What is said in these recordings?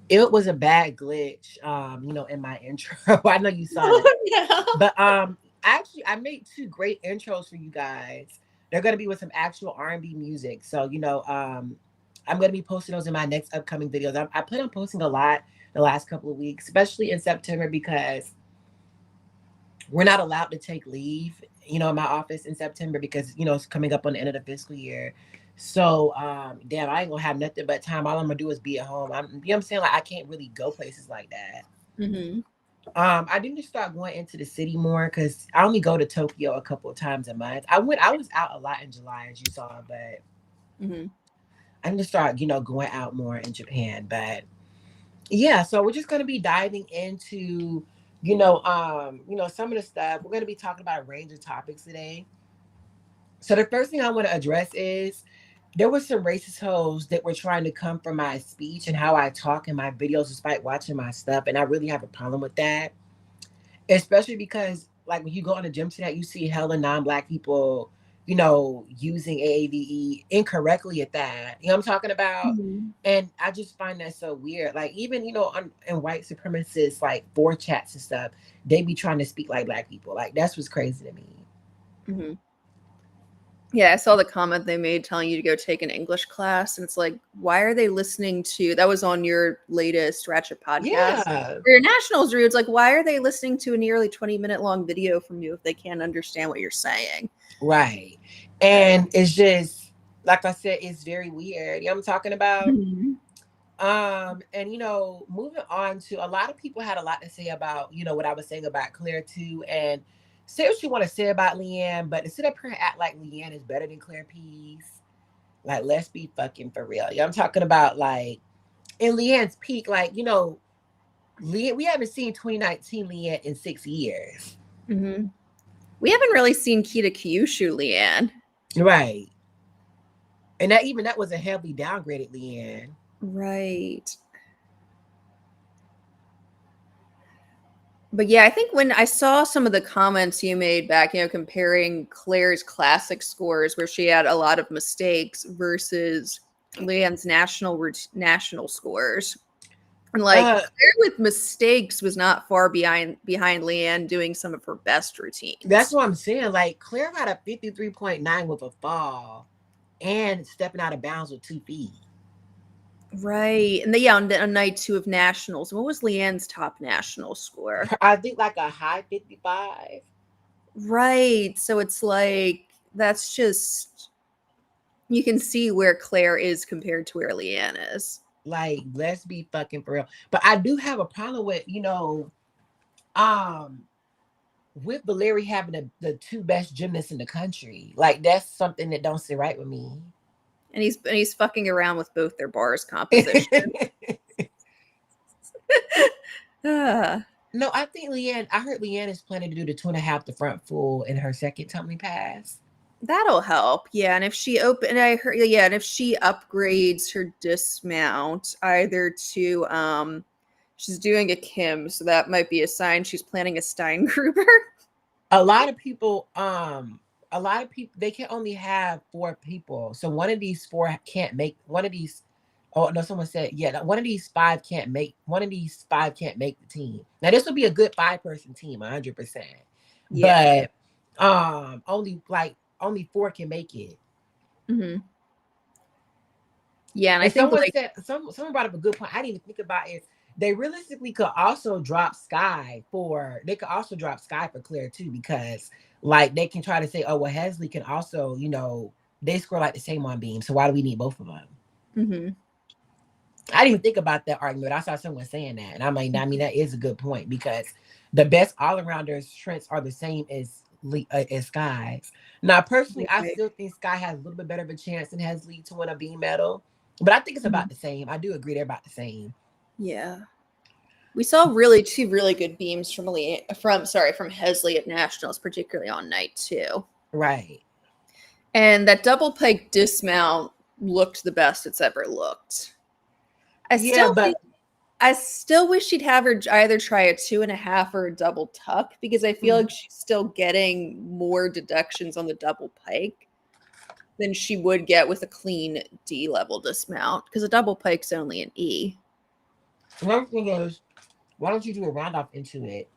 It was a bad glitch, in my intro. I know you saw that. Oh, But actually I made two great intros for you guys. They're gonna be with some actual R&B music. So, I'm gonna be posting those in my next upcoming videos. I plan on posting a lot the last couple of weeks, especially in September because we're not allowed to take leave, in my office in September because, it's coming up on the end of the fiscal year. So, damn, I ain't gonna have nothing but time. All I'm gonna do is be at home. I'm saying? Like, I can't really go places like that. no. I need to start going into the city more because I only go to Tokyo a couple of times a month. I was out a lot in July, as you saw, but Hmm. I need to start, going out more in Japan. But yeah, so we're just gonna be diving into, some of the stuff. We're gonna be talking about a range of topics today. So the first thing I want to address is there were some racist hoes that were trying to come for my speech and how I talk in my videos despite watching my stuff, and I really have a problem with that. Especially because, like, when you go on the gym tonight, you see hella non-black people, using AAVE incorrectly at that. You know what I'm talking about? Hmm. And I just find that so weird. Like, even, in white supremacists, like, for chats and stuff, they be trying to speak like black people. Like, that's what's crazy to me. Hmm. Yeah, I saw the comment they made telling you to go take an English class, and it's like, why are they listening to that? Was on your latest Ratchet podcast Yeah, for your nationals route. It's like, why are they listening to a nearly 20-minute long video from you if they can't understand what you're saying? right. And it's just, like I said, it's very weird. You know what I'm talking about? Mhm. And moving on to a lot of people had a lot to say about, what I was saying about Claire too, and say what you want to say about Leanne, but to sit up here and act like Leanne is better than Claire Pease, like let's be fucking for real. Yeah, I'm talking about like in Leanne's peak, like, Leanne, we haven't seen 2019 Leanne in 6 years. Mhm. We haven't really seen Kita Kyushu, Leanne. Right. And that was a heavily downgraded Leanne. Right. But yeah, I think when I saw some of the comments you made back, comparing Claire's classic scores where she had a lot of mistakes versus Leanne's national scores. And like Uh Claire with mistakes was not far behind Leanne doing some of her best that's routines. what I'm saying. Like Claire got a 53.9 with a fall and stepping out of bounds with 2 feet. Right. And yeah, on night two of nationals, what was Leanne's top national score? I think like a high 55. Right. So it's like that's just you can see where Claire is compared to where Leanne is. Like, let's be fucking for real. But I do have a problem with, um, with Valeri having the two best gymnasts in the country. Like, that's something that don't sit right with me. And he's fucking around with both their bars composition. Ah, No, I think I heard Leanne is planning to do the 2.5 the front full in her second tumbling pass. that'll help. Yeah, and if she open I heard yeah, and if she upgrades her dismount either to she's doing a Kim, so that might be a sign she's planning a Steingruber. A lot of people, they can only have 4 people. So one of these four can't make one of these. Oh no, someone said, yeah, one of these five can't make the team. Now this will be a good 5-person team, 100%. Yeah. But only 4 can make it. Hmm. Yeah, and I And think like someone brought up a good point. I didn't even think about it. They realistically could also drop Sky for Claire too, because like they can try to say, oh well, Hesley can also, they score like the same on beam. So why do we need both of them? mhm. I didn't even think about that argument. I saw someone saying that, and I'm like, I mean, that is a good point because the best all arounders strengths are the same as Sky's. Now, personally, I Right. still think Sky has a little bit better of a chance than Hesley to win a beam medal, but I think it's Mhm. about the same. I do agree they're about the same. Yeah. We saw really two really good beams from Hesley at Nationals, particularly on night two. Right. And that double pike dismount looked the best it's ever looked. I Yeah, still but think I still wish she'd have her either try a 2.5 or a double tuck because I feel mhm. like she's still getting more deductions on the double pike than she would get with a clean D level dismount because a double pike's only an E. Another thing is, why don't you do a round off into it?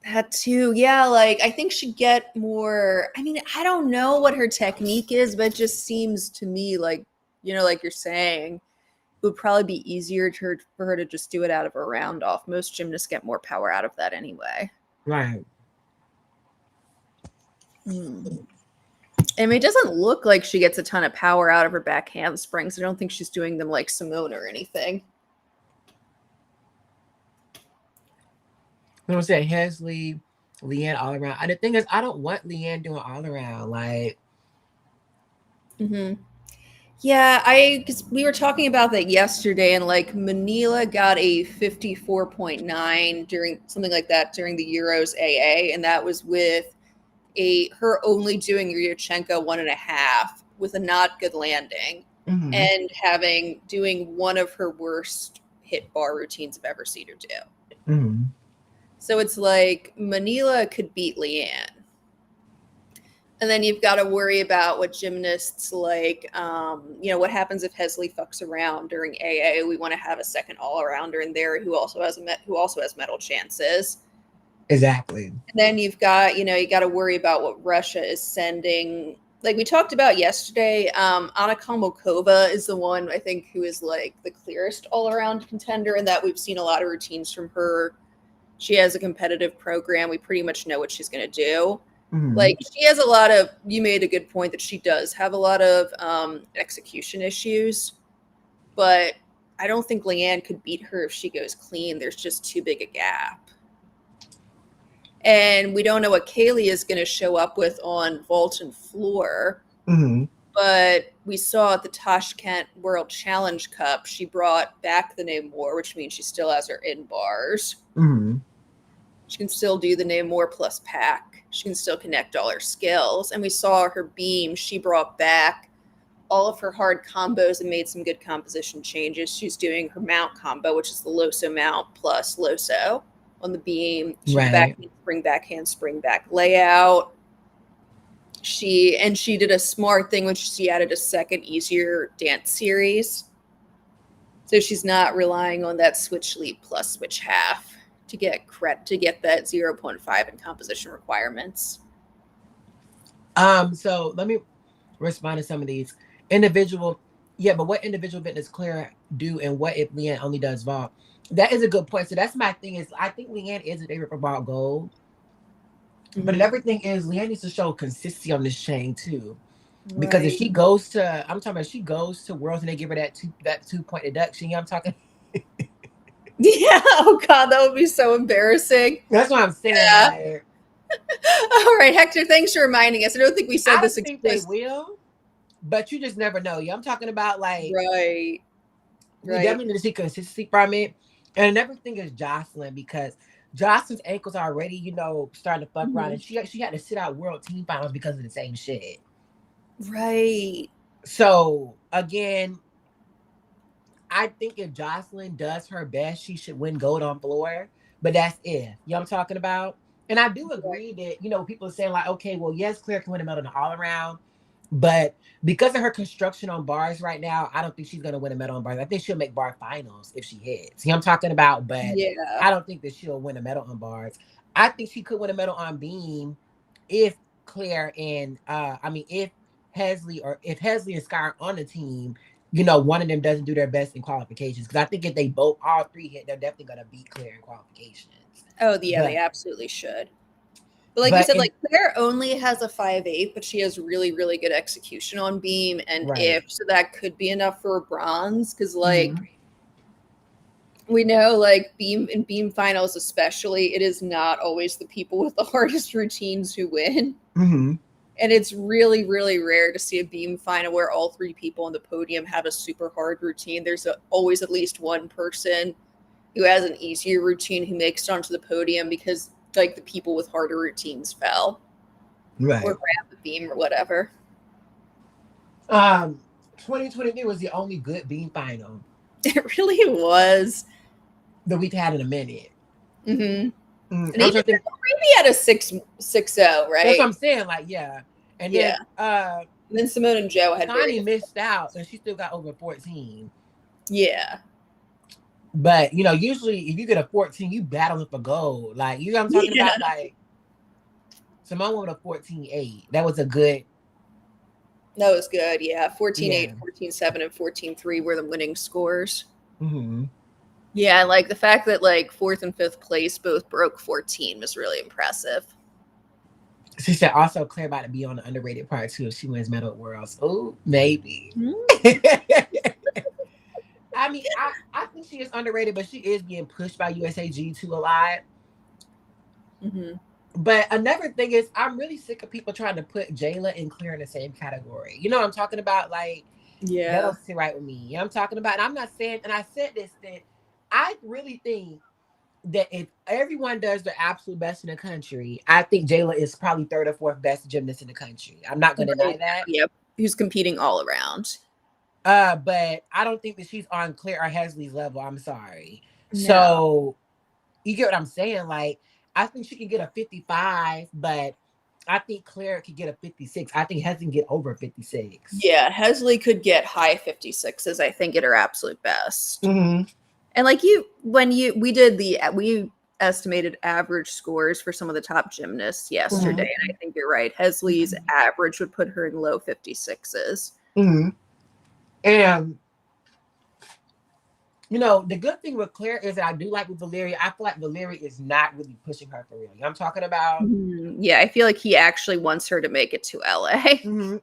That too. Yeah, like I think she'd get more. I mean, I don't know what her technique is, but it just seems to me like, like you're saying, it would probably be easier for her to just do it out of a round off. Most gymnasts get more power out of that anyway. Right. Hmm. I mean, it doesn't look like she gets a ton of power out of her back handsprings. I don't think she's doing them like Simone or anything. You know what I'm saying? Hesley, Leanne all around. And the thing is, I don't want Leanne doing all around. Like, Hmm. Yeah, because we were talking about that yesterday, and like Manila got a 54.9 during something like that during the Euros AA, and that was with her only doing Ryuchenko 1.5 with a not good landing mm-hmm, and doing one of her worst hit bar routines I've ever seen her do. mm-hmm. So it's like Manila could beat Leanne. And then you've got to worry about what gymnasts like, what happens if Hesley fucks around during AA. We want to have a second all-arounder in there who also has medal chances. Exactly. And then you got to worry about what Russia is sending. Like we talked about yesterday, Anna Kolmokova is the one I think who is like the clearest all-around contender, and that we've seen a lot of routines from her. She has a competitive program. We pretty much know what she's going to do. Mm-hmm. Like she has a lot of. You made a good point that she does have a lot of execution issues, but I don't think Leanne could beat her if she goes clean. There's just too big a gap. And we don't know what Kaylee is going to show up with on vault and floor. Mm-hmm. But we saw at the Tashkent World Challenge Cup, she brought back the Namor, which means she still has her in bars. Mm-hmm. She can still do the Namor plus pack. She can still connect all her skills. And we saw her beam. She brought back all of her hard combos and made some good composition changes. She's doing her mount combo, which is the Loso mount plus Loso on the beam. She Right. backhand, spring back layout. She did a smart thing, which she added a second easier dance series. So she's not relying on that switch lead plus switch half to get that 0.5 in composition requirements. So let me respond to some of these individual. Yeah, but what individual event does Claire do, and what if Leanne only does vault? That is a good point. So that's my thing. Is I think Leanne is a favorite for vault gold, but another thing is Leanne needs to show consistency on this chain too. Because if she goes to, I'm talking about, she goes to Worlds and they give her that 2 point deduction. I'm talking. Yeah. Oh God, that would be so embarrassing. That's what I'm saying. Yeah. Like, all right, Hector. Thanks for reminding us. I don't think we said this. I think they will, but you just never know. Yeah, I'm talking about like right. We definitely need to see consistency from it. And another thing is Jocelyn, because Jocelyn's ankles are already, starting to fuck around, and she had to sit out World Team Finals because of the same shit. Right. So again, I think if Jocelyn does her best, she should win gold on floor. But that's if. You know what I'm talking about? And I do agree that, people are saying like, okay, well, yes, Claire can win a medal in the all around. But because of her construction on bars right now, I don't think she's going to win a medal on bars. I think she'll make bar finals if she hits. You know what I'm talking about? But I don't think that she'll win a medal on bars. I think she could win a medal on beam if Claire and, if Hesley and Sky are on the team, one of them doesn't do their best in qualifications. Because I think if they all three hit, they're definitely going to beat Claire in qualifications. Oh, yeah, they absolutely should. But you said, Claire only has a 5.8, but she has really, really good execution on beam and so that could be enough for a bronze. Because, we know, beam finals especially, it is not always the people with the hardest routines who win. Mm-hmm. And it's really, really rare to see a beam final where all three people on the podium have a super hard routine. There's always at least one person who has an easier routine who makes it onto the podium because the people with harder routines fell. Right. Or grabbed the beam or whatever. 2023 was the only good beam final. It really was. That we've had in a minute. Mm-hmm. And even maybe had a 6-0, right? That's what I'm saying. And then Simone and Joe had Connie missed out, and she still got over 14. Yeah. But you know, usually if you get a 14, you battling for gold. Like you know what I'm talking Yeah. about? Like Simone with a 14.8. That was a good, That was good. Yeah. 14.8, yeah. 14.7, and 14.3 were the winning scores. Mm-hmm. Yeah, like the fact that like fourth and fifth place both broke 14 was really impressive. She said also Claire about to be on the underrated part too if she wins medal at Worlds. Oh, maybe. I mean, I think she is underrated, but she is being pushed by USAG too a lot. Mm-hmm. But another thing is, I'm really sick of people trying to put Jayla and Claire in the same category. You know what I'm talking about? Like, that Yeah. don't sit right with me. You know what I'm talking about? And I'm not saying, and I said this, that I really think that if everyone does their absolute best in the country, I think Jayla is probably third or fourth best gymnast in the country. I'm not going to deny Right. that. Yep. Who's competing all around? But I don't think that she's on Claire or Hesley's level. I'm sorry. No. So you get what I'm saying? Like, I think she can get a 55, but I think Claire could get a 56. I think Hesley can get over 56. Yeah, Hesley could get high 56s, I think, at her absolute best. Mm-hmm. And like we estimated average scores for some of the top gymnasts yesterday, Mm-hmm. and I think you're right. Hesley's average would put her in low 56s. Mm-hmm. And you know, the good thing with Claire is that I do like with Valeria. I feel like Valeria is not really pushing her for real. You know what I'm talking about? Yeah, I feel like he actually wants her to make it to LA. Mm-hmm.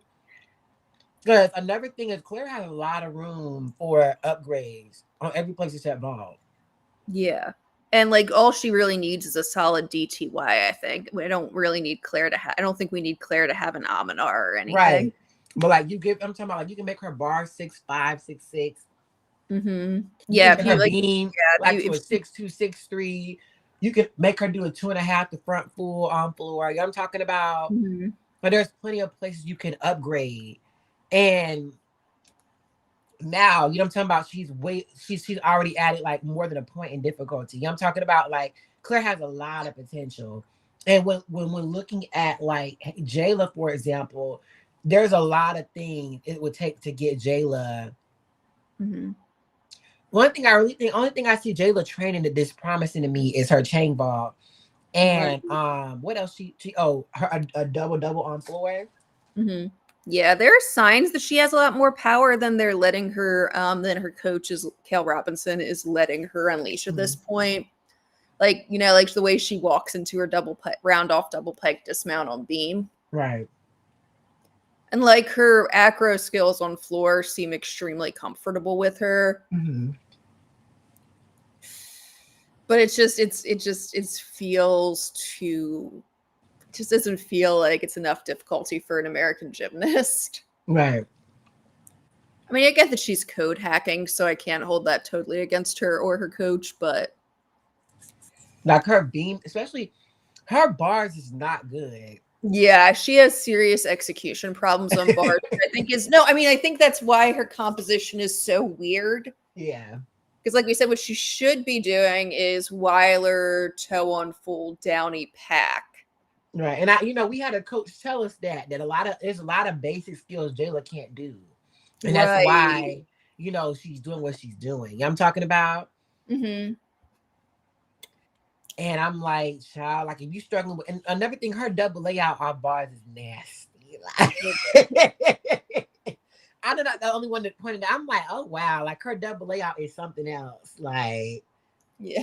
Because another thing is Claire has a lot of room for upgrades on every place except ball. Yeah. And like all she really needs is a solid DTY, I think. We don't really need Claire to have I don't think we need Claire to have an Aminar or anything. Right. But like I'm talking about like you can make her bar 6'5", 6'6". Mm-hmm. You can Yeah, make if you her like beam yeah, like to a 6'2", 6'3". You can make her do a 2.5 the front full on floor. You know what I'm talking about? Mhm. But there's plenty of places you can upgrade. And now, you know what I'm talking about? She's already added like more than a point in difficulty. You know what I'm talking about? Like Claire has a lot of potential. And when looking at like Jayla, for example, there's a lot of things it would take to get Jayla. Mm-hmm. Only thing I see Jayla training that is promising to me is her chain ball. Right. And what else a double on floor. Mm-hmm. Yeah, there are signs that she has a lot more power than they're letting her, than her coach is Cal Robinson is letting her unleash at this Mhm. point. Like, you know, like the way she walks into her round off double pike dismount on beam. Right. And like her acro skills on floor seem extremely comfortable with her. Mm-hmm. But it feels too just doesn't feel like it's enough difficulty for an American gymnast. Right. I mean, I get that she's code hacking, so I can't hold that totally against her or her coach, but Like her beam, especially her bars is not good. yeah, she has serious execution problems on bars. I think I think that's why her composition is so weird. Yeah. Because, like we said, what she should be doing is Weiler, toe on full, downy pack. Right. And we had a coach tell us that there's a lot of basic skills Jayla can't do. And that's Right. why, she's doing what she's doing. You know what I'm talking about? Mm-hmm. And I'm like, child, like if you struggling with and another thing, her double layout on bars is nasty. Like I'm not the only one that pointed out. I'm like, oh wow, like her double layout is something else. Like, Yeah.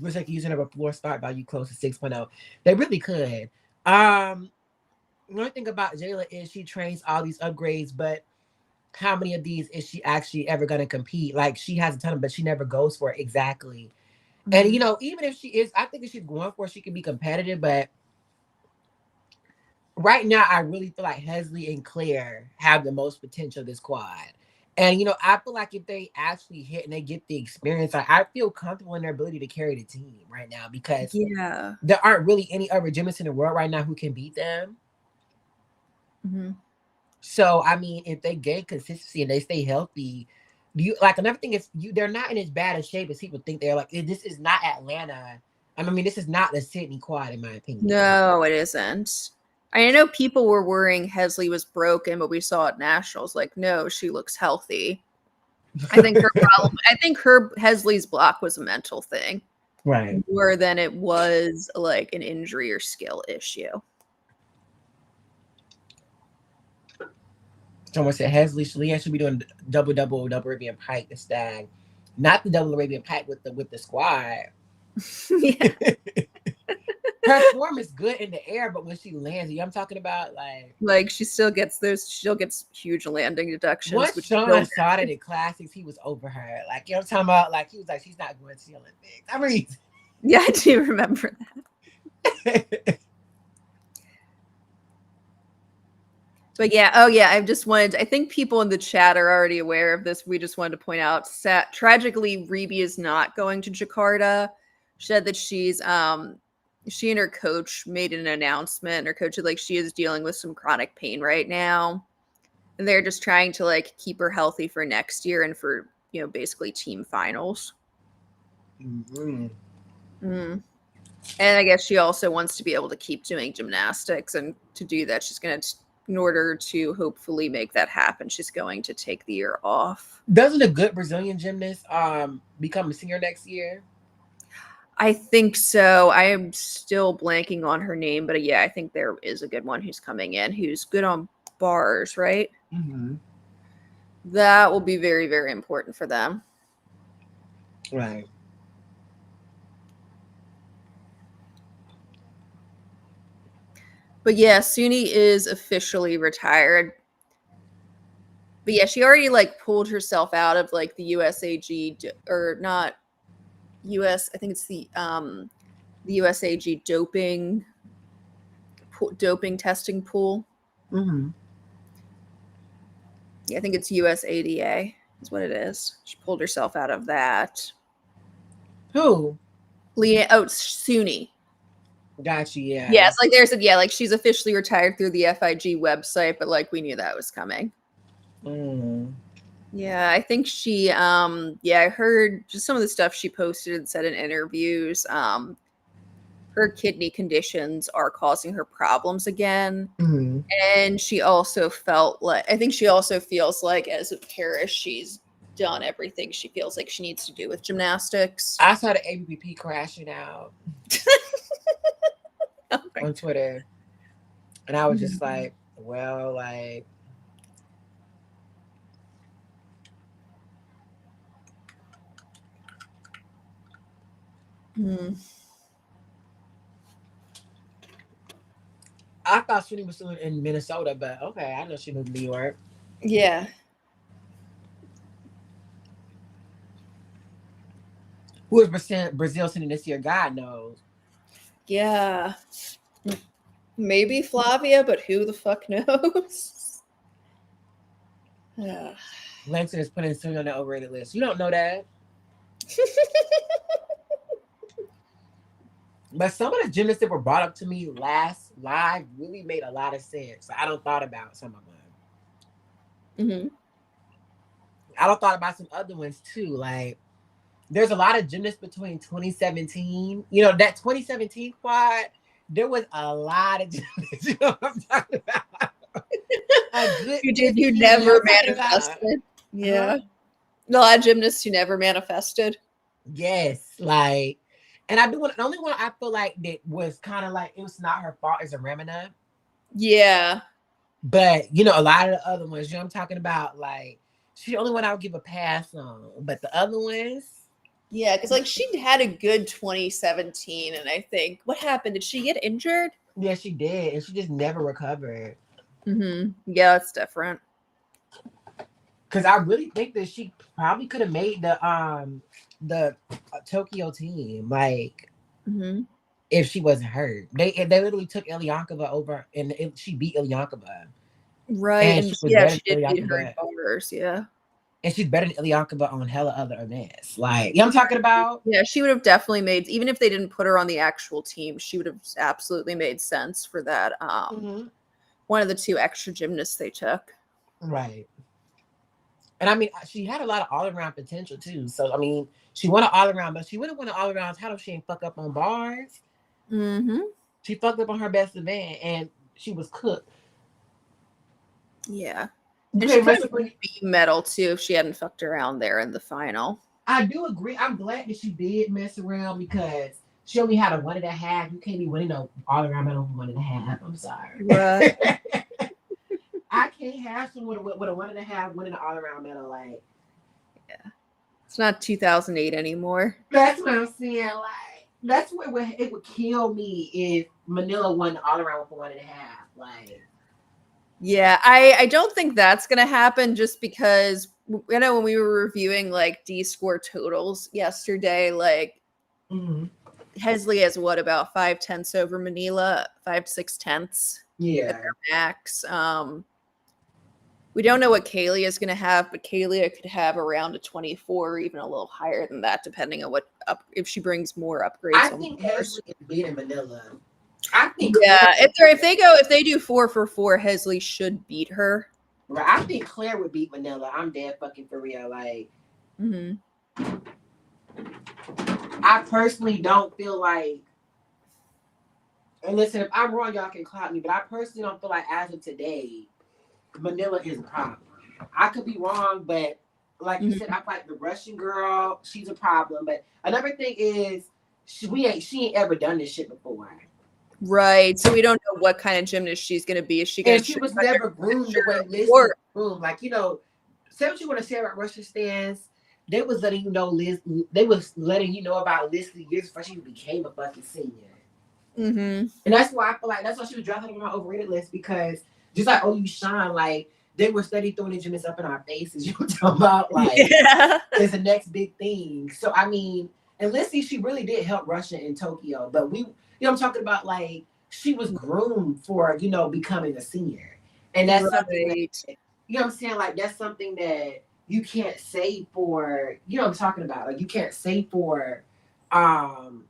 looks like using a floor start value close to 6.0. They really could. The only thing about Jayla is she trains all these upgrades, but how many of these is she actually ever going to compete? Like she has a ton of, but she never goes for it exactly. And Mm-hmm. even if she is, I think if she's going for it, she can be competitive. But right now, I really feel like Hesley and Claire have the most potential this quad. And I feel like if they actually hit and they get the experience, I feel comfortable in their ability to carry the team right now because Yeah. there aren't really any other gymnasts in the world right now who can beat them. Mm-hmm. So I mean, if they gain consistency and they stay healthy, you like another thing is they're not in as bad a shape as people think they're. Like this is not Atlanta. I mean, this is not the Sydney quad in my opinion. No, it isn't. I know people were worrying Hesley was broken, but we saw at nationals, like, no, she looks healthy. I think her problem, I think her Hesley's block was a mental thing. Right. More than it was like an injury or skill issue. Someone said Leanne should be doing double Arabian Pike, the stag. Not the double Arabian Pike with the squad. Yeah. Her form is good in the air, but when she lands, you know what I'm talking about? Like she still gets huge landing deductions. Once Sean saw that in classics, he was over her. Like, you know what I'm talking about? Like, he was like, she's not going to the Olympics. I mean, yeah, I do remember that. But yeah, I think people in the chat are already aware of this. We just wanted to point out, tragically, Rebi is not going to Jakarta. She said that she and her coach made an announcement. Her coach said, like, she is dealing with some chronic pain right now. And they're just trying to, like, keep her healthy for next year and for, you know, basically team finals. Mm-hmm. Mm. And I guess she also wants to be able to keep doing gymnastics. And to do that, she's going to, in order to hopefully make that happen, she's going to take the year off. Doesn't a good Brazilian gymnast become a senior next year? I think so. I am still blanking on her name, but yeah, I think there is a good one who's coming in who's good on bars, right? Mm-hmm. That will be very, very important for them. Right. But yeah, Suni is officially retired. But yeah, she already like pulled herself out of like the USAG or not US. I think it's the USAG doping testing pool. Mm-hmm. Yeah, I think it's USADA is what it is. She pulled herself out of that. Who? Suni. Gotcha, yeah. Yeah, it's like there's like she's officially retired through the FIG website, but like we knew that was coming. Mm. Yeah, I think she I heard just some of the stuff she posted and said in interviews. Her kidney conditions are causing her problems again. Mm-hmm. And she also feels like as of Paris, she's done everything she feels like she needs to do with gymnastics. I saw the ABP crashing out on Twitter. And I was just like, well, like, I thought Suni was still in Minnesota, but okay, I know she moved to New York. Yeah. Who is Brazil sending this year? God knows. Yeah. Maybe Flavia, but who the fuck knows? Langston is putting Suni on the overrated list. You don't know that. But some of the gymnasts that were brought up to me last live really made a lot of sense. I don't thought about some of them. Mm-hmm. I don't thought about some other ones too. Like, there's a lot of gymnasts between 2017. You know, that 2017 quad, there was a lot of gymnasts. You know what I'm talking about? You never manifested. Yeah. A lot of gymnasts who never manifested. Yes. Like, and the only one I feel like that was kind of like, it was not her fault is a Remina. Yeah. But, you know, a lot of the other ones, you know what I'm talking about? Like, she's the only one I would give a pass on. But the other ones. Yeah, because like she had a good 2017. And I think, what happened? Did she get injured? Yeah, she did. And she just never recovered. Mm-hmm. Yeah, that's different. Because I really think that she probably could have made the Tokyo team, like, if she wasn't hurt. They literally took Ilyankova over, and she beat Ilyankova. Right, and she did beat her in bars, yeah. And she's better than Ilyankova on hella other events. Like, you know what I'm talking about? Yeah, she would have definitely made, even if they didn't put her on the actual team, she would have absolutely made sense for that. One of the two extra gymnasts they took. Right. And I mean, she had a lot of all-around potential too. So I mean, she won an all-around, but she would have won an all-around title if she ain't fuck up on bars. Mm-hmm. She fucked up on her best event, and she was cooked. Yeah. You And she can't could mess have with her. beat medal too if she hadn't fucked around there in the final. I do agree. I'm glad that she did mess around because she only had a 1.5. You can't be winning no all around medal with 1.5. I'm sorry. Right. I can't have someone with a 1.5 winning an all around medal. Like Yeah. It's not 2008 anymore. that's what I'm saying. Like that's what it would kill me if Manila won all around with a 1.5. Like Yeah, I don't think that's gonna happen just because when we were reviewing like D score totals yesterday, like mm-hmm. Hesley has what about 5/10 over Manila, 5 6/10 at Yeah. their max. We don't know what Kaylee is going to have, but Kaylee could have around a 24, or even a little higher than that, depending on what if she brings more upgrades I on think bars. Hesley is beating Manila. I think Yeah, Claire, if they do 4 for 4, Hesley should beat her. right, I think Claire would beat Manila. I'm dead fucking for real. Like Mm-hmm. I personally don't feel like, and listen, if I'm wrong, y'all can clout me, but I personally don't feel like as of today, Manila is a problem. I could be wrong, but like you said, I like the Russian girl. She's a problem. But another thing is, she ain't ever done this shit before, Right. So we don't know what kind of gymnast she's going to be. Is she going and to she train was under never groomed the way pressure Liz was or groomed. Like say what you want to say about Russian stands. They was letting you know Liz. They was letting you know about Liz years before she became a fucking senior. mm-hmm. And that's why I feel like that's why she was drafted on my overrated list because just like Oh You Shine, like they were steady throwing the gymnasts up in our faces. You know what I'm talking about? Like Yeah. it's the next big thing. So I mean, and Lissy, she really did help Russia in Tokyo. But I'm talking about like she was groomed for, becoming a senior. And that's something that Right. what I'm saying? Like that's something that you can't say for what I'm talking about. Like you can't say um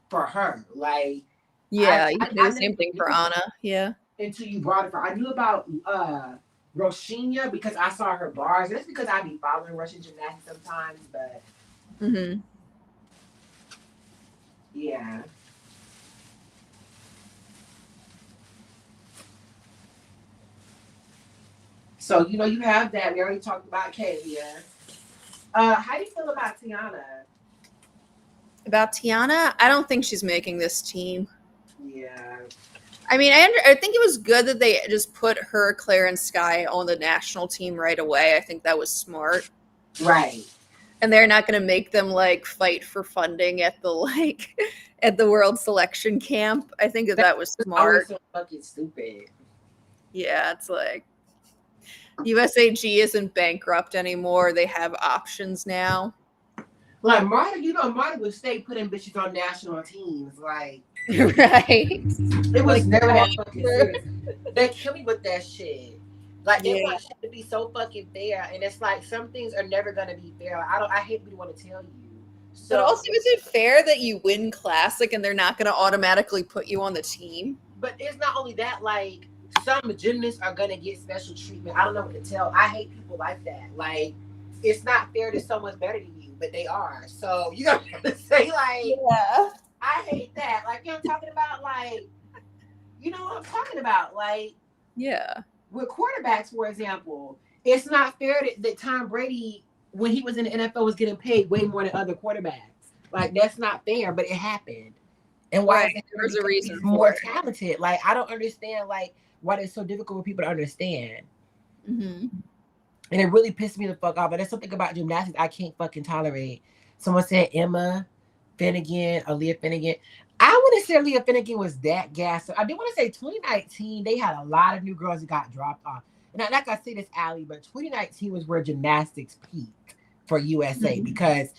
for her. Like Yeah, you can do I the never same thing for knew Anna. Yeah. until you brought it for. I knew about Roshinia because I saw her bars. That's because I be following Russian gymnastics sometimes, but Mm-hmm. yeah. So you have that. We already talked about Kalia. How do you feel about Tiana? About Tiana, I don't think she's making this team. Yeah. I mean, I think it was good that they just put her, Claire, and Sky on the national team right away. I think that was smart. Right. And they're not going to make them like fight for funding at the at the World Selection Camp. I think that was Always smart. so fucking stupid. Yeah, it's like USAG isn't bankrupt anymore. They have options now. Like Marta, Marta would stay putting bitches on national teams. Like Right. it was Like, never come on. that fucking serious. They kill me with that shit. Like they Yeah. want shit to be so fucking fair, and it's like some things are never gonna be fair. I hate to want to tell you. But So, also, is it fair that you win Classic and they're not going to automatically put you on the team? but it's not only that. Like some gymnasts are gonna get special treatment. I don't know what to tell. I hate people like that. Like it's not fair that someone's better than you, but they are. So you gotta say like, Yeah. I hate that. Like I'm talking about. Like you know what I'm talking about. Like Yeah. with quarterbacks, for example, it's not fair that Tom Brady, when he was in the NFL, was getting paid way more than other quarterbacks. Like that's not fair, but it happened. And why Right. is it There's a because reason he's for more it. talented? Like I don't understand like why it's so difficult for people to understand. Mm-hmm. And it really pissed me the fuck off. But there's something about gymnastics I can't fucking tolerate. Someone said Emma Finnegan, Aaliyah Finnegan. I wouldn't say Aaliyah Finnegan was that gas. I did want to say 2019, they had a lot of new girls that got dropped off. And I'm not gonna say this, Allie, but 2019 was where gymnastics peaked for USA because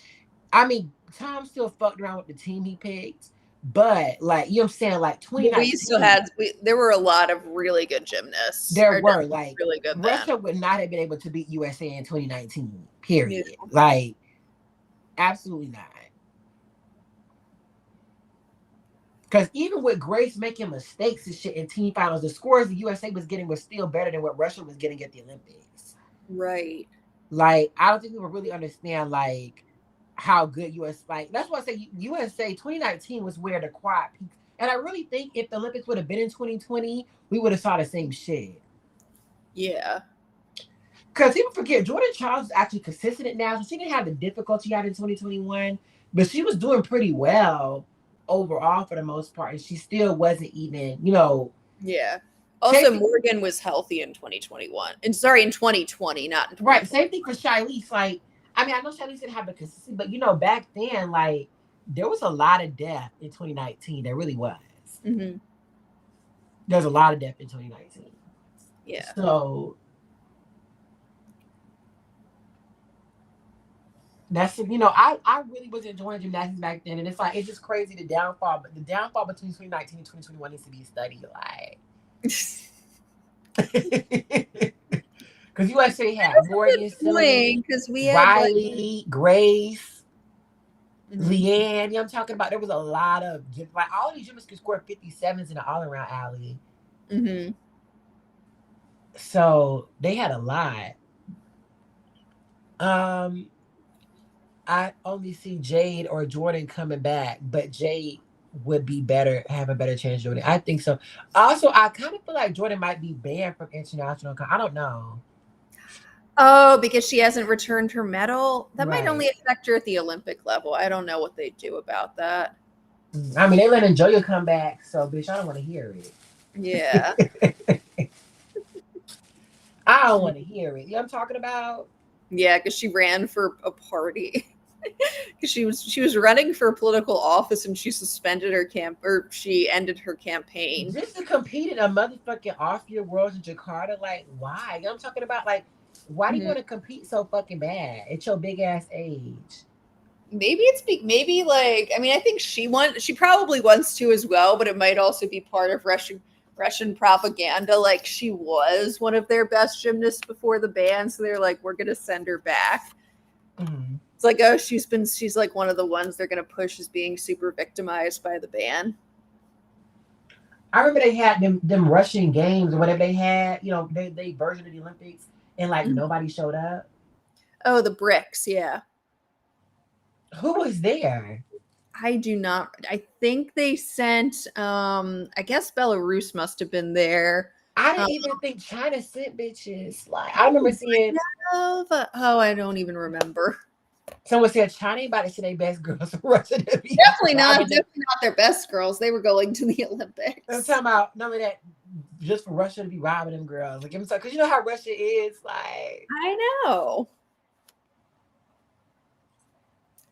I mean Tom still fucked around with the team he picked, but like you know what I'm saying, like But we 2019, still had there were a lot of really good gymnasts. there were like really good then. Russia would not have been able to beat USA in 2019. Period. Yeah. Like absolutely not. Because even with Grace making mistakes and shit in team finals, the scores the USA was getting was still better than what Russia was getting at the Olympics. Right. Like, I don't think people really understand, like, how good US, like, that's why I say USA 2019 was where the quad peaked. And I really think if the Olympics would have been in 2020, we would have saw the same shit. Yeah. Because people forget Jordan Charles is actually consistent at now. So she didn't have the difficulty she had in 2021, but she was doing pretty well overall for the most part. And she still wasn't even, Yeah. Also, safety. Morgan was healthy in 2021. And sorry, in 2020, not in Right. 2020. Same thing for Shilese. Like, I mean, I know Shilese didn't have the consistency, but back then, like, there was a lot of death in 2019. There really was. Mm-hmm. There's a lot of death in 2019. Yeah. So that's I really was enjoying gymnastics back then, and it's like it's just crazy the downfall, but the downfall between 2019 and 2021 needs to be studied, like because USA had Morgan, Cinnamon, Because we had like, Riley, Grace, mhm. Leanne. I'm talking about. There was a lot of like all of these gymnasts could score 57s in the all around alley, Mm-hmm. so they had a lot. Um, I only see Jade or Jordan coming back, but Jade would be better, have a better chance. Jordan, I think so. Also, I kind of feel like Jordan might be banned from international. I don't know. Oh, because she hasn't returned her medal? That might only Right. affect her at the Olympic level. I don't know what they do about that. I mean, they let Joya come back, so bitch, I don't want to hear Yeah. it. I don't want to hear it. You know what I'm talking about? Yeah, because she ran for a party. Because she was running for political office and she suspended her or she ended her campaign. Just to compete in a motherfucking off your worlds in Jakarta, like why? You know what I'm talking about? Like, why do you Mhm. want to compete so fucking bad at your big ass age? Maybe like, I mean, I think she probably wants to as well, but it might also be part of Russian propaganda. Like she was one of their best gymnasts before the ban, so they're like, we're gonna send her back. Mm-hmm. It's like, oh, she's like one of the ones they're gonna push as being super victimized by the ban. I remember they had them Russian games or whatever they had. They version of the Olympics, and like Mhm. nobody showed up. Oh, the bricks, yeah. Who was there? I do not. I think they sent. I guess Belarus must have been there. I Um, didn't even think China sent bitches. Like I remember seeing oh, I don't even remember. someone said China ain't about to send their best girls from Russia to be Definitely not. robbing them. Definitely not their best girls. They were going to the I'm Olympics. talking about none of that just for Russia to be robbing them girls. Like I'm sorry, because you know how Russia is. I know.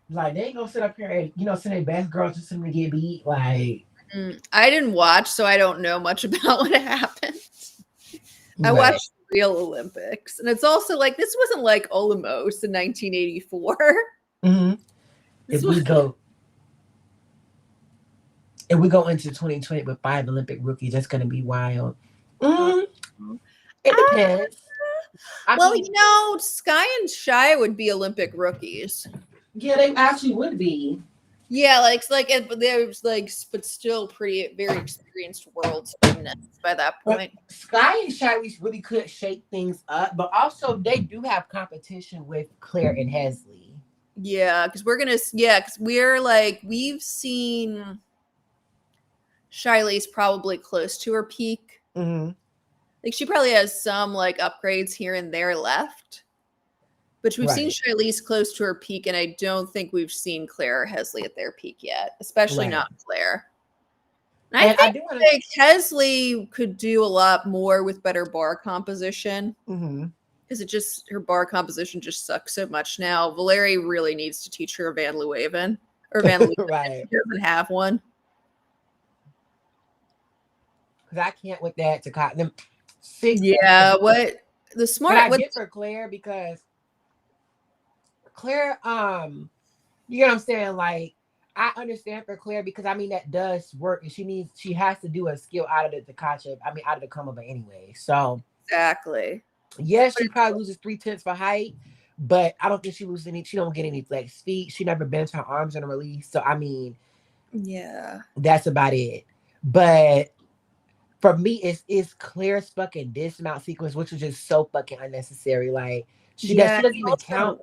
Like they ain't gonna sit up here and send their best girls just to get beat. Like I didn't watch, so I don't know much about what happened. I right. watched the real Olympics, and it's also like this wasn't like Olymos in 1984. Mm-hmm. This If we was go if we go into 2020 with 5 Olympic rookies, that's gonna be wild. uh, Mm, it depends. I well, mean, Sky and Shy would be Olympic rookies. yeah, they actually would be. Yeah, but there's like, but still very experienced world gymnasts by that But point. Sky and Shirley really could shake things up, but also they do have competition with Claire and Hesley. Yeah, because we're like, we've seen Shiley's probably close to her peak. Mm-hmm. Like she probably has some like upgrades here and there left. But we've seen Right, Shiley's close to her peak, and I don't think we've seen Claire or Hesley at their peak yet, especially right. not Claire. And I And I think do want to. like Hesley could do a lot more with better bar composition Mm-hmm. because her bar composition just sucks so much now. Valeri really needs to teach her Van Leeuwen or Van Leeuwen if Right, she doesn't have one. because I can't with that to cotton them 6 seconds. Yeah, what the But smart I what get for Claire because Claire, you know what I'm saying? Like, I understand for Claire because I mean that does work, and she has to do a skill out of the Takacha. I mean, out of the Kamaba anyway. So exactly? yes, she probably loses 3/10 for height, but I don't think she loses any. She don't get any flex feet. She never bends her arms in a release. So I mean, Yeah. that's about it. But for me, it's Claire's fucking dismount sequence, which was just so fucking unnecessary. Like Yeah. she doesn't even count.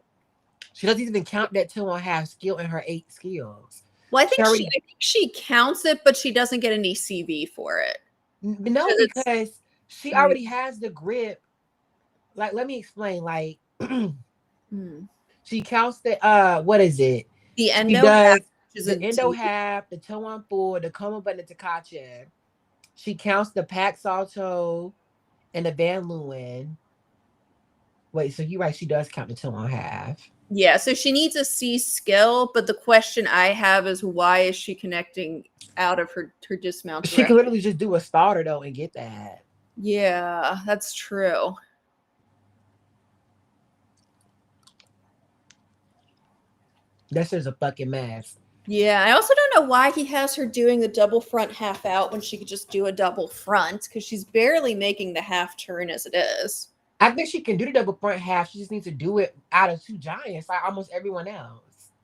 She doesn't even count that 2.5 skill in her 8 skills. Well, She already I think she counts it, but she doesn't get any CV for it. no, 'Cause it's because she mm, already has the grip. Like, let me explain. Like, mm. she counts the what is it? The She endo half, does which is the in endo T. half, the toe on four, the coma button, the Takacha. She counts the Pac Salto and the Van Leeuwen. Wait, so you're right. She does count the toe on half. Yeah, so she needs a C skill, but the question I have is why is she connecting out of her dismount She can directly? literally just do a starter though and get that. Yeah, that's true. That's just a fucking mess. Yeah, I also don't know why he has her doing the double front half out when she could just do a double front because she's barely making the half turn as it is. I think she can do the double front half. She just needs to do it out of two giants, like almost everyone else.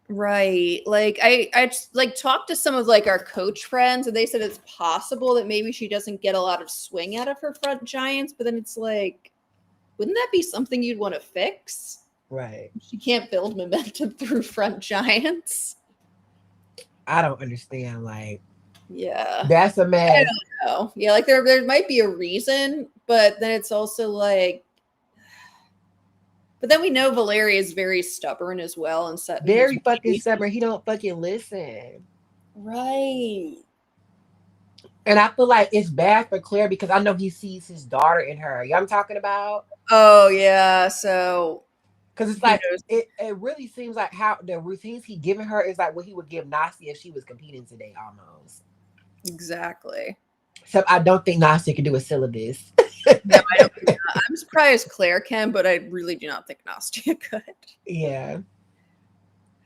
Right. Like I just, like talked to some of like our coach friends and they said it's possible that maybe she doesn't get a lot of swing out of her front giants, but then it's like wouldn't that be something you'd want to fix? Right. She can't build momentum through front giants. I don't understand. Like, Yeah. that's a I mess. don't know. Yeah, like there might be a reason, but then it's also like but then we know Valeria is very stubborn as well and set in his Very fucking ways. stubborn. He don't fucking listen. Right. And I feel like it's bad for Claire because I know he sees his daughter in her. You know what I'm talking about? Oh yeah. So Because it's who like knows? it really seems like how the routines he giving her is like what he would give Nastia if she was competing today almost. Exactly. Except I don't think Nastia can do a syllabus. No, I don't think not. I'm surprised Claire can, but I really do not think Nastia could. Yeah.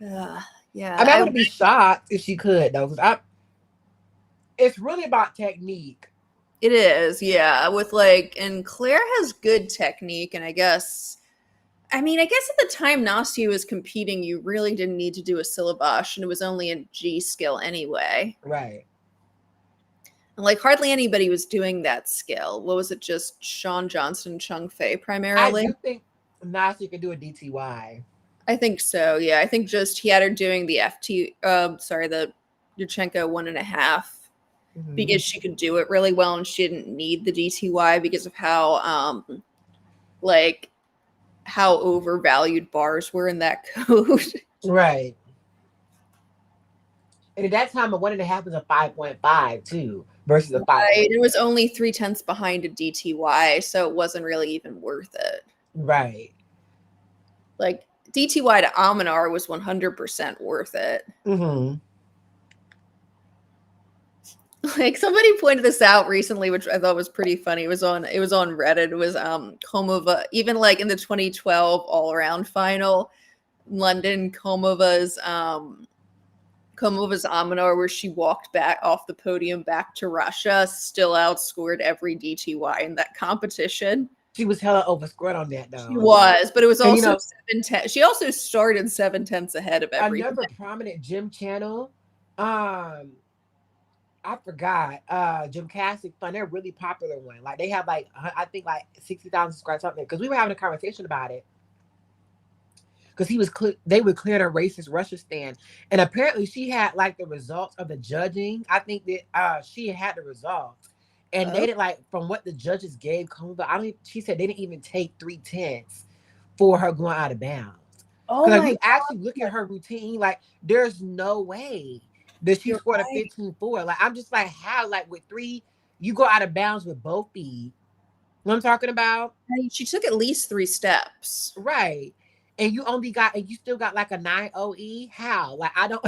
I Yeah. mean, I wouldn't be shocked if she could though. It's really about technique. It is, yeah. With like, and Claire has good technique, and I guess at the time Nastia was competing, you really didn't need to do a syllabus, and it was only a G skill anyway. Right. And like, hardly anybody was doing that skill. What was it? Just Sean Johnson, Chung Fei I primarily? do think Nastia can do a DTY. I think so, yeah. I think just he had her doing the the Yurchenko 1.5 Mm-hmm. because she could do it really well and she didn't need the DTY because of like how overvalued bars were in that code. Right. And at that time, a 1.5 was a 5.5 too, versus a 5. Right. It was only 3/10 behind a DTY, so it wasn't really even worth it. Right. Like DTY to Aminar was 100% worth it. Mm-hmm. Like somebody pointed this out recently, which I thought was pretty funny. It was on Reddit. It was Komova, even like in the 2012 all around final, London Komova's Aminar, where she walked back off the podium back to Russia, still outscored every DTY in that competition. She was hella overscored on that She though. was, but it was And you also know, 7/10. She also started 7/10 ahead of everybody. another prominent gym channel, um, I forgot, Gymnastics Fun. They're a really popular one. Like they have like I think like 60,000 subscribers something. Because we were having a conversation about it. Because they were clearing a racist Russia stand, and apparently she had like the results of the judging. I think that she had the results, and they Oh, did like from what the judges gave Kova. I don't. She said they didn't even take 3/10 for her going out of bounds. oh Because if my you actually God. look at her routine, like there's no way that she You're scored a right. 15-4. Like I'm just like, how like with three, you go out of bounds with both feet. You know what I'm talking about? She took at least 3 steps. Right. And you still got like a 9 OE. How? Like I don't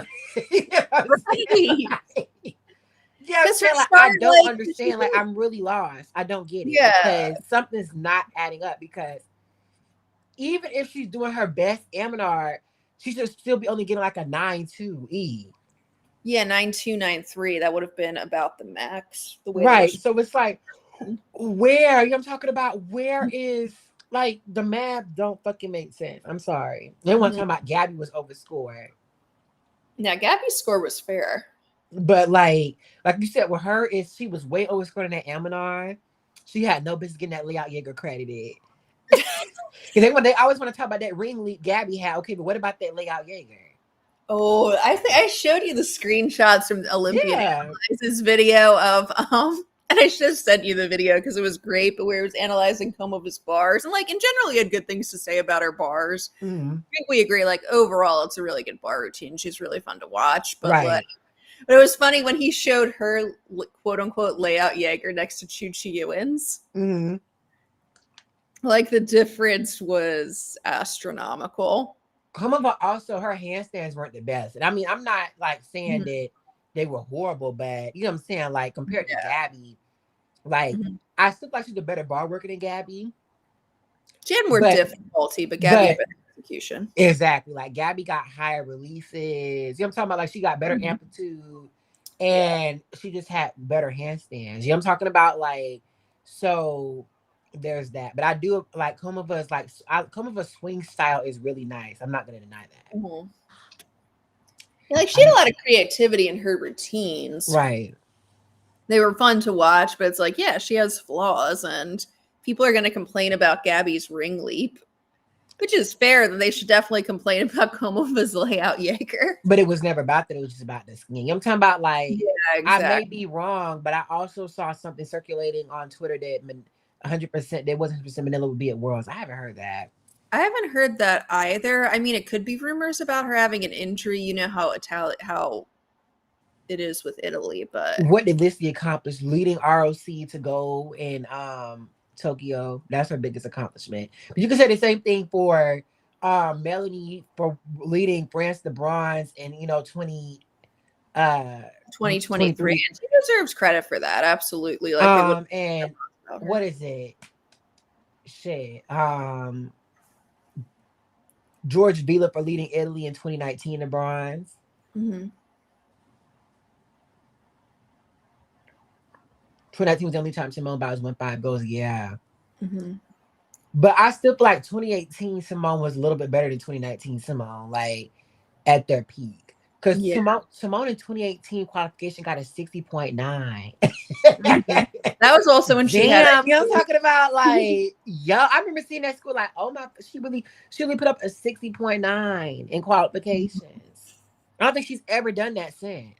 you know what I'm saying? Right. Like, yeah, I'm Because her saying like I start, don't understand. Like I'm really lost. I don't get it yeah, because something's not adding up because even if she's doing her best Aminard, she should still be only getting like a 9.2 E. yeah, 9.2, 9.3. That would have been about the max. The way that Right. she. So it's like where you know what I'm talking about? Where is like the math don't fucking make sense. I'm sorry. They want to Mhm. talk about Gabby was overscored. Now, Gabby's score was fair. But like you said, with her is she was way overscored in that Aminar. She had no business getting that layout Jaeger credited. Because they always want to talk about that ring leap Gabby had. Okay, but what about that layout Jaeger? Oh, I think I showed you the screenshots from the Olympian Yeah. Analyzes video of and I should have sent you the video because it was great, but where it was analyzing Komova's bars. And like in general, he had good things to say about her bars. Mm-hmm. I think we agree, like overall, it's a really good bar routine. She's really fun to watch. Right. But it was funny when he showed her quote unquote layout Jaeger next to Chu Chi Yuen's. Mm-hmm. Like the difference was astronomical. Komova also, her handstands weren't the best. And I mean, I'm not like saying Mhm. that they were horrible, but you know what I'm saying? Like compared to Yeah. Gabby, like Mhm. I still like she's a better ball worker than Gabby. She had more But difficulty, but Gabby had but better execution. exactly, like Gabby got higher releases. You know what I'm talking about? Like she got better Mhm. amplitude Yeah. and she just had better handstands. You know what I'm talking about? Like, so there's that. But I do like Komova's Komova's swing style is really nice. I'm not gonna deny that. Mhm. Like she had I'm a lot of creativity in her routines. right. They were fun to watch, but it's like, yeah, she has flaws, and people are going to complain about Gabby's ring leap, which is fair. That they should definitely complain about Komova's layout Jaeger. But it was never about that. It was just about the skin. You know what I'm talking about? Like, Yeah, I may exactly. be wrong, but I also saw something circulating on Twitter that 100% there wasn't 100% Manila would be at Worlds. I haven't heard that. I haven't heard that either. I mean, it could be rumors about her having an injury. You know how it is with Italy, but What did Lissy accomplish? Leading ROC to go in Tokyo. That's her biggest accomplishment. But you can say the same thing for Melanie for leading France to bronze in 2023, 23. and she deserves credit for that. Absolutely, like they would And about her. what is it? Shit. George Villa for leading Italy in 2019 to bronze. Mm-hmm. 2019 was the only time Simone Biles won 5 goals. Yeah. Mm-hmm. But I still feel like 2018 Simone was a little bit better than 2019 Simone, like at their peak. Because Yeah. Simone in 2018 qualification got a 60.9. Mhm. That was also when she had, Damn, you know what I'm talking about? Like, yo, I remember seeing that school, like, oh my, she really put up a 60.9 in qualifications. I don't think she's ever done that since.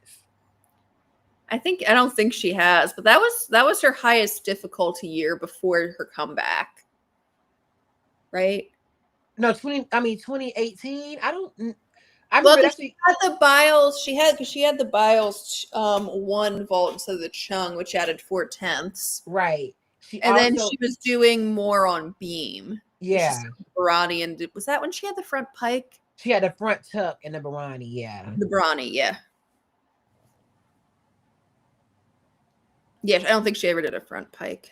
I don't think she has, but that was her highest difficulty year before her comeback, right? No, 2018. I Well, remember because actually, she had the Biles one vault instead of the Chung, which added 4/10. right. She And then also, she was doing more on beam. yeah, Barani, and was that when she had the front pike? she had the front tuck and the Barani, yeah. The Brawny, yeah. Yeah, I don't think she ever did a front pike.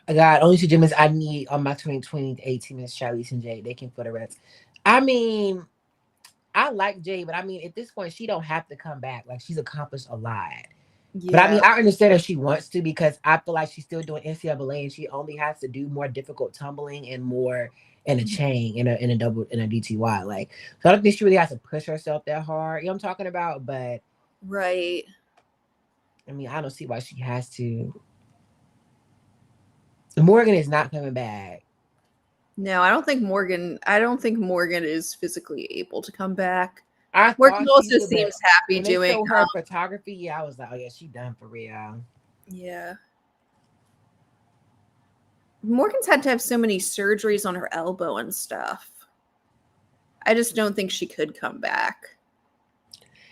I got only two gymnasts I need on my 2018 is Charlize and Jade. They can for the rest. I mean, I like Jade, but I mean, at this point, she don't have to come back. Like she's accomplished a lot. But I mean, Yeah. I understand if she wants to because I feel like she's still doing NCAA and she only has to do more difficult tumbling and more in a chain in a double in a DTY. Like, so I don't think she really has to push herself that hard. You know what I'm talking about? But Right. I mean, I don't see why she has to. Morgan is not coming back. No, I don't think Morgan is physically able to come back. I Morgan thought she also would, but seems happy when they doing showed her photography, yeah, I was like, oh yeah, she done for real. yeah. Morgan's had to have so many surgeries on her elbow and stuff. I just don't think she could come back.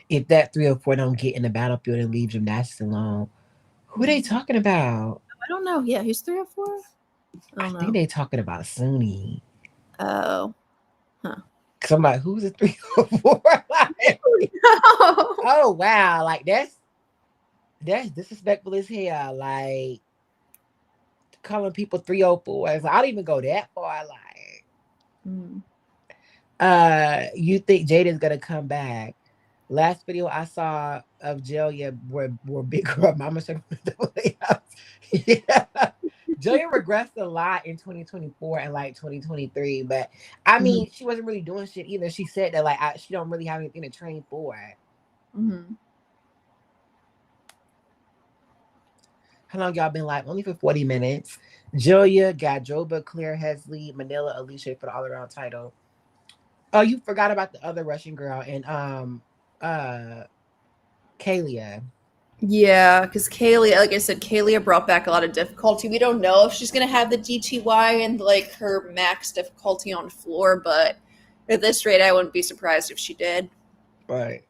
If that 304 don't get in the battlefield and leave gymnastics alone, who are they talking about? I don't know. Yeah, who's 304? I I don't think know. they talking about Suni. Oh. Huh. Cause I'm like, who's a 304? Like, No. oh wow, like that's disrespectful as hell. Like calling people 304s. I don't even go that far. Like, Mm. you think Jada's gonna come back? Last video I saw of Jelia were big girl mama showing the house. Yeah. Jelia regressed a lot in 2024 and like 2023, but I Mhm. mean she wasn't really doing shit either. She said that like she don't really have anything to train for. Mhm. How long y'all been live? Only for 40 minutes. Julia, Gadroba, Claire Hesley, Manila, Alicia for the all around title. Oh, you forgot about the other Russian girl and uh Kalia. Yeah, because Kaylee, like I said, Kaylee brought back a lot of difficulty. We don't know if she's gonna have the DTY and like her max difficulty on floor, but at this rate, I wouldn't be surprised if she did. Right.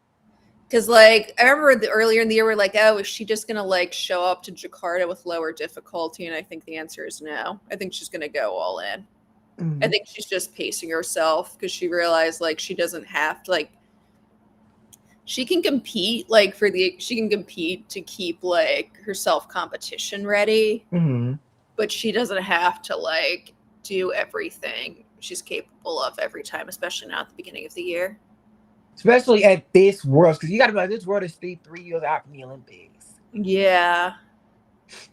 Because like I remember earlier in the year, we're like, oh, is she just gonna like show up to Jakarta with lower difficulty? And I think the answer is no. I think she's gonna go all in. I Mm-hmm. think she's just pacing herself because she realized like she doesn't have to like she can compete like she can compete to keep like her self competition ready, Mm-hmm. but she doesn't have to like do everything she's capable of every time, especially not at the beginning of the year. Especially at this world, because you got to know this world is 3 years out from the Olympics. Yeah.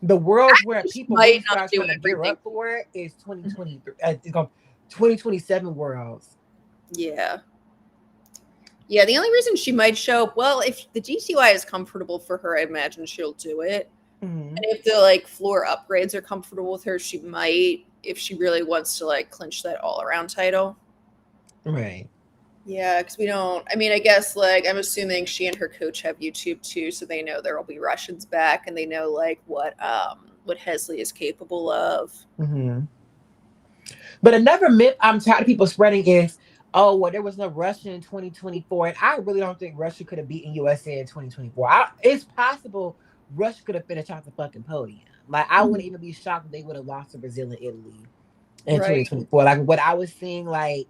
The worlds where She people might really not start do trying to gear everything. up for it is 2023. It's going 2027 worlds. Yeah. Yeah, the only reason she might show up, well, if the GTY is comfortable for her, I imagine she'll do it. Mm-hmm. And if the like floor upgrades are comfortable with her, she might if she really wants to like clinch that all around title. Right. Yeah, because we don't. I mean, I guess like I'm assuming she and her coach have YouTube too, so they know there will be Russians back, and they know like what Hesley is capable of. Mm-hmm. But another myth I'm tired of people spreading is, oh, well, there was no Russia in 2024. And I really don't think Russia could have beaten USA in 2024. It's possible Russia could have finished off the fucking podium. Like, I wouldn't even be shocked if they would have lost to Brazil and Italy in Right. 2024. Like, what I was seeing, like,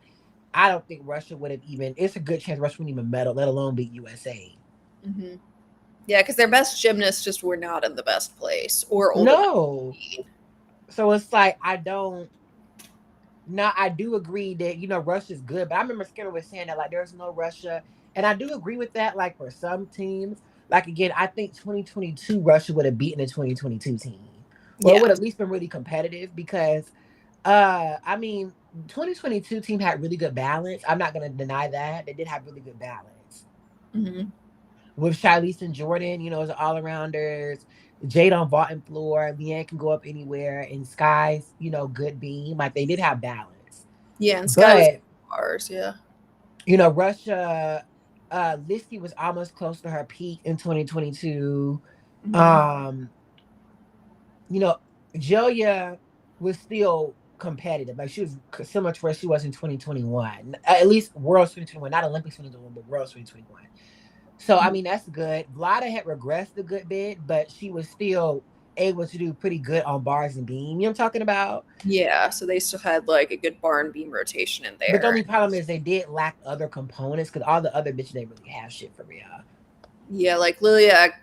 I don't think Russia would have even, it's a good chance Russia wouldn't even medal, let alone beat USA. Mm-hmm. Yeah, because their best gymnasts just were not in the best place or old enough No. to compete. So it's like, now, I do agree that Russia's good, but I remember Skinner was saying that like there's no Russia, and I do agree with that. Like for some teams, like again, I think 2022 Russia would have beaten the 2022 team, or it Yeah. would have at least been really competitive because, I mean, 2022 team had really good balance. I'm not gonna deny that they did have really good balance Mm-hmm. with Shilese and Jordan. As all arounders. Jade on bottom floor, Leanne can go up anywhere, and Sky's good beam. Like they did have balance. Yeah, and Sky was But ours. Yeah. Russia, Listy was almost close to her peak in 2022. Mm-hmm. Um, you know, Julia was still competitive. Like she was similar to where she was in 2021. At least Worlds 2021, not Olympics 2021, but Worlds 2021. So I mean that's good. Vlada had regressed a good bit, but she was still able to do pretty good on bars and beam. You know what I'm talking about? Yeah, so they still had like a good bar and beam rotation in But the there. only problem is they did lack other components because all the other bitches didn't really have shit for real. Yeah, like Lilia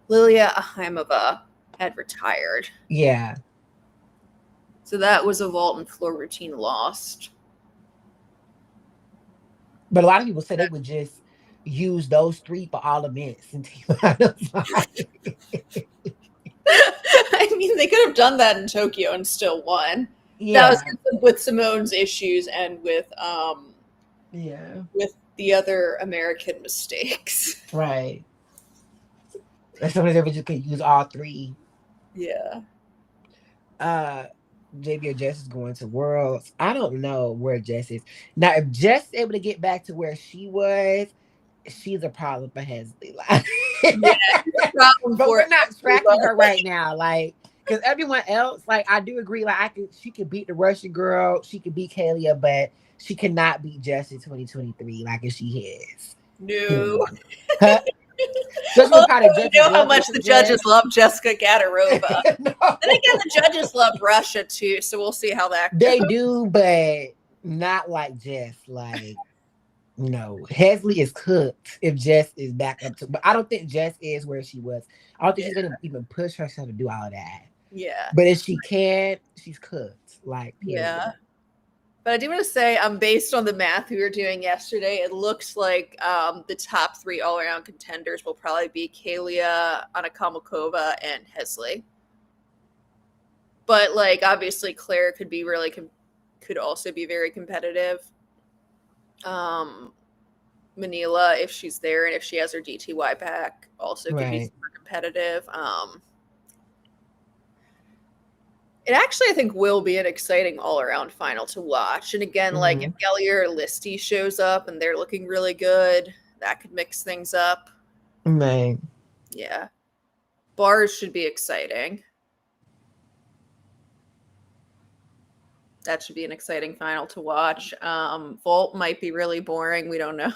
Ahimova had retired. Yeah. So that was a vault and floor routine lost. But a lot of people said they would just use those three for all events. And I mean, they could have done that in Tokyo and still won. That was yeah. with Simone's issues and Yeah. with the other American mistakes. Right. And sometimes they would just could use all three. Yeah. Uh JB or Jess is going to Worlds. I don't know where Jess is. Now, if Jess is able to get back to where she was, she's a problem for Hesley. Yeah, it's a problem But for we're not tracking her everybody. right now. Like, because everyone else, like, I do agree. Like, she could beat the Russian girl, she could beat Kalia, but she cannot beat Jess in 2023, like if she has. No. Period. Huh? Especially with Oh, how the you judges know how was much with the Jess. judges love Jessica Gadarova. Then again, No, the judges love Russia too, so we'll see how that goes. they do, but not like Jess. Like, Hesley is cooked if Jess is back up to, but I don't think Jess is where she was. I don't think Yeah, she's gonna even push herself to do all of that. yeah, But if she can, she's cooked. Like, period. yeah. But I do want to say, based on the math we were doing yesterday, it looks like the top three all-around contenders will probably be Kalia, Anna Kamakova, and Hesley. But like, obviously, Claire could be could also be very competitive. Um, Manila, if she's there and if she has her DTY back, also could be Right. super competitive. It actually, I think, will be an exciting all-around final to watch. And again, like if Hmm. Gellier or Listy shows up and they're looking really good, that could mix things up. Right. Yeah. Bars should be exciting. That should be an exciting final to watch. Vault might be really boring. We don't know.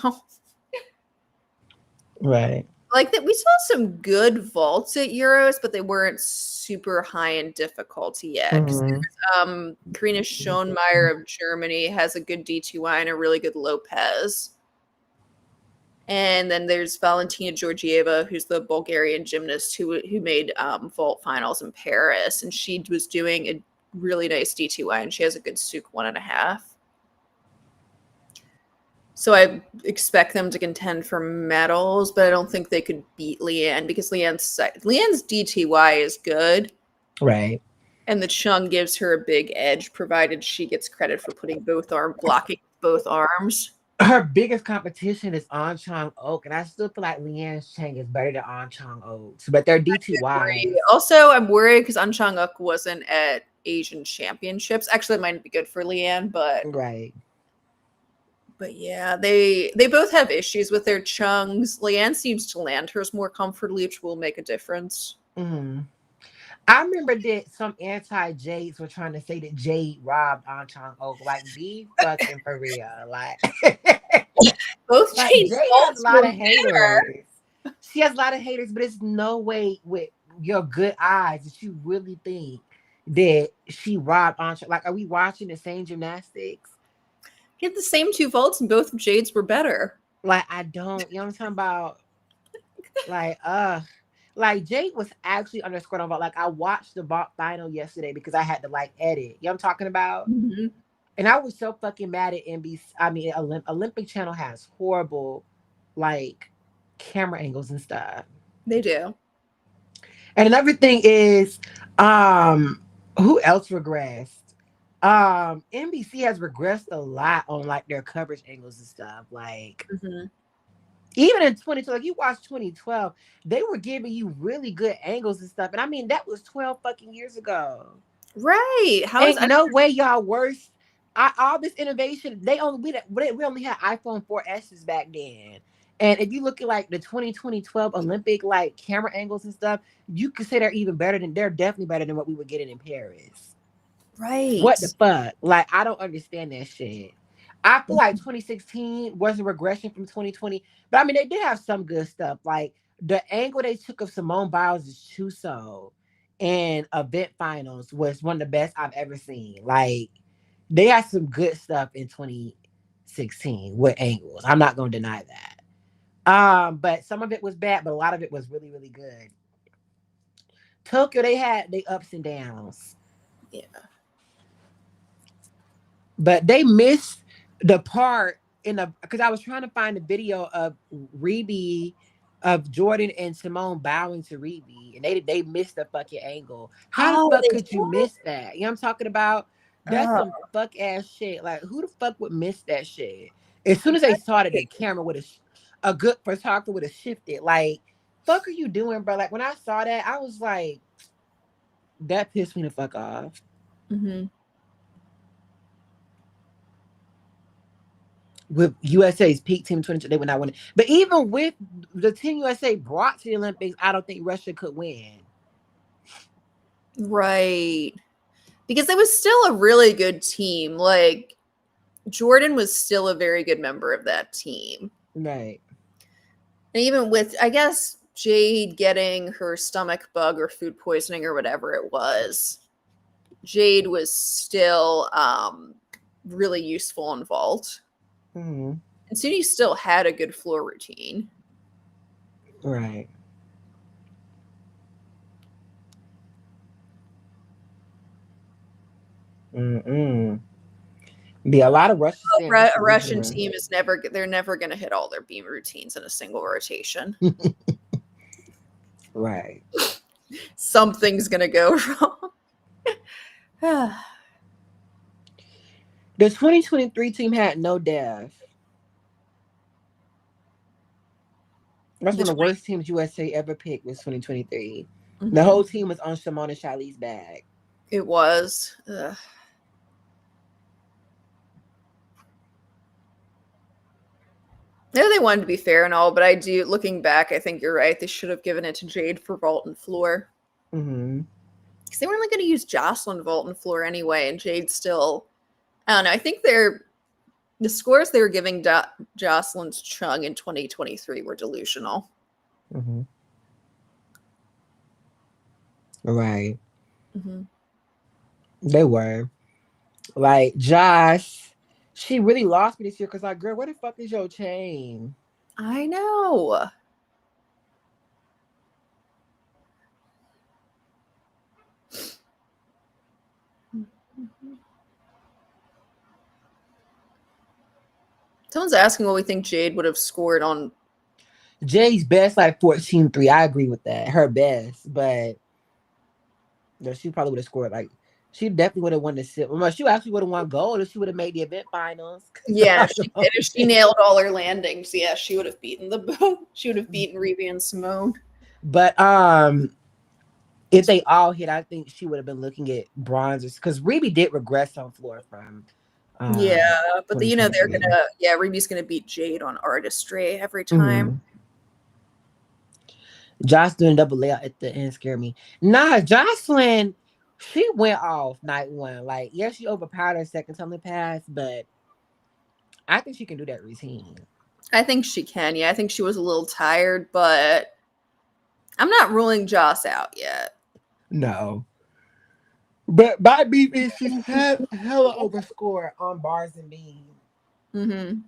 Right. Like that, we saw some good vaults at Euros, but they weren't super high in difficulty yet. Because Hmm. Karina Schoenmeier of Germany has a good D2I and a really good Lopez. And then there's Valentina Georgieva, who's the Bulgarian gymnast who made vault finals in Paris, and she was doing a really nice D2I, and she has a good Suk 1.5. So I expect them to contend for medals, but I don't think they could beat Leanne because Leanne's DTY is good, Right. and the Chung gives her a big edge, provided she gets credit for blocking both arms. Her biggest competition is On Chong Oak, and I still feel like Leanne Chang is better than On Chong Oak. But they're DTYs. Also, I'm worried because An Chang Uk wasn't at Asian Championships. Actually, it might be good for Leanne, Right. but yeah, they both have issues with their chungs. Leanne seems to land hers more comfortably, which will make a difference. Hmm. I remember that some anti-Jades were trying to say that Jade robbed On Chong Oak. Like, be fucking for real. Like, Both like Jade's Jade has a faults lot were of better. haters. She has a lot of haters, but it's no way with your good eyes that you really think that she robbed On Chong. Like, are we watching the same gymnastics? He had the same two faults, and both of Jade's were better. Like, I don't, you know what I'm talking about? Like, like Jade was actually underscored on vault. Like, I watched the vault final yesterday because I had to like edit. You know what I'm talking about? Mm-hmm. And I was so fucking mad at NBC. I mean, Olympic Channel has horrible, like, camera angles and stuff. They do. And another thing is, um, who else regressed? NBC has regressed a lot on like their coverage angles and stuff. Like, Mm-hmm. even in 2012, like you watch 2012, they were giving you really good angles and stuff. And I mean, that was 12 fucking years ago. Right? How is Ain't I no way y'all worse. All this innovation, we only had iPhone 4S's back then. And if you look at like the 2012 Olympic like camera angles and stuff, you could say they're definitely better than what we were getting in Paris. What the right? fuck? Like, I don't understand that shit. I feel like 2016 was a regression from 2020, but I mean, they did have some good stuff. Like the angle they took of Simone Biles' trousseau in event finals was one of the best I've ever seen. Like, they had some good stuff in 2016 with angles. I'm not going to deny that. But some of it was bad, but a lot of it was really, really good. Tokyo, they had the ups and downs. Yeah. But they missed the part in the because I was trying to find a video of Reby of Jordan and Simone bowing to Reby, and they missed the fucking angle. How the Oh, fuck they could you did? miss that? You know what I'm talking about? That's Oh, some fuck ass shit. Like, who the fuck would miss that shit? As soon as they saw that, the camera would have a good photographer would have shifted. Like, fuck are you doing, bro? Like when I saw that, I was like, that pissed me the fuck off. mm-hmm. With USA's peak team 22, they would not win it. But even with the team USA brought to the Olympics, I don't think Russia could win. Right. Because it was still a really good team. Like Jordan was still a very good member of that team. Right. And even with, I guess, Jade getting her stomach bug or food poisoning or whatever it was, Jade was still really useful in vault. Mm-hmm. And Suni still had a good floor routine. Right. Mm-mm. Be a lot of Russian standards A to Russian lose. team is they're never going to hit all their beam routines in a single rotation. Right. Something's going to go wrong. The 2023 team had no depth. That's one of the worst teams USA ever picked was 2023. The Mhm. whole team was on Shimon and Shiley's back. It was. Ugh. Yeah, they wanted to be fair and all, but I do, looking back, I think you're right. They should have given it to Jade for vault and floor. Mm-hmm. Because they weren't really going to use Jocelyn vault and floor anyway, and Jade still. I don't know. I think the scores they were giving Jocelyn's Chung in 2023 were delusional. Mm-hmm. Right. Mm-hmm. They were. Like Josh, she really lost me this year because like, girl, where the fuck is your chain? I know. Someone's asking what we think Jade would have scored on. Jay's best like 14-3. I agree with that. Her best, but no, she probably would have scored like she definitely would have won the sit. Well, she actually would have won gold if she would have made the event finals. Yeah, if she did. If she nailed all her landings, yeah, she would have beaten the she would have beaten Revi and Simone. But if they all hit, I think she would have been looking at bronzes because Reby did regress on floor from Yeah, but they're 2023. gonna Revi's gonna beat Jade on Artistry every time. Mm-hmm. Josh doing double layout at the end scared me. Nah, Jocelyn, she went off night one. Like, yeah, she overpowered her second tumbling pass, but I think she can do that routine. I think she can. Yeah, I think she was a little tired, but I'm not ruling Joss out yet. No. But my beef is she's had hella overscore on bars and beam. Mm-hmm.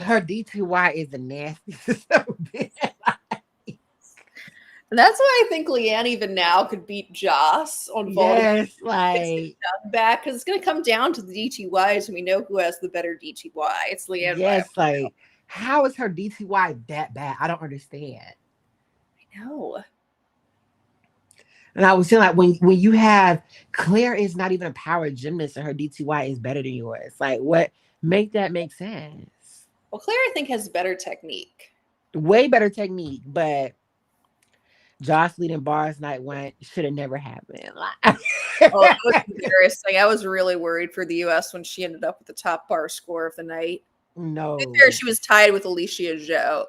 Her DTY is the nastiest so And that's why I think Leanne even now could beat Joss on vaulting. yes, like Back because it's going to come down to the DTYs, and we know who has the better DTY. It's Leanne. yes, like how is her DTY that bad? I don't understand. I know. And I was saying like when you have Claire is not even a power gymnast and her DTY is better than yours. Like what make that make sense? Well, Claire, I think, has better technique. Way better technique, but Josh leading bars night one should have never happened. Like, Oh, it was embarrassing. I was really worried for the US when she ended up with the top bar score of the night. no. She was tied with Alicia Joe,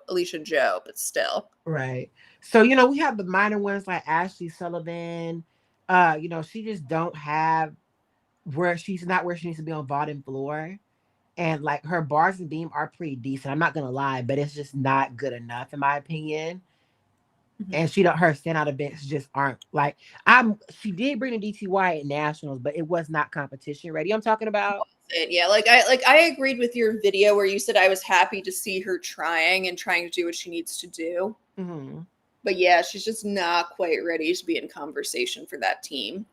but still. Right. So, we have the minor ones like Ashley Sullivan. She just don't have where she's not where she needs to be on bottom floor. And like her bars and beam are pretty decent. I'm not gonna lie, but it's just not good enough in my opinion. Mm-hmm. And her standout events just aren't like she did bring the DTY at nationals, but it was not competition ready. I'm talking about. Yeah, I agreed with your video where you said I was happy to see her trying to do what she needs to do. Mm-hmm. But yeah, she's just not quite ready to be in conversation for that team.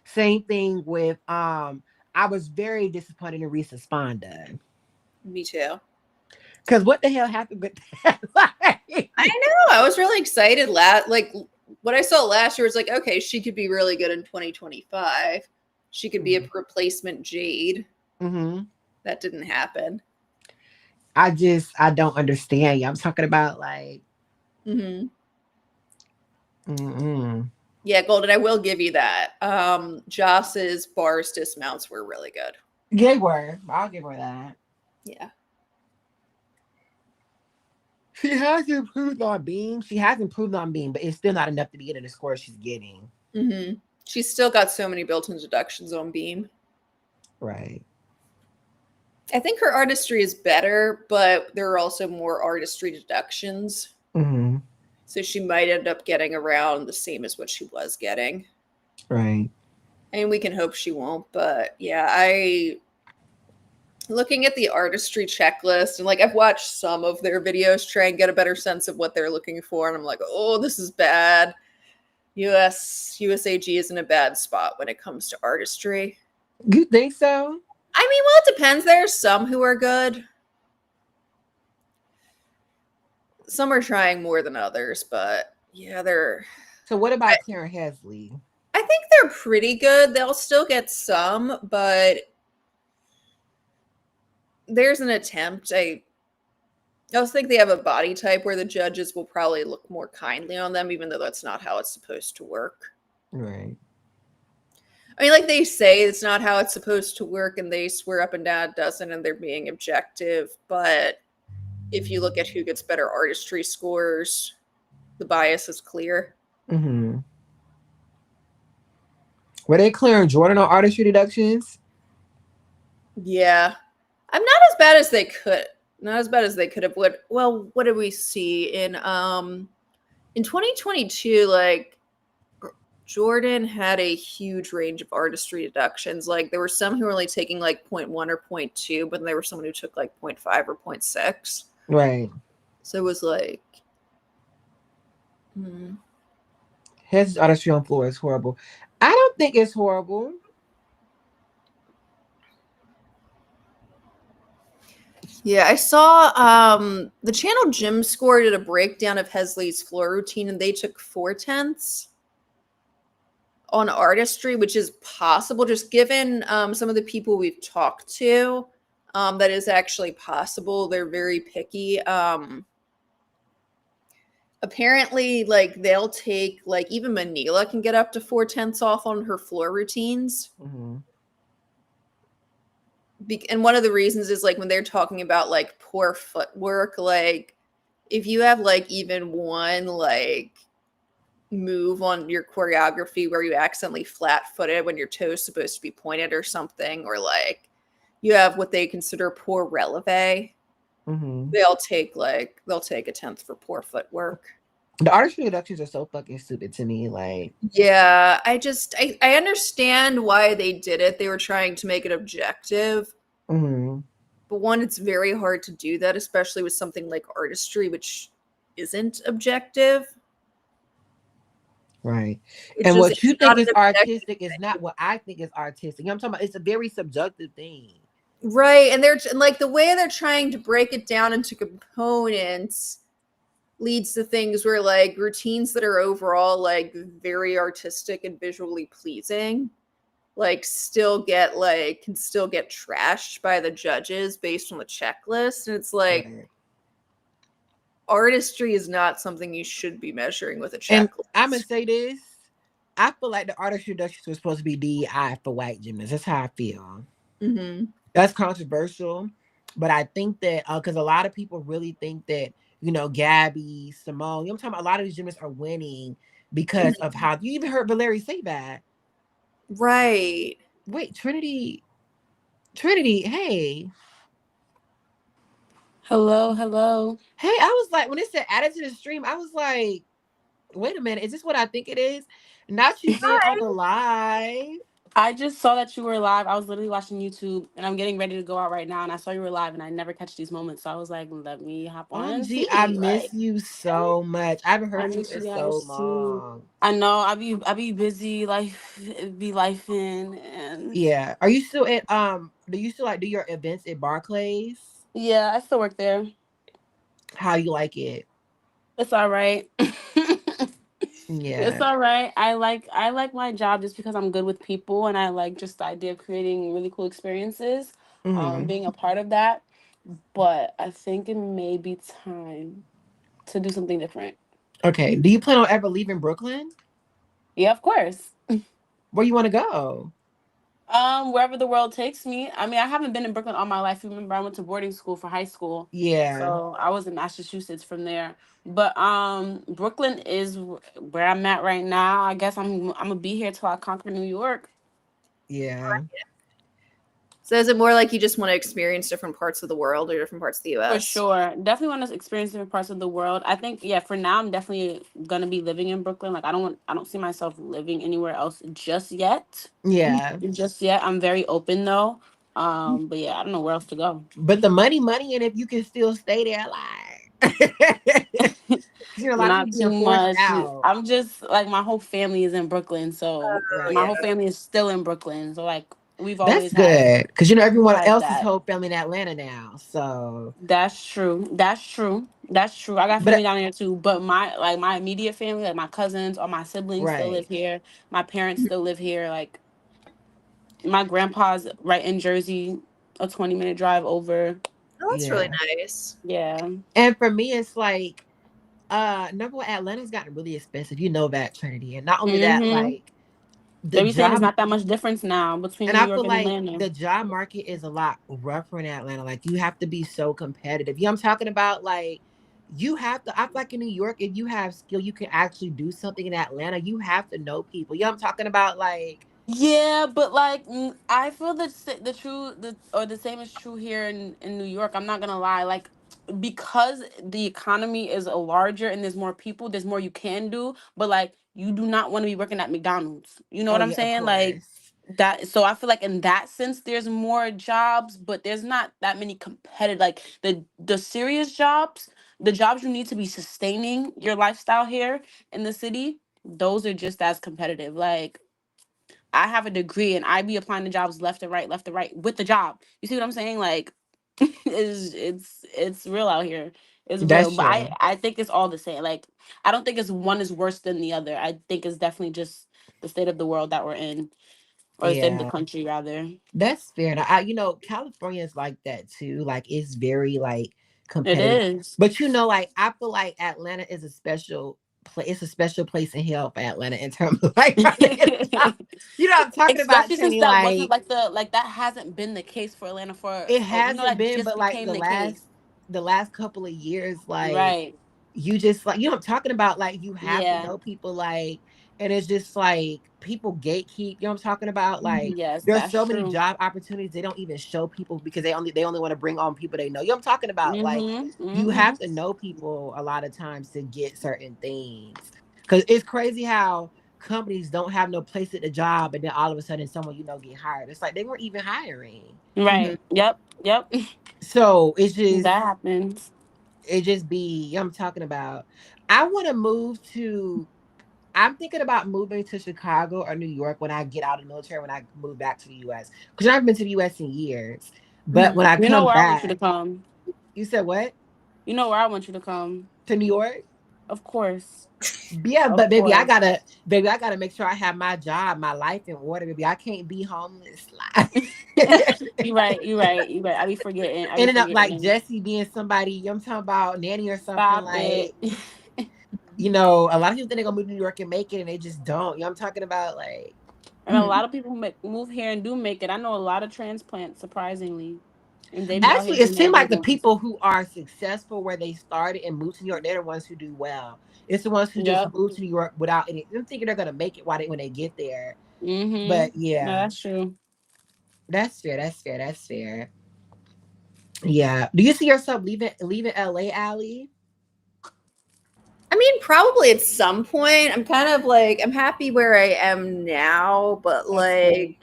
Same thing with I was very disappointed in Risa Sponda. Me too. Because what the hell happened with that? I know. I was really excited. Like what I saw last year was like, okay, she could be really good in 2025. She could be a replacement Jade. Mm-hmm. That didn't happen. I don't understand you. I'm talking about like. Mm-hmm. Mm-mm. Yeah, Golden, I will give you that. Joss's bars dismounts were really good. They were. I'll give her that. Yeah. She has improved on beam. But it's still not enough to be getting the score she's getting. Mm-hmm. She's still got so many built-in deductions on beam. Right. I think her artistry is better, but there are also more artistry deductions. Mm-hmm. So she might end up getting around the same as what she was getting. Right. I mean, we can hope she won't, but yeah, looking at the artistry checklist, and like I've watched some of their videos, try and get a better sense of what they're looking for, and I'm like, oh, this is bad. USAG is in a bad spot when it comes to artistry. You think so? I mean, well, it depends. There are some who are good. Some are trying more than others, but yeah, they're. So what about Karen Hesley? I think they're pretty good. They'll still get some, but there's an attempt. I also think they have a body type where the judges will probably look more kindly on them, even though that's not how it's supposed to work. Right. I mean, like they say, it's not how it's supposed to work, and they swear up and down it doesn't, and they're being objective. But if you look at who gets better artistry scores, the bias is clear. Mm-hmm. Were they clearing Jordan on artistry deductions? Yeah, I'm not as bad as they could. Not as bad as they could have. What did we see in 2022? Like Jordan had a huge range of artistry deductions. Like there were some who were only taking like zero point 0.1 or zero point 0.2, but then there was someone who took like 0.5 or 0.6. Right. So it was like, hmm. His artistry on floor is horrible. I don't think it's horrible. Yeah, I saw the channel Gym Score did a breakdown of Hesley's floor routine, and they took 4/10 on artistry, which is possible. Just given some of the people we've talked to, that is actually possible. They're very picky. Apparently, like they'll take like even Manila can get up to 4/10 off on her floor routines. Mm-hmm. And one of the reasons is like when they're talking about like poor footwork, like if you have like even one like move on your choreography where you accidentally flat footed when your toe's supposed to be pointed or something, or like you have what they consider poor releve, Mm-hmm. they'll take a 10th for poor footwork. The artistry deductions are so fucking stupid to me. Like, Yeah, I understand why they did it. They were trying to make it objective. mm-hmm. But one, it's very hard to do that, especially with something like artistry, which isn't objective. Right. It's And just what you it's think not an is objective artistic is not thing. what I think is artistic. You know what I'm talking about? It's a very subjective thing. Right. And like the way they're trying to break it down into components leads to things where like routines that are overall like very artistic and visually pleasing like can still get trashed by the judges based on the checklist. And it's like Right. artistry is not something you should be measuring with a And I'm gonna checklist. say this. I feel like the artistry deductions was supposed to be DEI for white gymnasts. That's how I feel. Mm-hmm. That's controversial, but I think that because a lot of people really think that Gabby, Simone, I'm talking about a lot of these gymnasts are winning because of how you even heard Valeri say that. Right. Wait, Trinity, hey, Hello, hello. hey, I was like when it said added to the stream, I was like, wait a minute, is this what I think it is? Not you being on the live. I just saw that you were live. I was literally watching YouTube and I'm getting ready to go out right now and I saw you were live and I never catch these moments. So I was like, let me hop on and OMG, I see. miss Like, you so much. I haven't I heard you miss in you so guys too. long. I know I be busy, life be life in and Yeah. Are you still at do you still like do your events at Barclays? yeah, I still work there. How you like it? It's all right. It's Yeah. all right. I like my job just because I'm good with people and I like just the idea of creating really cool experiences, Hmm. being a part of that. But I think it may be time to do something different. Okay. Do you plan on ever leaving Brooklyn? Yeah, of course. Where you want to go? Wherever the world takes me. I mean, I haven't been in Brooklyn all my life. You remember I went to boarding school for high school. Yeah. So I was in Massachusetts from there. But Brooklyn is where I'm at right now. I guess I'm gonna be here till I conquer New York. Yeah. So is it more like you just want to experience different parts of the world or different parts of the For US? sure. Definitely want to experience different parts of the world. I think yeah, for now I'm definitely gonna be living in Brooklyn. Like I don't see myself living anywhere else just yet. Yeah. Just yet. I'm very open though. But yeah, I don't know where else to go. But the money, and if you can still stay there, like, a lot of Not people too being forced much. out. I'm just like my whole family is in Brooklyn, so Oh my Right. yeah. whole family is still in Brooklyn. So like That's good because we've everyone had else's that. whole family in Atlanta now. So, That's true. That's true. That's true. I got family but down there too, but my immediate family, like my cousins, all my siblings still live right. here. My parents still live here. Like my grandpa's right in Jersey, a 20-minute drive over. Oh, that's really Yeah. nice. Yeah. And for me, it's like, number one, Atlanta's gotten really expensive. You know that, Trinity. And not only that, Mhm. like, the They be saying there's job not that much difference now between and New I York feel and like Atlanta. the job market is a lot rougher in Atlanta. Like you have to be so competitive. You know what I'm talking about? Like you have to I feel like in New York, if you have skill, you can actually do something. In Atlanta, you have to know people. You know what I'm talking about? Like Yeah, but like I feel that the true the or the same is true here in New York. I'm not gonna lie, like because the economy is a larger and there's more people, there's more you can do. But like you do not want to be working at McDonald's. You know oh what I'm yeah, of saying? Like course. that. So I feel like in that sense, there's more jobs, but there's not that many competitive. Like the serious jobs, the jobs you need to be sustaining your lifestyle here in the city. Those are just as competitive. Like I have a degree and I be applying to jobs left and right with the job. You see what I'm saying? Like it's real out here. It's real. That's But true. I think it's all the same. Like I don't think it's one is worse than the other. I think it's definitely just the state of the world that we're in. Or the state of the Yeah. country rather. That's fair. And California is like that too. Like it's very like It competitive. is. But like I feel like Atlanta is a special place. It's a special place in hell for Atlanta in terms of like trying to get a job. You know what I'm talking about, Especially since Trini? that wasn't Like like the like that hasn't been the case for Atlanta for it that hasn't been, just but like became the case. the last couple of years, like Right. you just like you know what I'm talking about. Like you have to Yeah. know people, like, and it's just like people gatekeep. You know what I'm talking about? Like Yes, there's that's so many true. job opportunities they don't even show people because they only want to bring on people they know. You know what I'm talking about? Like Mhm. you have Mhm. to know people a lot of times to get certain things. Because it's crazy how companies don't have no place at the job, and then all of a sudden someone get hired. It's like they weren't even hiring. Mhm. Right. Yep. Yep. So it's just That happens. it just be I'm talking about. I want to move to. I'm thinking about moving to Chicago or New York when I get out of the military. When I move back to the U.S. because I've been to the U.S. in years. But when Mhm. I You know come where I want you to back, come. you said what You know where I want you to come. to New York? Of course. Yeah, Of but course. baby, I gotta make sure I have my job, my life in order, baby. I can't be homeless. You right. You right. You right. I be forgetting. I be Ending up like forgetting. Jesse being somebody, I'm talking about nanny or something Stop it. like a lot of people think they're gonna move to New York and make it, and they just don't. You know what I'm talking about? Like, And a lot of people move here and do make it. I know a lot of transplants, surprisingly, and they be out here actually, it doing their seems like big the ones. people who are successful where they started and moved to New York, they're the ones who do well. It's the ones who just Yep. move to New York without any. Them thinking they're gonna make it when they get there. Mm-hmm. But No, yeah, that's true. that's fair. That's fair. That's fair. Yeah. Do you see yourself leaving LA, Allie? I mean, probably at some point. I'm kind of like I'm happy where I am now, That's good.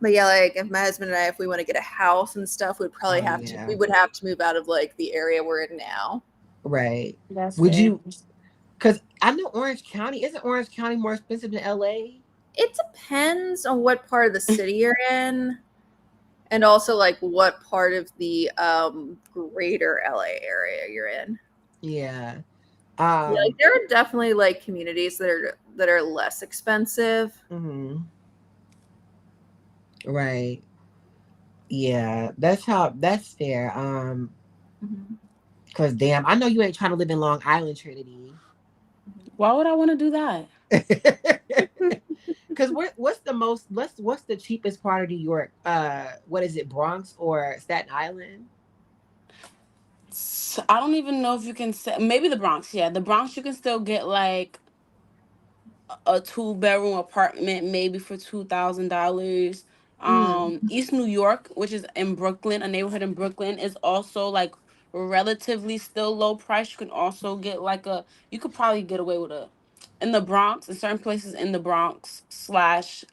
but yeah, like if my husband and I, if we want to get a house and stuff, Oh yeah. we would have to move out of like the area we're in now. Right. That's Would fair. you? Because I know Orange County isn't Orange County more expensive than LA? It depends on what part of the city you're in, and also like what part of the greater LA area you're in. Yeah. Yeah, like Um. there are definitely like communities that are less expensive. Mhm. Right. Yeah. That's fair. Mhm. Cause damn, I know you ain't trying to live in Long Island, Trinity. Why would I want to do that? Cause what's the cheapest part of New York? What is it, Bronx or Staten Island? I don't even know if you can say maybe the Bronx. Yeah, the Bronx you can still get like a two-bedroom apartment maybe for $2,000. Mm. East New York, which is in Brooklyn, a neighborhood in Brooklyn, is also like relatively still low price. You can also get like you could probably get away with a in the Bronx, in certain places in the Bronx slash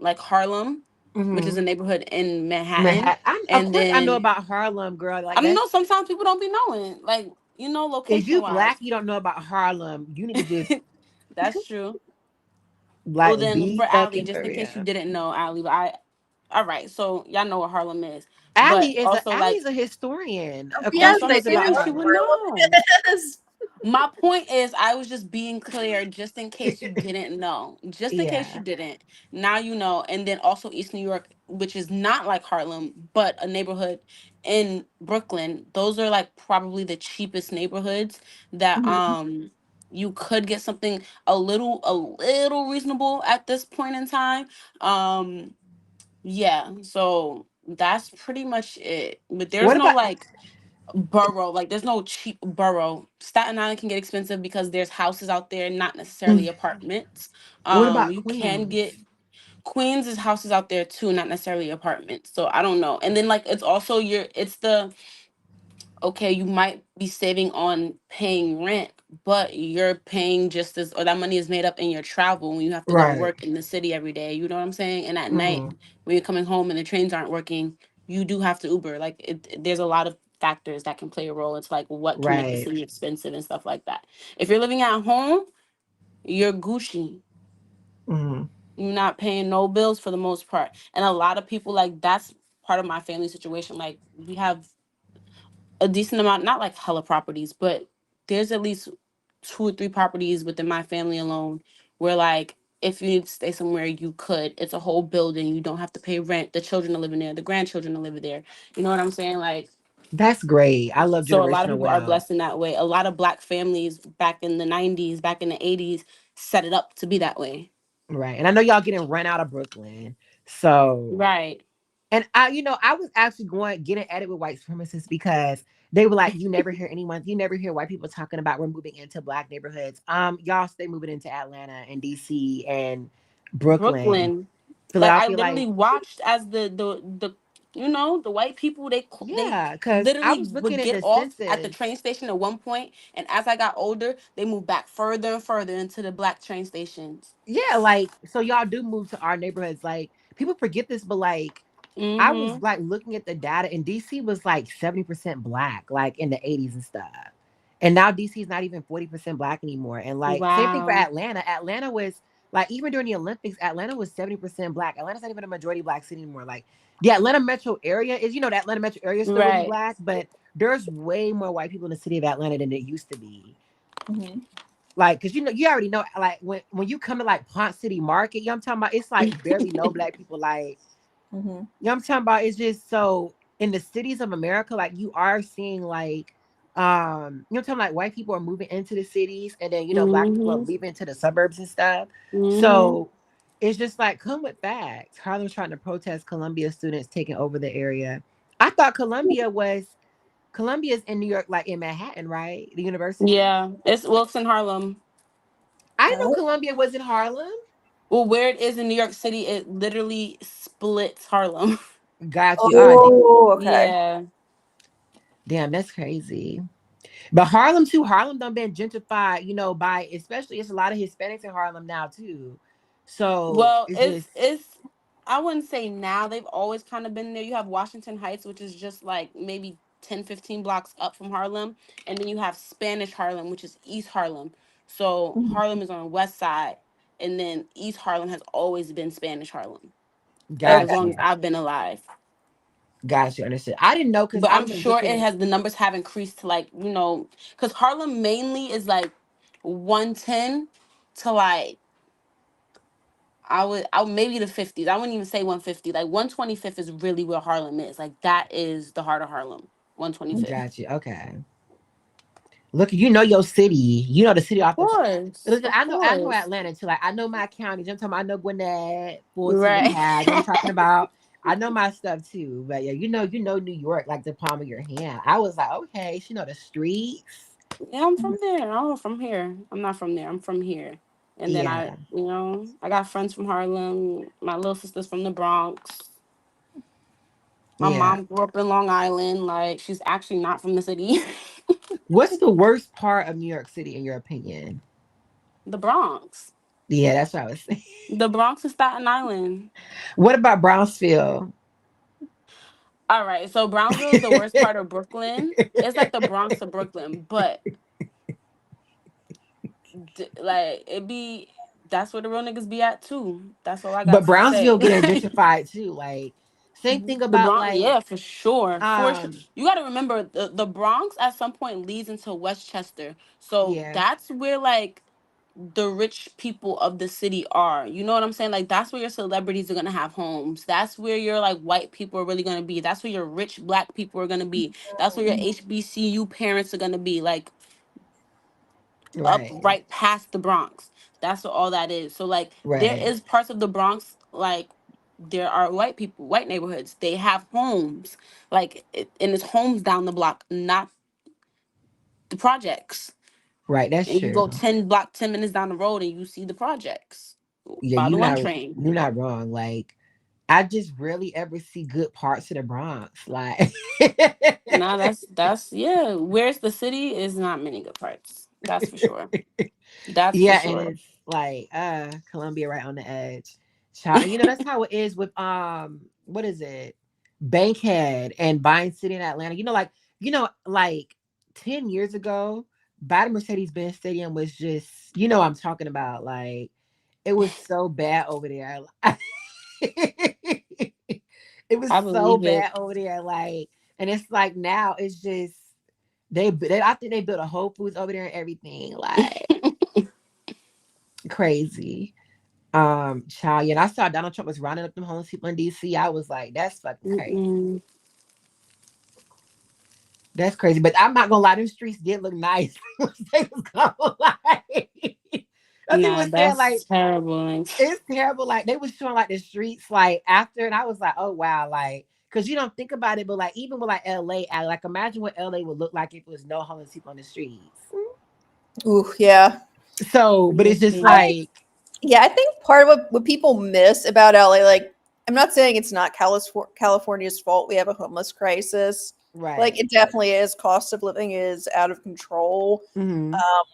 like Harlem, which is a Mm-hmm. neighborhood in Manhattan. Manhattan. Of And course, I know then about Harlem, girl. I Like don't know, that's sometimes people don't be knowing, like, if location you black, wise. you don't know about Harlem. You need to just That's true. Well, like then be for Allie, fucking just for in case you real. didn't know, Allie, but all right, so y'all know what Harlem is, but also Allie's like, a historian. Of course, Yes, that's she what I'm I knows do about saying. know She what would Harlem. know. Harlem is. My point is, I was just being clear, just in case you didn't know, just in case you Yeah. didn't. Now you know, and then also East New York, which is not like Harlem, but a neighborhood in Brooklyn. Those are like probably the cheapest neighborhoods that Mhm. you could get something a little reasonable at this point in time. Um yeah, so that's pretty much it. But there's What no about like borough, like there's no cheap borough. Staten Island can get expensive because there's houses out there, not necessarily apartments. what about You can get Queens? Queens is houses out there too, not necessarily apartments. So I don't know. And then like it's also it's the okay, you might be saving on paying rent, but you're paying just as, or that money is made up in your travel when you have to go to Right. work in the city every day. You know what I'm saying? And at night, Hmm. when you're coming home and the trains aren't working, you do have to Uber. Like there's a lot of factors that can play a role. It's like what can make the Right. city expensive and stuff like that. If you're living at home, you're Gucci. Hmm. You're not paying no bills for the most part. And a lot of people, like, that's part of my family situation. Like we have a decent amount, not like hella properties, but there's at least 2 or 3 properties within my family alone where like if you need to stay somewhere you could. It's a whole building. You don't have to pay rent. The children are living there, the grandchildren are living there. You know what I'm saying? Like That's great. I love so a lot of generational people are wealth. blessed in that way. A lot of black families back in the 90s, back in the 80s set it up to be that way. Right. And I know y'all getting run out of Brooklyn. So, Right. and I was actually going getting at it with white supremacists because they were like, you never hear white people talking about we're moving into black neighborhoods. Y'all stay moving into Atlanta and DC and Brooklyn, Brooklyn. Like I Philadelphia. literally Like, watched as the the white people they yeah, because I literally was would looking at get the off at the census. train station at one point, and as I got older, they moved back further and further into the black train stations. Yeah, like so y'all do move to our neighborhoods. Like people forget this, but like I was Mm-hmm. like looking at the data and DC was like 70% black, like in the 80s and stuff. And now DC is not even 40% black anymore. And like same thing for Wow. Atlanta. Atlanta was like even during the Olympics, Atlanta was 70% black. Atlanta's not even a majority black city anymore. Like the Atlanta metro area is, the Atlanta metro area is still really Right. black, but there's way more white people in the city of Atlanta than it used to be. Hmm. Like, cause you already know, like when you come to like Ponce City Market, I'm talking about, it's like barely no black people. Like, Hmm. I'm talking about, it's just so in the cities of America, like you are seeing like, I'm talking like white people are moving into the cities, and then black people are Mm-hmm. leaving to the suburbs and stuff. Mm-hmm. So it's just like come with facts. Harlem's trying to protest Columbia students taking over the area. I thought Columbia's in New York, like in Manhattan, right? The university. Yeah. It's Wilson Harlem. I didn't know Oh, Columbia was in Harlem. Well, where it is in New York City, it literally splits Harlem. Got you. Ah, oh, okay. Yeah. damn, that's crazy. But Harlem too. Harlem done been gentrified, by especially it's a lot of Hispanics in Harlem now too. So Well, it's it's just it's I wouldn't say now. They've always kind of been there. You have Washington Heights, which is just like maybe 10, 15 blocks up from Harlem, and then you have Spanish Harlem, which is East Harlem. So Mhm. Harlem is on the west side, and then East Harlem has always been Spanish Harlem for as Okay. got long as you, I've been alive. got you. Understood. I didn't know because But I I'm was sure looking it at has the numbers have increased to like, because Harlem mainly is like 110 to like I would maybe the 50s. I wouldn't even say 150. Like 125th is really where Harlem is. Like that is the heart of Harlem. 125th. got you. Okay. Look, your city. You know the city Of off the top. course. Look, Of I know course. Atlanta too. Like I know my counties. I'm talking about I know Gwinnett, Fulton, Right. DeKalb. I'm talking about I know my stuff too. But yeah, you know New York like the palm of your hand. I was like, okay, she know the streets. Yeah, I'm from there. I'm from here. I'm not from there. I'm from here. And then Yeah, I got friends from Harlem. My little sister's from the Bronx. My yeah. mom grew up in Long Island. Like she's actually not from the city. What's the worst part of New York City in your opinion? The Bronx. Yeah, that's what I was saying. The Bronx is Staten Island. What about Brownsville? All right, so Brownsville is the worst part of Brooklyn. It's like the Bronx of Brooklyn, but like it be that's where the real niggas be at too. That's all I got But to say. Brownsville getting gentrified too. Like same thing The about Bronx, like yeah, for sure, for sure. um You got to remember the Bronx at some point leads into Westchester, so yeah, that's where like the rich people of the city are. You know what I'm saying? Like that's where your celebrities are gonna have homes. That's where your like white people are really gonna be. That's where your rich black people are gonna be. That's where your HBCU parents are gonna be. Like up Right. right past the Bronx. That's all that is. So like there Right. is parts of the Bronx like there are white people, white neighborhoods. They have homes, and it's homes down the block, not the projects. Right. That's And you true. go 10 minutes down the road and you see the projects Yeah, by the one train. you're not wrong. Like I just rarely ever see good parts of the Bronx. Like Nah, that's yeah. Where's the city is not many good parts. That's for sure. That's for yeah, and sure. it's like Columbia right on the edge. Child, and that's how it is with what is it? Bankhead and Vine City in Atlanta. Like 10 years ago, by the Mercedes-Benz Stadium was just, I'm talking about. Like it was so bad over there. It was I so believe it. bad over there. Like, and it's like now it's just they I think they built a Whole Foods over there and everything. Like crazy. Child, yeah, and I saw Donald Trump was rounding up them homeless people in DC. I was like, that's fucking crazy. Mm-mm. That's crazy. But I'm not gonna lie, them streets did look nice. They was gonna lie. That's people Nah, was saying like that's terrible. Like, it's terrible. Like they was showing like the streets like after, and I was like, oh wow, like because you don't think about it, but like even with like LA, like imagine what LA would look like if there was no homeless people on the streets. Ooh, yeah. So, but it's just I listen, think, like, yeah, I think part of what people miss about LA, like, I'm not saying it's not California's fault we have a homeless crisis. Like, right. it definitely is. Cost of living is out of control. Hmm. Um,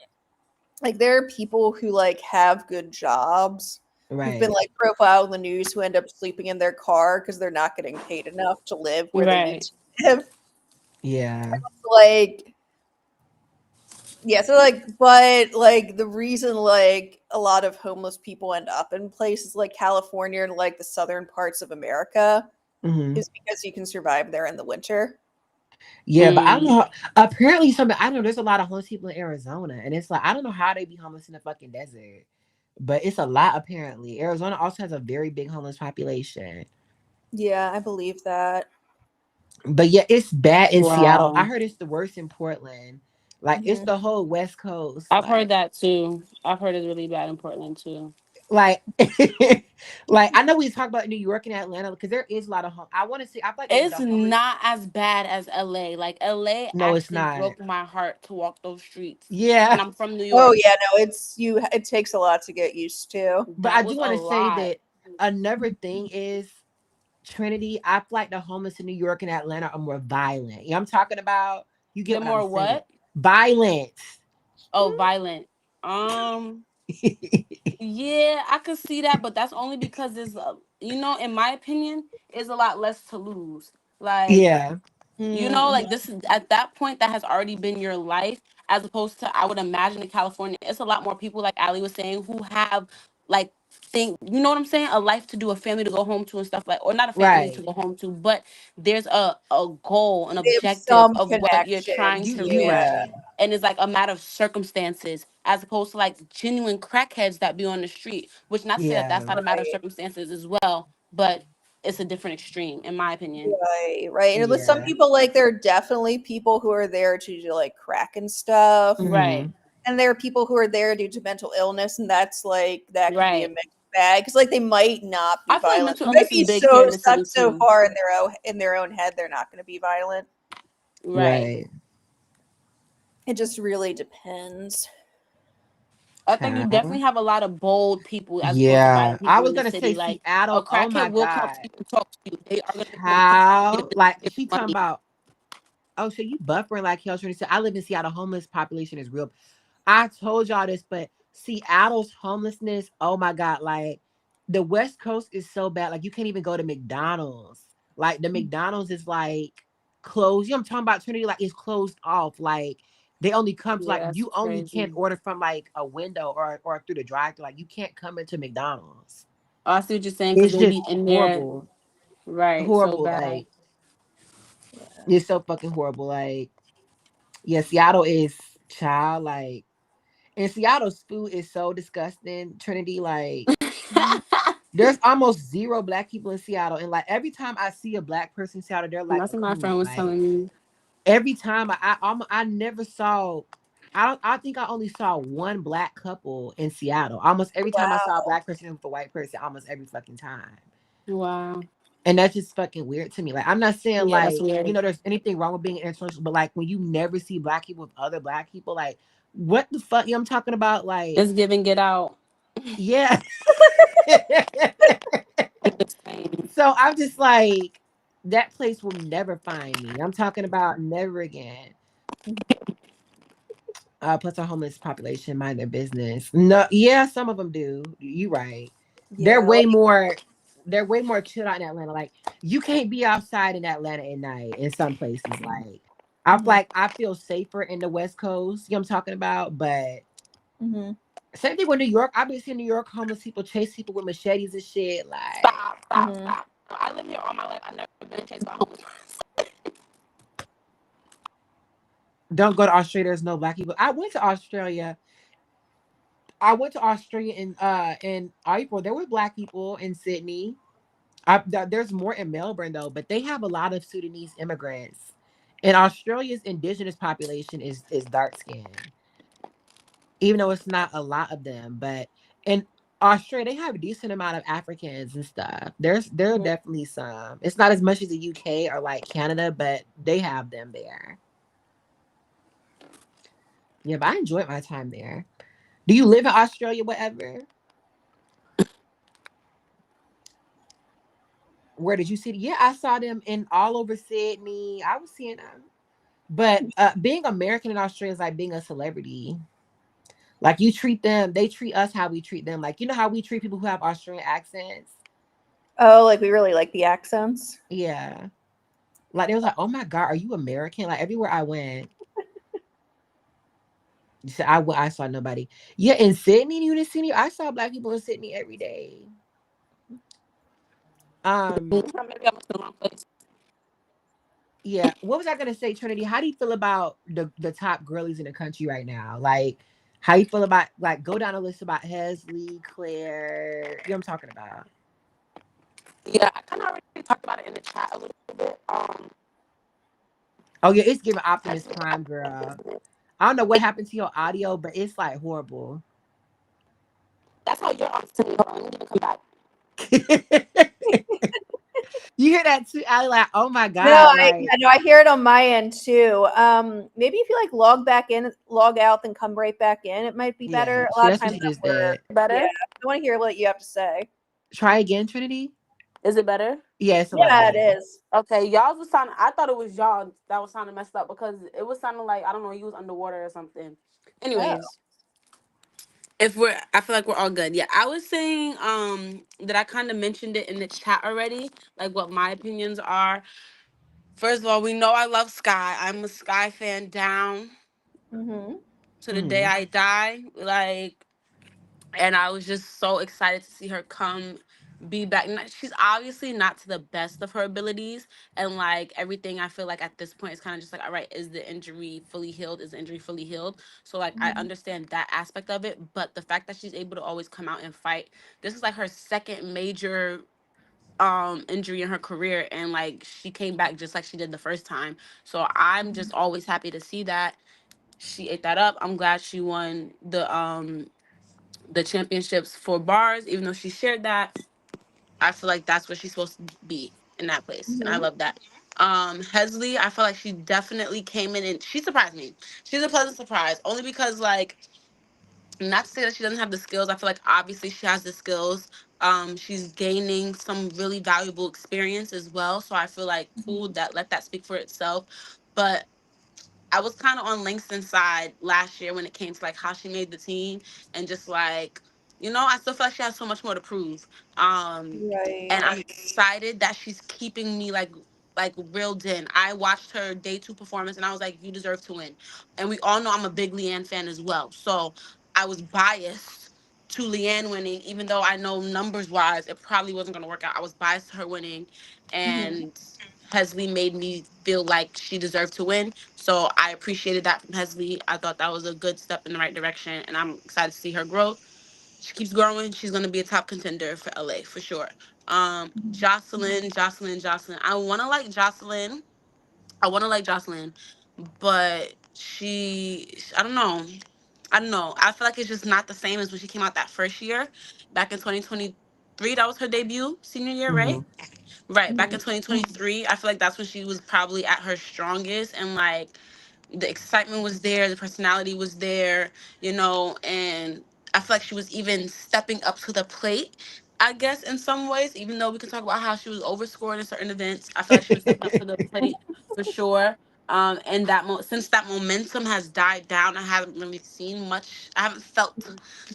like, there are people who, like, have good jobs who've been, Right. like, profiled in the news who end up sleeping in their car because they're not getting paid enough to live where they need right. to live. Yeah. Like, yeah, so like, but like the reason like a lot of homeless people end up in places like California and like the southern parts of America Hmm. is because you can survive there in the winter. Yeah, but I don't Mm. know. Apparently, something I don't know. There's a lot of homeless people in Arizona, and it's like I don't know how they be homeless in the fucking desert, but it's a lot. Apparently, Arizona also has a very big homeless population. Yeah, I believe that. But yeah, it's bad in Seattle. I Wow. heard it's the worst in Portland. Like it's Hmm. the whole West Coast. I've heard that too. I've heard it's really bad in Portland too. Like, like I know we talk about New York and Atlanta because there is a lot of home. I want to see. I feel like It's the homeless. not as bad as LA. Like LA No, it's actually not. broke my heart to walk those streets. Yeah, And I'm from New Oh York. yeah, no, it's you. It takes a lot to get used to. but I That do was want a to say lot. that another thing is Trinity. I feel like the homeless in New York and Atlanta are more violent. You know what I'm talking about? You get They're what I'm more saying? what? Violence. Oh, violent. Um, yeah, I could see that, but that's only because in my opinion, is a lot less to lose. Like, Yeah. Mm-hmm. like this is at that point that has already been your life, as opposed to I would imagine in California, it's a lot more people like Ali was saying who have like you know what I'm saying, a life to do, a family to go home to and stuff like, or not a family to Right. go home to, but there's a goal, an They have objective some of what you're connection trying You to to you reach, it. right. and it's like a matter of circumstances as opposed to like genuine crackheads that be on the street, which not to say that that's Yeah. not a matter of Right. circumstances as well, but it's a different extreme in my opinion. Right, right. And with some Yeah. people, like, there are definitely people who are there to do like crack and stuff. Right. Hmm. And there are people who are there due to mental illness, and that's like that can be a Right. mixed bag because like they might not be I feel like violent. mental They might illness is be big here so in the stuck city so too. far in their own head they're not going to be violent. Right. Right. It just really depends. I think you Child. definitely have a lot of bold people as opposed to Yeah. violent I people was in the gonna say city. Like a Seattle. Oh my crackhead will come up to God. you and talk to you. They are going to be willing to come to you and Child. Like give she you talking money. about, oh, so you buffering like hell. Trinity said, I live in Seattle. Homeless population is real. I told y'all this, but Seattle's homelessness, oh my God, like the West Coast is so bad. Like you can't even go to McDonald's. Like the McDonald's is like closed. You know what I'm talking about, Trinity? Like it's closed off. Like they only come to Yeah, like that's you only can't crazy. order from like a window or through the drive-thru. Like you can't come into McDonald's. Oh, I see what you're saying because It's they just be in there. horrible. Right. So Horrible. bad. Like it's so fucking horrible. Like, yeah, Seattle is child like and Seattle's food is so disgusting, Trinity. Like, there's almost zero black people in Seattle, and like every time I see a black person in Seattle, they're like That's a what my coon. friend was Like telling me. every time I never saw. I think I only saw one black couple in Seattle. Almost every time I saw a Wow. black person with a white person, almost every fucking time. Wow. And that's just fucking weird to me. Like, I'm not saying Yeah, that's like, you weird. know, there's anything wrong with being interracial, but like when you never see black people with other black people, like what the fuck, you know, I'm talking about? Like, It's giving get out. yeah. It's insane. So I'm just like, that place will never find me. I'm talking about never again. Plus, our homeless population mind their business. No, yeah, some of them do. You right. They're Yeah. way more. They're way more chilled out in Atlanta. Like you can't be outside in Atlanta at night. In some places, like Mhm, I feel safer in the West Coast. You know what I'm talking about? But mhm. same thing with New York. I've been seeing New York homeless people chase people with machetes and shit. Like, Stop, stop, Mhm. stop. I live here all my life. I've never been chased by homeless. don't go to Australia. There's no black people. I went to Australia. I went to Australia in April. There were black people in Sydney. There's more in Melbourne though, but they have a lot of Sudanese immigrants. And Australia's indigenous population is dark skinned, even though it's not a lot of them. But in Australia, they have a decent amount of Africans and stuff. There are Mhm. definitely some. It's not as much as the UK or like Canada, but they have them there. Yeah, but I enjoyed my time there. Do you live in Australia? Whatever. Where did you see? Yeah, I saw them in all over Sydney. I was seeing them. But being American in Australia is like being a celebrity. Like you treat them, they treat us how we treat them. Like you know how we treat people who have Australian accents. Oh, like we really like the accents. Yeah, like they was like, "Oh my god, are you American?" Like everywhere I went, so I saw nobody. Yeah, in Sydney, you didn't see me. I saw black people in Sydney every day. Um, Maybe I went to the wrong place. yeah. What was I gonna say, Trinity? How do you feel about the top girlies in the country right now? Like, how you feel about like go down a list about Hesley, Claire? You know what I'm talking about? Yeah, I kind of already talked about it in the chat a little bit. Oh yeah, it's giving Optimus Hesby, Prime, girl. I don't know what happened to your audio, but it's like horrible. that's how you're on to me. Hold on, let me come back. You hear that too, Ali? Like, oh my No, god, like yeah, no, I hear it on my end too. Maybe if you like log back in, log out, then come right back in, it might be yeah. better. A See, lot of that's what times she that just works. did. Yeah, Better? I want to hear what you have to say. Try again, Trinity. Is it better? Yeah, it's a lot Yeah, it better. is. Okay, y'all was sounding. I thought it was y'all that was sounding messed up because it was sounding like I don't know you was underwater or something. Oh. Anyways, if we're, I feel like we're all good. Yeah, I was saying that I kind of mentioned it in the chat already, like what my opinions are. First of all, we know I love Sky. I'm a Sky fan down Mm-hmm. to the day Hmm. I die. Like, and I was just so excited to see her come be back. She's obviously not to the best of her abilities, and like everything, I feel like at this point it's kind of just like, all right, is the injury fully healed? Is the injury fully healed? So like I Mm-hmm. understand that aspect of it, but the fact that she's able to always come out and fight. This is like her second major injury in her career, and like she came back just like she did the first time. So I'm just always happy to see that she ate that up. I'm glad she won the championships for bars, even though she shared that. I feel like that's where she's supposed to be, in that place, and I Mm-hmm. love that. Hesley, I feel like she definitely came in and she surprised me. She's a pleasant surprise, only because like, not to say that she doesn't have the skills. I feel like obviously she has the skills. She's gaining some really valuable experience as well. So I feel like cool that let that speak for itself. But I was kind of on Langston's side last year when it came to like how she made the team and just like, I still feel like she has so much more to prove. Right. And I'm excited that she's keeping me like reeled in. I watched her day two performance and I was like, you deserve to win. And we all know I'm a big Leanne fan as well. So I was biased to Leanne winning, even though I know numbers wise it probably wasn't gonna work out. I was biased to her winning, Mm-hmm. and Hesley made me feel like she deserved to win. So I appreciated that from Hesley. I thought that was a good step in the right direction, and I'm excited to see her grow. She keeps growing. She's gonna be a top contender for LA for sure. Jocelyn. I wanna like Jocelyn. I wanna like Jocelyn, but I don't know. I don't know. I feel like it's just not the same as when she came out that first year, back in 2023. That was her debut, senior year, right? Hmm. Right, back in Mhm. 2023. I feel like that's when she was probably at her strongest, and like the excitement was there, the personality was there, and I feel like she was even stepping up to the plate, I guess, in some ways, even though we can talk about how she was overscored in certain events. I feel like she was stepping up to the plate for sure. And since that momentum has died down, I haven't really seen much. I haven't felt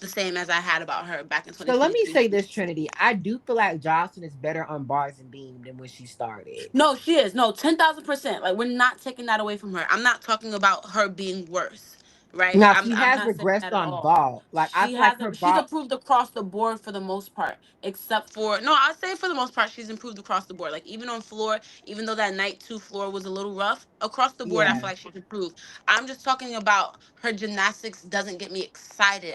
the same as I had about her back in So let me 2023. say this, Trinity. I do feel like Jocelyn is better on bars and beam than when she started. No, she is. No, 10,000%. Like, we're not taking that away from her. I'm not talking about her being worse, right? Now I'm, she I'm has not saying regressed that at on all. ball. Like I She feel like her hasn't, she's ball. improved across the board for the most part, except for, no, I'd say for the most part, she's improved across the board. Like, even on floor, even though that night two floor was a little rough, across the board, I Yeah, feel like she's improved. I'm just talking about her gymnastics doesn't get me excited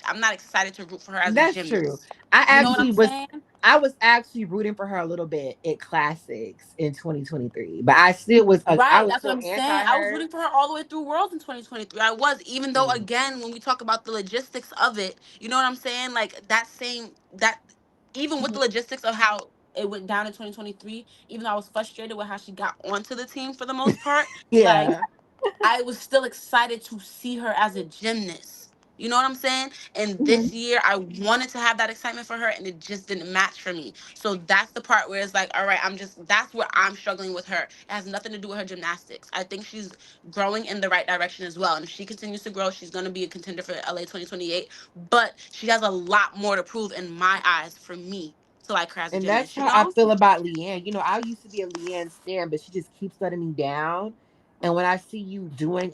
I'm not excited to root for her as a that's true. gymnast. I You know what actually I'm was. saying? I was actually rooting for her a little bit at classics in 2023, but I still was. I Right, was that's what still I'm saying. anti I was her. rooting for her all the way through Worlds in 2023. I was, even though Mm. again, when we talk about the logistics of it, you know what I'm saying? Like even with the logistics of how it went down in 2023, even though I was frustrated with how she got onto the team for the most part, like Yeah. I was still excited to see her as a gymnast. You know what I'm saying? And Mhm. this year, I wanted to have that excitement for her, and it just didn't match for me. So that's the part where it's like, all right, that's where I'm struggling with her. It has nothing to do with her gymnastics. I think she's growing in the right direction as well. And if she continues to grow, she's going to be a contender for LA 2028. But she has a lot more to prove in my eyes for me to like her as a And that's gymnast, you how I know? feel about Leanne. I used to be a Leanne stan, but she just keeps letting me down. And when I see you doing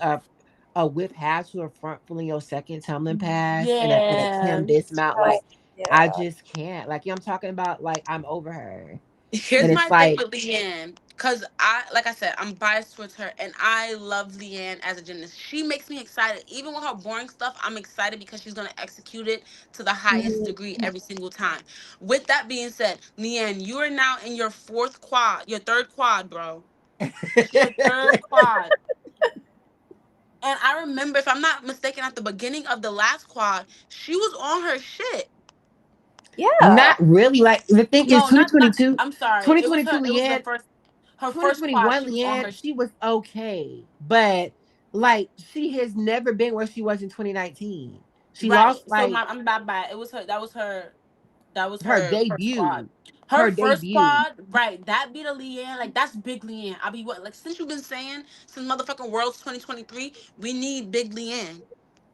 a whip half to a front full in your second tumbling pass and a Yeah. Kim dismount, Oh, like I yeah. just can't. Like I'm talking about, like I'm over her. Here's And it's my thing like with Leanne, because like I said, I'm biased towards her, and I love Leanne as a gymnast. She makes me excited, even with her boring stuff. I'm excited because she's gonna execute it to the highest Mhm. degree every single time. With that being said, Leanne, you are now in your your third quad, bro. Your third quad. And I remember, if I'm not mistaken, at the beginning of the last quad, she was on her shit. Yeah. not really. Like the thing is No, not. 2022, I'm sorry. It was 2022 her. It was Leanne, her first quad. 2021 She was on Leanne, her. she was okay. But like she has never been where she was in 2019. She Right. lost So like I'm bad by it. It was her. That was her. That was her her first squad. debut. Her Her first debut. squad, right? That beat a Leanne. Like, that's big Leanne. I'll be what, like, since you've been saying since motherfucking Worlds 2023, we need big Leanne.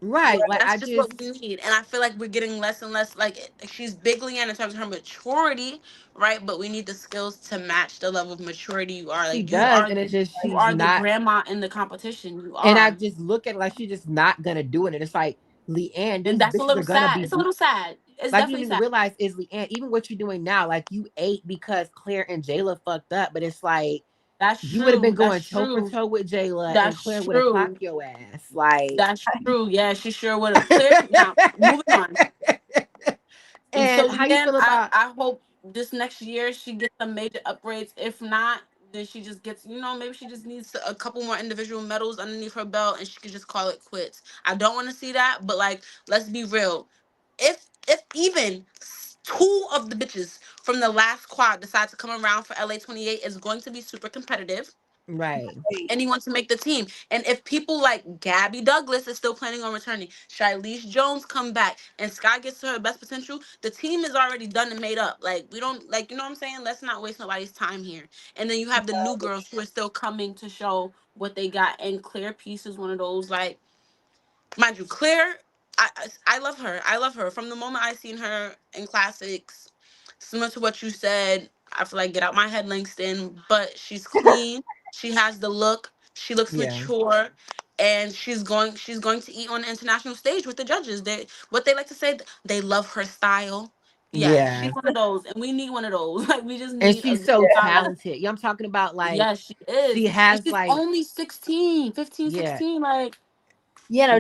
Right. Like That's I just what just we need. And I feel like we're getting less and less. Like, she's big Leanne in terms of her maturity, right? But we need the skills to match the level of maturity you are. she Like, does, and it's just you she's are the not. grandma in the competition. You And I are. just look at it like she's just not gonna do it. And it's like Leanne, And these that's a bitches little are gonna sad. be It's a little sad. It's like you definitely need to sad. realize is Leanne, even what you're doing now, like you ate because Claire and Jayla fucked up, but it's like That's you would have been true. That's going toe for true. toe with Jayla and That's Claire would have true. clocked your ass. Like That's true. Yeah, she sure would have cleared. Now, moving on. And so, and how you Leanne, feel about I hope this next year she gets some major upgrades. If not, then she just gets, maybe she just needs a couple more individual medals underneath her belt, and she could just call it quits. I don't want to see that, but like, let's be real. If even two of the bitches from the last quad decide to come around for LA 28, it's going to be super competitive. right? Anyone to make the team. And if people like Gabby Douglas is still planning on returning, Shilese Jones come back, and Sky gets to her best potential, the team is already done and made up. Like, we don't, like, you know what I'm saying? Let's not waste nobody's time here. And then you have the new girls who are still coming to show what they got. And Claire Peace is one of those, like, mind you, Claire, I love her. I love her from the moment I seen her in classics. Similar to what you said, I feel like get out my head, Langston. But she's clean. She has the look. She looks Yeah, mature, and she's going to eat on the international stage with the judges. What they like to say, they love her style. Yeah, she's yeah. one of those, and we need one of those. Like, we just And need a she's good so style. talented. I'm talking about like Yes, she is. she And has she's like only 16, 15, yeah, 16. Like,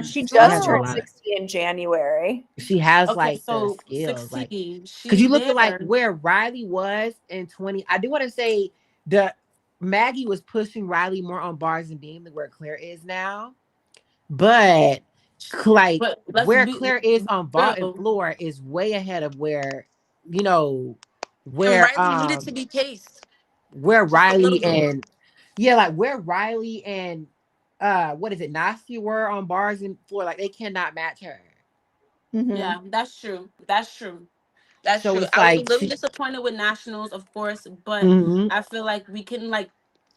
She she just has a turned girl. lot. 60 in January. She has Okay, like the so skills, like 16. because She's you look at like there. where Riley was in 20. I do want to say the Maggie was pushing Riley more on bars and beam than where Claire is now. But like But where Claire let's is be on vault and real. floor is way ahead of where, you know, And where Riley needed to be paced where just a little Riley bit. and yeah, like where Riley and what is it, Nasty were on bars and floor, like they cannot match her. Hmm. Yeah, that's true. That's true. That's So true. it's I was a like little she, disappointed with nationals, of course, but mhm. I feel like we can like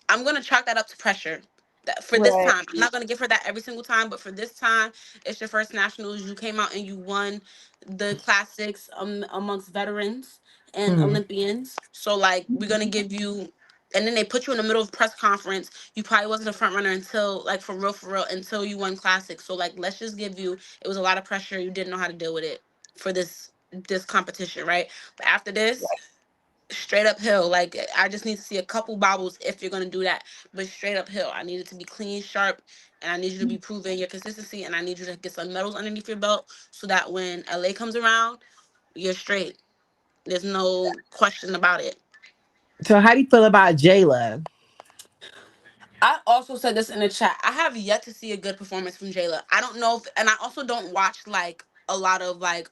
I'm gonna chalk that up to pressure. That for this Right. time, I'm not gonna give her that every single time, but for this time, it's your first nationals. You came out and you won the classics amongst veterans and Mhm. Olympians. So like we're gonna give you. And then they put you in the middle of press conference. You probably wasn't a front runner until like for real, until you won classics. So like let's just give you. It was a lot of pressure. You didn't know how to deal with it for this competition, right? But after this, straight uphill. Like I just need to see a couple bobbles if you're gonna do that. But straight uphill. I need it to be clean, sharp, and I need you to be proving your consistency. And I need you to get some medals underneath your belt so that when LA comes around, you're straight. There's no question about it. So how do you feel about Jayla? I also said this in the chat. I have yet to see a good performance from Jayla. I don't know if, and I also don't watch like a lot of like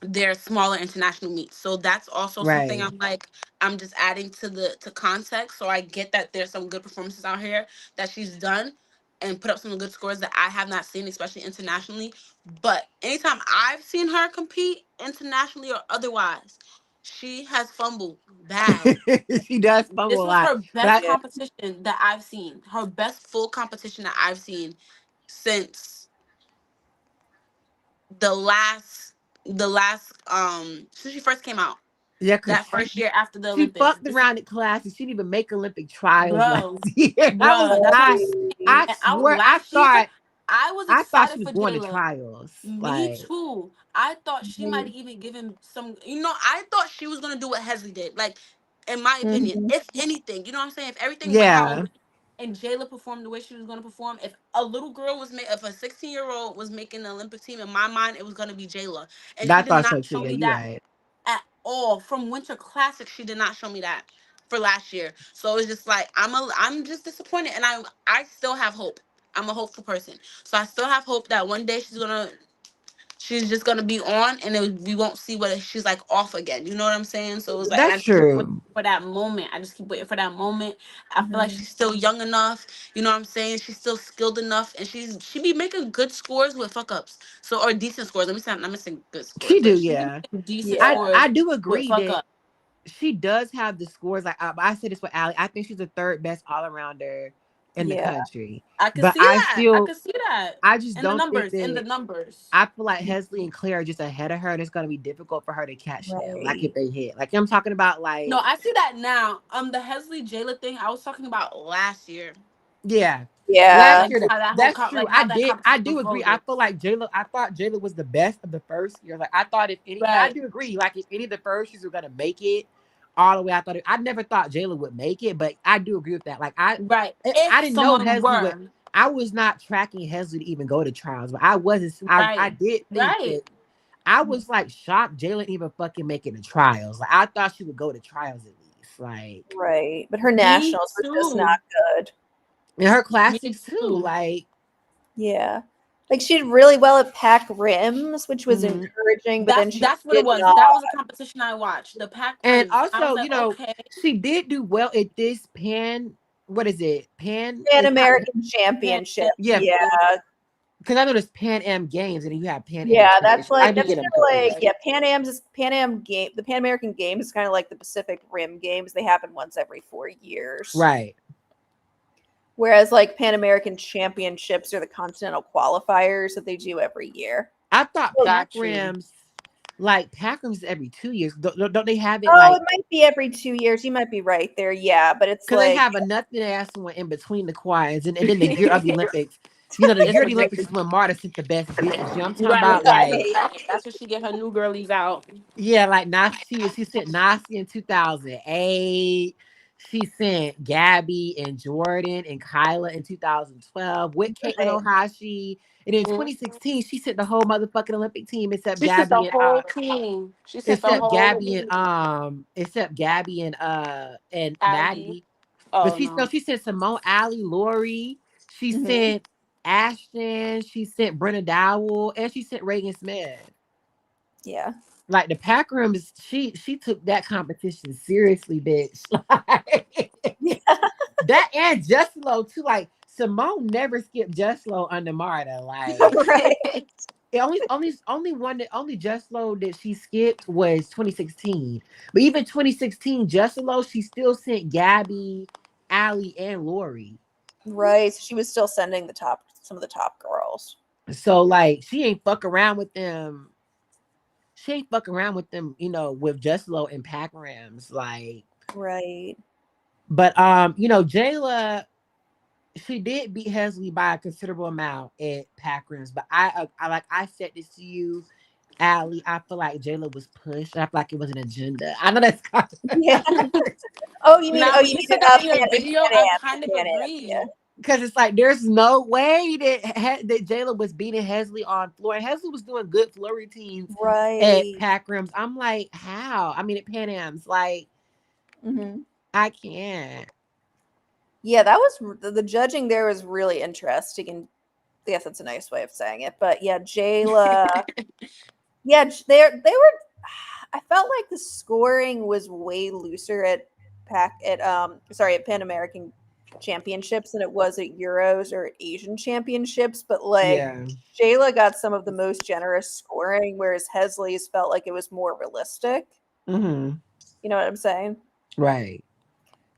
their smaller international meets. So that's also something Right. I'm like I'm just adding to context. So I get that there's some good performances out here that she's done and put up some good scores that I have not seen, especially internationally. But anytime I've seen her compete internationally or otherwise, she has fumbled bad. She does fumble This a was lot. her But best competition that I've seen. Her best full competition that I've seen since the last since she first came out. yeah, cause That first year after the she Olympics. fucked This around in classes. She didn't even make Olympic trials last bro, year. I was bro, that's what I'm not. saying. I And out swear, last year, I was I thought she excited was for going to Jayla. trials. Me Like, too. I thought she might Hmm. even give him some. I thought she was gonna do what Hesley did. Like, in my opinion, Hmm. if anything, you know what I'm saying. If everything went how it yeah, went, and Jayla performed the way she was gonna perform, if a little girl was made, if a 16-year-old was making the Olympic team, in my mind, it was gonna be Jayla, and she I did thought not so too. show Yeah, me you're that right. at all. From Winter Classic, she did not show me that for last year. So it's just like I'm just disappointed, and I still have hope. I'm a hopeful person, so I still have hope that one day she's just gonna be on, and we won't see what she's like off again. You know what I'm saying? So it's like, and I That's just keep waiting true. for that moment. I just keep waiting for that moment. I feel like Hmm. she's still young enough. You know what I'm saying? She's still skilled enough, and she be making good scores with fuck ups. So or decent scores. Let me say I'm not missing good scores, She do. but she be Yeah, making decent Yeah. I scores do with agree fuck that up. she does have the scores. Like I said this with Allie. I think she's the third best all arounder in the Yeah. country. I could But see that. I could see that I just in the don't think numbers. In the that. numbers. I feel like Hesley and Claire are just ahead of her, and it's gonna be difficult for her to catch them. Like if Right. they hit, like I'm talking about, No, like I see that now. The Hesley Jayla thing I was talking about last year. yeah, last Yeah. Like year. how that whole That's true. like how that I competition do agree. I unfolded. feel like Jayla. I thought Jayla was the best of the first year. Like I thought if any, and I Right, do agree. Like if any of the first years were gonna make it all the way, I never thought Jayla would make it, but I do agree with that. Like right. I If didn't know someone Hesley would. were I was not tracking Hesley to even go to trials, but I wasn't. I right, did think right. that I was like shocked Jalen even fucking making the trials. Like I thought she would go to trials at least. Like Right. But her Me nationals were just not too. good. in her Me classics too. too. Like Yeah. Like she did really well at pack rims, which was mhm. encouraging, but That's then she that's what it did was. not. That was a competition I watched. The pack And rims. I was also, like, okay, she did do well at this pan. What is it? Pan? Pan It's not. American man, Championship. Yeah, Yeah. because I know there's Pan Am Games and then you have Pan Am Yeah, that's Championship. I like do that's get kind them of like confused. yeah, Pan Am's is Pan Am game. The Pan American Games is kind of like the Pacific Rim Games. They happen once every 4 years. Right. Whereas like Pan American Championships are the continental qualifiers that they do every year. I thought Well, Pac got you. Rims, like Pac Rims, is every 2 years. Don't they have it oh, like? it might be every 2 years. You might be right there. Yeah, but it's Because they like have a nothing ass one in between the choirs, and then the year of the Olympics. You know, the It's year of the Olympics ridiculous. is when Marta sent the best bitches. You know, I'm talking Right, about right, like, right, right. That's what she get her new girlies out. yeah, like she sent Nasi in 2008. She sent Gabby and Jordan and Kyla in 2012 with Caitlin right. Ohashi. And in Mhm. 2016, she sent the whole motherfucking Olympic team except She sent the Gabby and whole team. She sent the except whole Gabby team. and except Gabby and Abby. Maddie. But Oh she so no. she sent Simone, Allie, Lori. She Hmm. sent Ashton. She sent Brenna Dowell, and she sent Reagan Smith. Yeah. Like the pack rooms, she took that competition seriously, bitch. Like, Yeah. that and Justlo too. Like Simone never skipped Justlo under Marta. Like Right. it only one that only Justlo that she skipped was 2016. But even 2016, Justlo, she still sent Gabby, Allie, and Lori. Right. So she was still sending some of the top girls. So like she ain't fuck around with them. She ain't fuck around with them, with Justlo and Pac Rams. Like, Right. but Jayla, she did beat Hesley by a considerable amount at Pac Rams. But I said this to you, Allie. I feel like Jayla was pushed. I feel like it was an agenda. I know that's kind Yeah. of Oh, Now you when you mean said that in your in video, Pan I Am, kind of Pan Am, agree. yeah. because it's like there's no way that Jayla was beating Hesley on floor. And Hesley was doing good floor routines at Right. Pac Rams. I'm like, how? I mean, at Pan Am's, like, Hmm. I can't. Yeah, that was the judging there was really interesting, and I guess that's a nice way of saying it. But yeah, Jayla, yeah, they were. I felt like the scoring was way looser at at Pan American Championships than it was at Euros or Asian Championships. But like Yeah. Jayla got some of the most generous scoring, whereas Hesley's felt like it was more realistic. Hmm. You know what I'm saying? Right.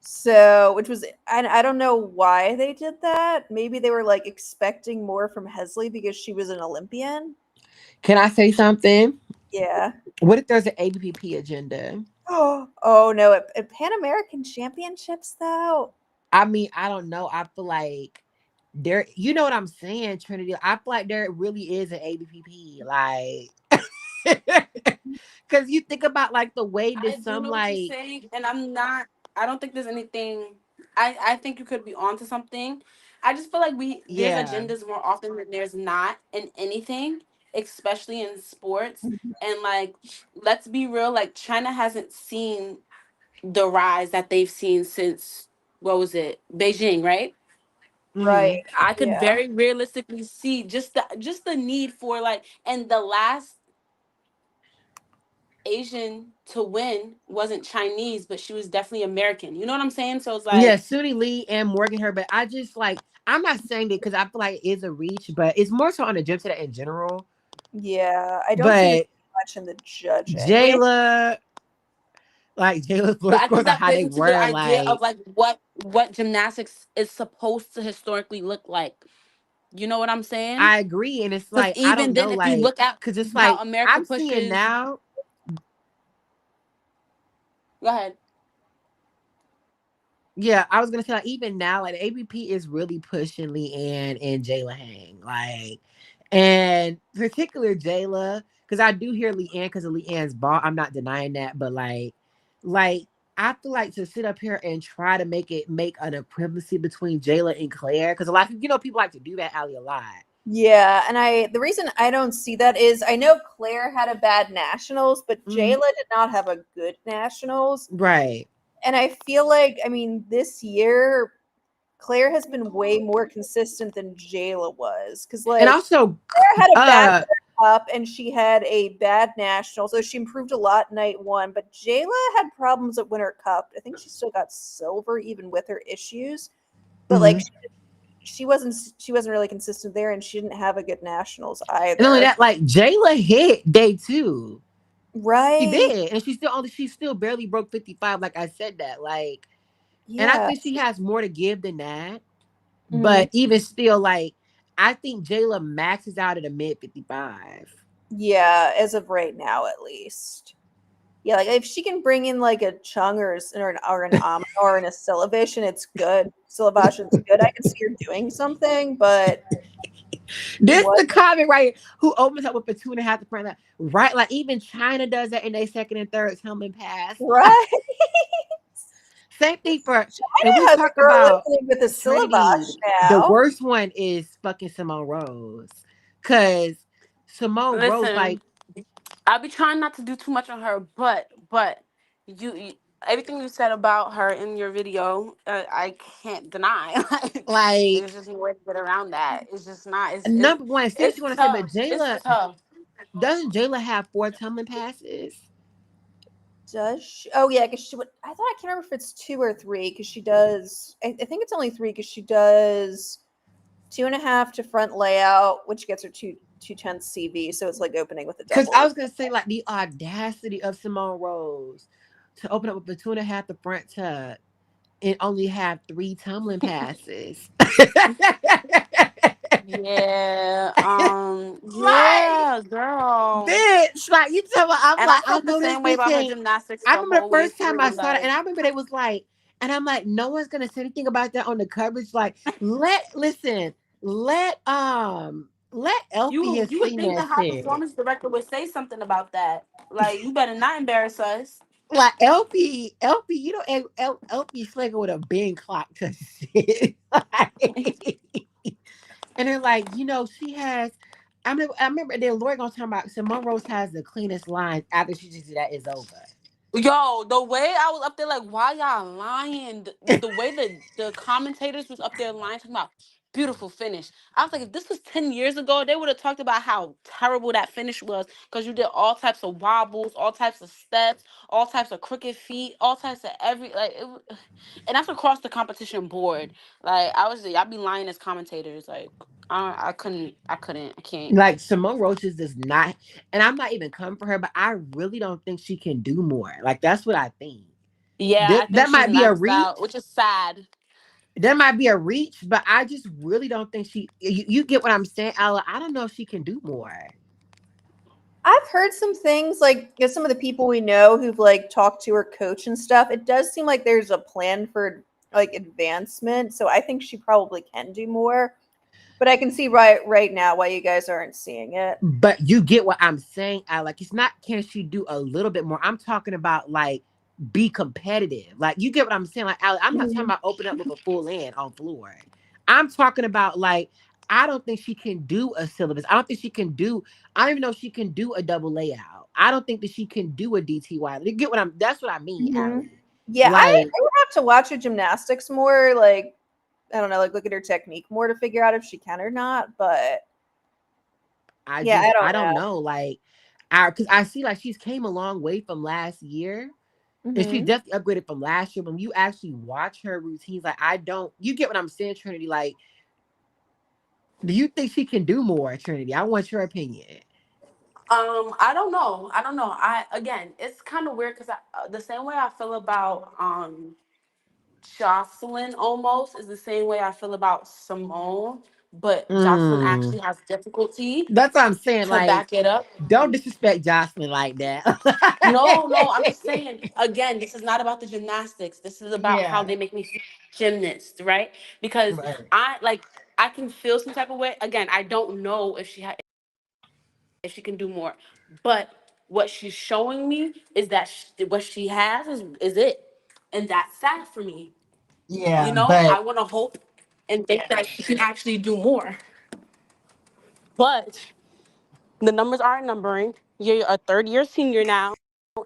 So, which was, I don't know why they did that. Maybe they were like expecting more from Hesley because she was an Olympian. Can I say something? Yeah. What if there's an ABPP agenda? Oh no, at Pan American Championships though. I mean, I don't know. I feel like there, you know what I'm saying, Trinity? I feel like there really is an ABPP. Like, because you think about like the way that I do some, know what you're like, saying, and I'm not. I don't think there's anything. I think you could be onto something. I just feel like there's yeah. agendas more often than there's not in anything, especially in sports. And like, let's be real. Like, China hasn't seen the rise that they've seen since, what was it, Beijing, right? Hmm. Right. I could Yeah. very realistically see just the need for like, and the last Asian to win wasn't Chinese, but she was definitely American. You know what I'm saying? So it's Yeah, like, Suni Lee and Morgan Herbert. I just like, I'm not saying it because I feel like it is a reach, but it's more so on the gym set in general. Yeah. I don't see it But much in the judging. We Jayla, like Jayla's floor but I scores think are that how plays they into the were. idea of Like, like what gymnastics is supposed to historically look like. You know what I'm saying? I agree. And it's Because like, I don't even know, then, if you like, look at because it's how like, America I'm seeing pushes, now, go ahead. yeah, I was going to say, like, even now, like, the ABP is really pushing Leanne and Jayla Hang. Like, and particular Jayla, because I do hear Leanne because of Leanne's ball. I'm not denying that. But, like, I feel like to sit up here and try to make an equivalency between Jayla and Claire, because a lot of people like to do that, Ali, a lot. Yeah, and the reason I don't see that is I know Claire had a bad nationals, but Mhm. Jayla did not have a good nationals. Right. And I feel like, I mean, this year Claire has been way more consistent than Jayla was. Because, And like, also, Claire had a bad uh, cup and she had a bad national, so she improved a lot night one. But Jayla had problems at Winter Cup. I think she still got silver even with her issues. But like, mhm. she wasn't really consistent there, and she didn't have a good nationals And only either. that, like, Jayla hit day two. She Right? did, and she still barely broke 55. Like I said that, like, and I Yeah. think she has more to give than that. Mhm. But even still, like, I think Jayla maxes out at a mid 55. Yeah, as of right now, at least. Yeah, like if she can bring in like a Chung or an Amino or an Asilovish, and it's good. Silavach is good. I could see her doing something, but This what? the comment right here, who opens up with a 2.5 to front line. Right, like even China does that in their second and third helmet pass. Right? Same thing for, and we China has a talk girl about listening with a Trinity. Silavach The now. worst one is fucking Simone Rose, because Simone Rose, like, Listen, I'll be trying not to do too much on her, but you everything you said about her in your video, I can't deny. Like, Like there's just no way to get around that. It's just not. number one, seriously, It's want to say, but tough. It's Jayla tough. doesn't Jayla have 4 tumbling passes? Does she? Oh yeah, because she would. I thought I can't remember if it's two or three because she does. I think it's only three because she does 2.5 to front layout, which gets her 2/10 CV. So it's like opening with a Because I double. was gonna say, like, the audacity of Simone Rose to open up with the 2.5 the front tuck and only have 3 tumbling passes. Yeah. Like, Yeah, girl. bitch, like you tell me, I'm And like, I I felt the know this same way bitch about her ain't. gymnastics I the remember the whole way first time I through. saw that, Like, and I remember they was like, and I'm like, no one's gonna say anything about that on the coverage. Like, let Elfie you has would seen think the that high shit. performance director would say something about that. Like, you better not embarrass us. Like Elfie, you know, Elfie slinging with a bing clock to shit. Like, and then like, she has. I remember then Lori gonna talk about Simone Rose has the cleanest lines after she just did that is over. Yo, the way I was up there, like, why y'all lying? The way the commentators was up there lying, talking about beautiful finish. I was like, if this was 10 years ago, they would have talked about how terrible that finish was because you did all types of wobbles, all types of steps, all types of crooked feet, all types of and that's across the competition board. Like, I'd be lying as commentators. Like, I can't. Like Simone Roaches does not, and I'm not even coming for her, but I really don't think she can do more. Like that's what I think. Yeah, That I think that she's might be a maxed out, reach. which is sad. That might be a reach, but I just really don't think she. You get what I'm saying, Ella? I don't know if she can do more. I've heard some things like some of the people we know who've like talked to her coach and stuff. It does seem like there's a plan for like advancement, so I think she probably can do more. But I can see right now why you guys aren't seeing it. But you get what I'm saying, I like. It's not can she do a little bit more. I'm talking about like be competitive. Like you get what I'm saying. Like I'm not talking Mhm. about open up with a full land on floor. I'm talking about like I don't think she can do a syllabus. I don't think she can do. I don't even know if she can do a double layout. I don't think that she can do a DTY. You get what I'm. That's what I mean, Mhm. Allie. Yeah, Like I would have to watch her gymnastics more. Like I don't know, like look at her technique more to figure out if she can or not. But yeah, I I don't don't know. know. Like because I see like she's came a long way from last year. And she Hmm. definitely upgraded from last year. When you actually watch her routines, like I don't, you get what I'm saying, Trinity. Like, do you think she can do more, Trinity? I want your opinion. I don't know. I don't know. I again, it's kind of weird because the same way I feel about Jocelyn almost is the same way I feel about Simone, but Jocelyn Mm. actually has difficulty That's what I'm saying. to Like, back it up. don't disrespect Jocelyn like that. No, no, I'm just saying again, this is not about the gymnastics. This is about how Yeah. they make me feel gymnast, right? Because Right. I can feel some type of way. Again, I don't know if she can do more, but what she's showing me is that what she has is it, and that's sad for me. You Yeah, know, I but want to hope and think that she can actually do more, but the numbers aren't numbering. You're a third year senior now,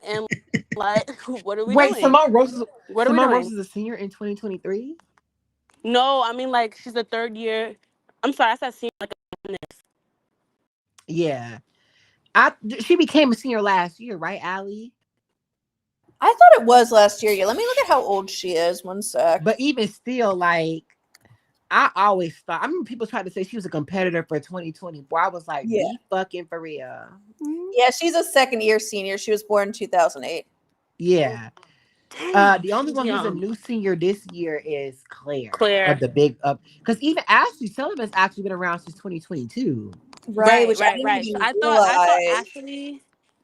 and like, what are we wait, doing? What are we Simone Rose doing? is a senior in 2023. No, I mean like she's a third year. I'm sorry, I said senior like a this. Yeah, I she became a senior last year, right, Allie? I thought it was last year. Yeah, let me look at how old she is. One sec. But even still, like I always thought. I mean, people tried to say she was a competitor for 2024. I was like, Yeah. be fucking for real. Yeah, she's a second year senior. She was born in 2008. Yeah. Damn, The only she's one who's a young. new senior this year is Claire of Claire. the big up because even Ashley Sullivan's actually been around since 2022. Right, Right, which I right, didn't right. So even realize.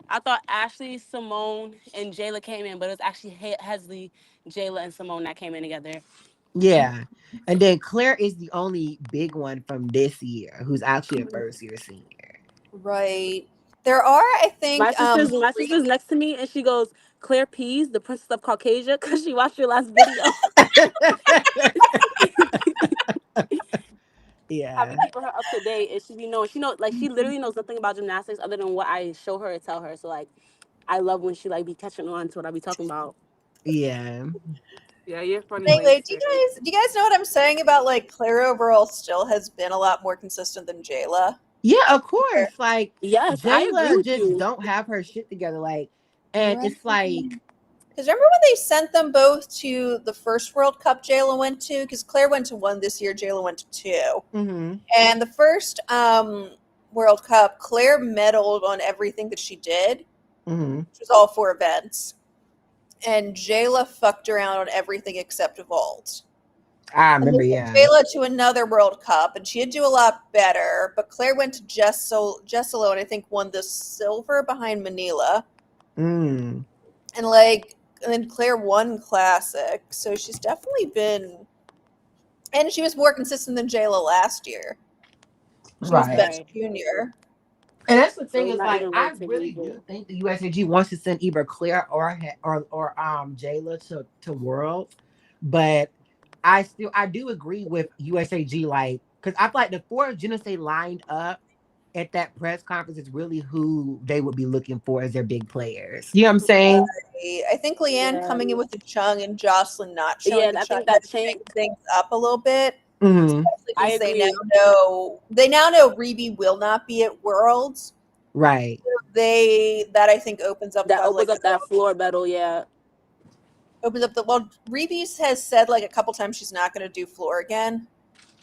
I thought Ashley, Simone, and Jayla came in, but it was actually Hesley, Jayla, and Simone that came in together. Yeah. And then Claire is the only big one from this year who's actually a first year senior. Right. There are, I think, My sister's next to me, and she goes, "Claire Pease, the Princess of Caucasia," because she watched your last video. I've been Yeah. keeping her up to date, and she be knowing. She know, like, she literally knows nothing about gymnastics other than what I show her and tell her. So like, I love when she like be catching on to what I be talking about. Yeah. Yeah, you're funny, Anyway, Lacey. do you guys know what I'm saying about like Claire overall still has been a lot more consistent than Jayla? Yeah, of course. Like Yes, I agree Jayla with just you. don't have her shit together. Like, and Right. it's like, Because remember when they sent them both to the first World Cup Jayla went to? Because Claire went to one this year, Jayla went to two. mm-hmm, And the first World Cup, Claire medaled on everything that she did, mm-hmm. which was all four events. And Jayla fucked around on everything except vault. I And they remember, sent yeah. Jayla to another World Cup, and she'd do a lot better. But Claire went to Jesselo, and I think won the silver behind Manila. Mm, And like, and then Claire won Classic, so she's definitely been, and she was more consistent than Jayla last year. She was right. best Right. junior. And that's the So thing it's is not like even I relatively really good. do think the USAG wants to send either Claire or Jayla to Worlds, but I do agree with USAG like because I feel like the four gymnasts they lined up at that press conference is really who they would be looking for as their big players. You know what I'm saying? I think Leanne Yeah. coming in with the Chung and Jocelyn not showing Yeah, the I Chung think might that have changed. shaken things up a little bit. Mm-hmm. Especially I because agree. they now know Reby will not be at Worlds. Right. That I think opens up That opens like up that floor battle. Yeah. opens up the well. Reby has said like a couple times she's not going to do floor again.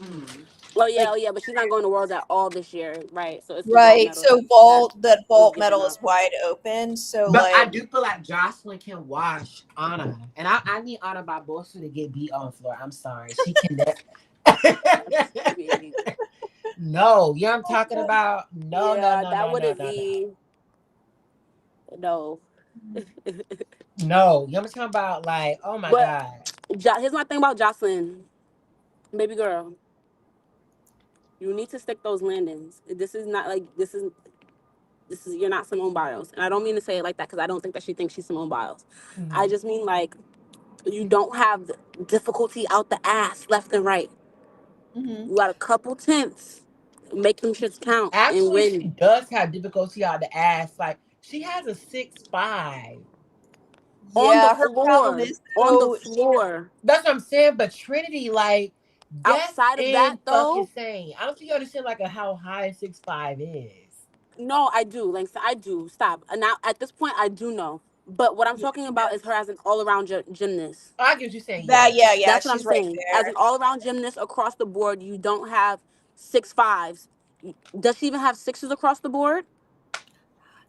Mm. Oh yeah, Like oh yeah, but she's not going to Worlds at all this year, right? So it's the vault right, medal so that that is vault given medal up. is wide open. So But I like do feel like Jocelyn can wash Anna, and I need Anna Barbosa to get beat on the floor. I'm sorry, she can. That's crazy. No, you know what I'm talking about? No, no, Yeah, no, that no, no, wouldn't no, no. be no. No, you know what I'm talking about? Like, oh my But God. Here's my thing about Jocelyn, baby girl. You need to stick those landings. This is not like this is you're not Simone Biles, and I don't mean to say it like that because I don't think that she thinks she's Simone Biles. I Mhm. just mean like you don't have difficulty out the ass left and right. mhm. You got a couple tenths, make them shits count and Actually, she win does have difficulty out the ass. Like, she has a 6'5". on the Yeah, her problem floor. is On the though floor. That's what I'm saying. But Trinity, like, that's Outside of that, in fucking though, insane. I don't think you understand like how high 6'5" is. no, I do. Like, I do. Stop. And now, at this point, I do know. But what I'm Yeah. talking about is her as an all around gymnast. I get what you're saying. that Yeah. yeah, That's what I'm she's right saying. As there. an all around gymnast across the board, you don't have 6'5s. Does she even have sixes across the board?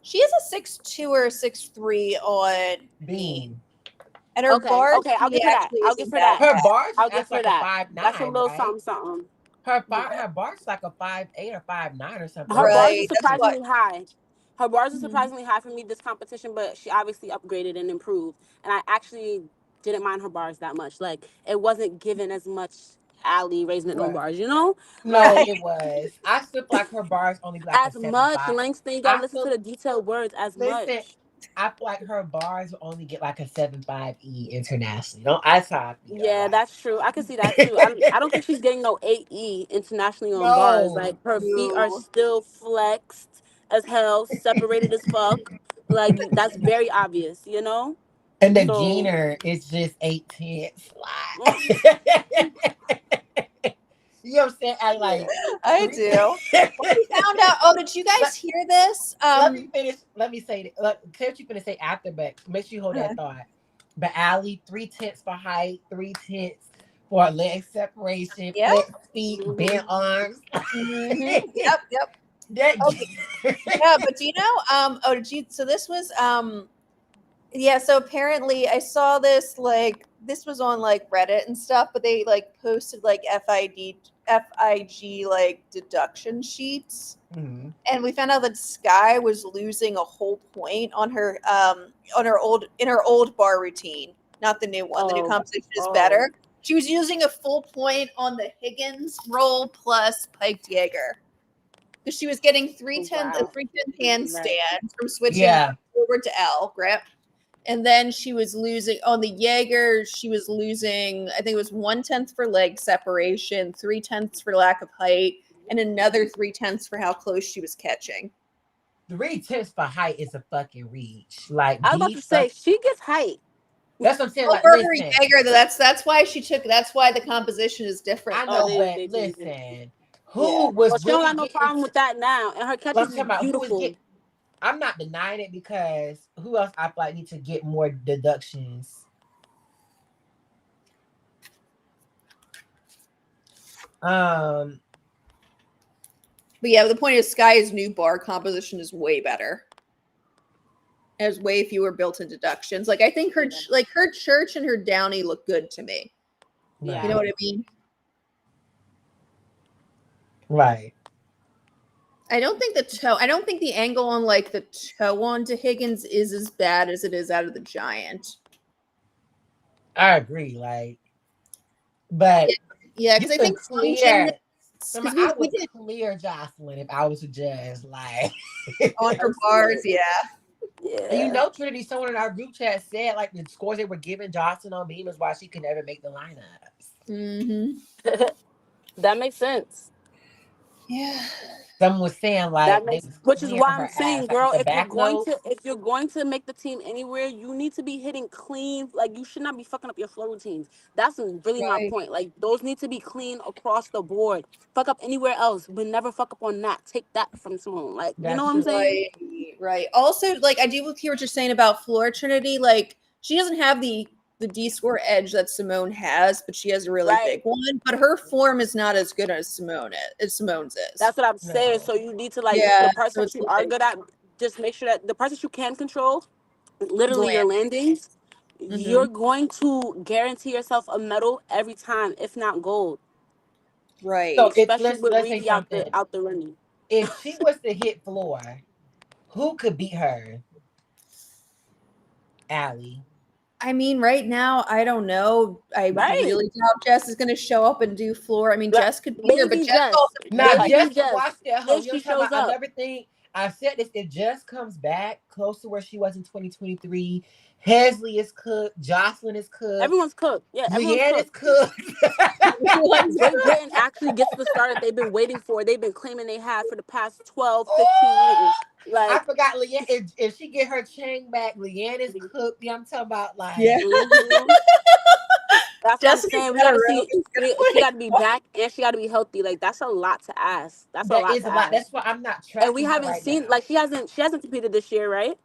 She is a 6'2" or 6'3" on Beam. Bean. And her Okay, bar okay, I'll speed give her that. actually I'll give isn't her that that. Her bad. bars is I'll give actually her like a that. five That's a nine, little right? something, something. Her bars is like a 5'8" or 5'9" or something. Her Her bars bars are Right. is That's huge. what surprisingly high. Her bars are mhm. surprisingly high for me this competition, but she obviously upgraded and improved. And I actually didn't mind her bars that much. Like it wasn't given as much Ali raising it no Right. bars, you know? No, Like Right. it was. I still feel like her bars only be like a as much 7'5". length, then you gotta I listen to feel the detailed words as listen. much. I feel like her bars will only get like a 7'5" internationally. Don't I how I feel Yeah, like. that's true. I can see that too. I don't think she's getting no 8E internationally on bars. No. Like her feet are No. still flexed as hell, separated as fuck. Like that's very obvious, you know? And the So gainer is just 8 tenths. mm, You know what I'm saying? I like I three. do. We found out. Oh, did you guys let, hear this? let me finish. Let me say say what you're gonna say after, but make sure you hold Uh, that thought. But Ali, 3 tenths for height, 3 tenths for leg separation, yeah. flex feet, bent mhm. arms. Yep. Yep. That Okay. Yeah, but do you know? Oh, did you? So this was. Yeah. So apparently, I saw this like this was on like Reddit and stuff, but they like posted like FIG like deduction sheets, Mhm. and we found out that Sky was losing a whole point on her old in her old bar routine, not the new one. The new Oh, composition is oh, better. She was using a full point on the Higgins roll plus piked Jaeger because she was getting a wow. 310 Right. handstand from switching Yeah. forward to L grip. And then she was losing on the Jaeger. She was losing, I think it was 1/10 for leg separation, 3/10 for lack of height, and another 3/10 for how close she was catching. 3 tenths for height is a fucking reach. Like I was about to be say fuck. she gets height. That's what I'm saying. Oh, Like, Burberry listen, Jaeger, that's why she took. That's why the composition is different. I Oh, know, Though. but they changed it. listen, Yeah. who was Well, she don't really got no getting? problem with that now, and her Well, catches I'm is talking about who was beautiful. getting. I'm not denying it because who else I feel like need to get more deductions. Um, But yeah, the point is, Sky's new bar composition is way better. There's way fewer built-in deductions. Like I think her Yeah. like her church and her downy look good to me. You know Yeah. right, what I mean? right. I don't think the toe. I don't think the angle on like the toe onto Higgins is as bad as it is out of the giant. I agree. Like, but Yeah, you because I can think some gymnasts. clear. Because I we would did clear Jocelyn if I was a judge. Like, on her bars. Absolutely. Yeah. and you Yeah. know, Trinity, someone in our group chat said like the scores they were giving Jocelyn on Beam is why she could never make the lineups. Mm-hmm. That makes sense. Yeah. Someone was saying That like they makes, was which is clearing why her I'm ass, saying, like with girl, the back notes. if you're going to make the team anywhere, you need to be hitting clean. Like you should not be fucking up your flow routines. That's really my Right. point. Like those need to be clean across the board. Fuck up anywhere else, but never fuck up on that. Take that from Simone. Like you know That's what I'm true. saying? Right, right. Also, like I do hear what you're saying about floor Trinity. Like she doesn't have the D score edge that Simone has, but she has a really Right. big one. But her form is not as good as Simone's is. That's what I'm saying. No, So you need to like Yeah, the parts so that it's you are like good at. Just make sure that the parts that you can control, literally your land. landings, Hmm. you're going to guarantee yourself a medal every time, if not gold. so Right. if Especially with let's say Reedy something. out the running. If she was to hit floor, who could beat her? Allie. I mean, right now, I don't know. I Right. really doubt Jess is going to show up and do floor. I mean, Like, Jess could beat her, but maybe Jess Jess. also Now, like Maybe just to Jess. watch that hoe. If You know she what I'm talking shows about? up. Another thing, I said this, it just comes back close to where she was in 2023. Hesley is cooked. Jocelyn is cooked. Everyone's cooked. Yeah, everyone's Leanne is cooked. cooked. Great Britain actually gets the start that they've been waiting for. They've been claiming they had for the past 12, 15 Oh, years. I Like, forgot Leanne. If she get her chain back, Leanne is cooked. Yeah, I'm talking about yeah. like mhm. That's what I'm Jessica saying. We got to Federer see. is going She to got to be back and she got to be healthy. Like that's a lot to ask. That's a that lot is a to lot. ask. That's why I'm not And we tracking her haven't right seen now. like she hasn't competed this year, right?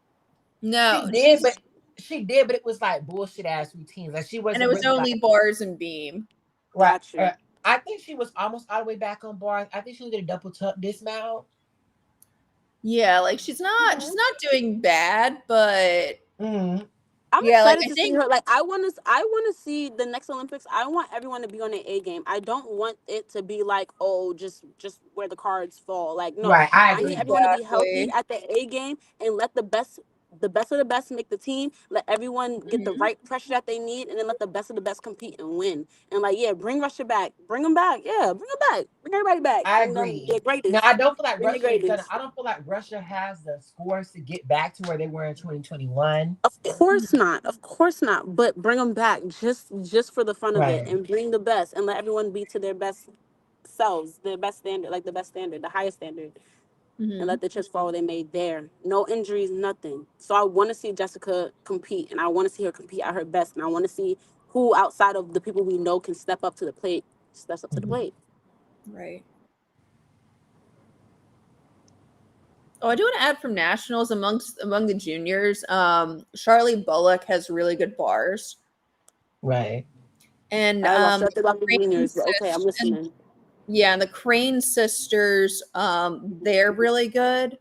No, She did, she's but she did, but it was like bullshit ass routines. Like she and it wasn't was really only like bars and beam. right. Got you. I think she was almost all the way back on bars. I think she did a double tuck dismount. Yeah, like she's not doing bad, but Mm-hmm. I'm yeah, like excited I to see think her. Like I want to see the next Olympics. I want everyone to be on their A game. I don't want it to be like, oh, just where the cards fall. Like no, Right, I I need agree. everyone to be healthy exactly. at the A game and let the best of the best make the team. Let everyone get the Mhm. right pressure that they need, and then let the best of the best compete and win. And like, yeah, bring Russia back. Bring them back. Yeah, bring them back. Bring everybody back. I Bring them agree. their Now greatest. I don't feel like Bring the Russia is gonna. greatest. I don't feel like Russia has the scores to get back to where they were in 2021. Of course not. Of course not. But bring them back just for the fun of it, Right. and bring the best, and let everyone be to their best selves, their best standard, like the best standard, the highest standard, and Mhm. let the chips fall where they may there. No injuries, nothing. So I want to see Jessica compete, and I want to see her compete at her best, and I want to see who outside of the people we know can step up to the plate, steps up to the Mhm. plate. Right. Oh, I do want to add from nationals among the juniors. Charlie Bullock has really good bars, Right. and I lost nothing about the Crane juniors, but okay, I'm sis- and listening. yeah, and the Crane sisters, they're really good.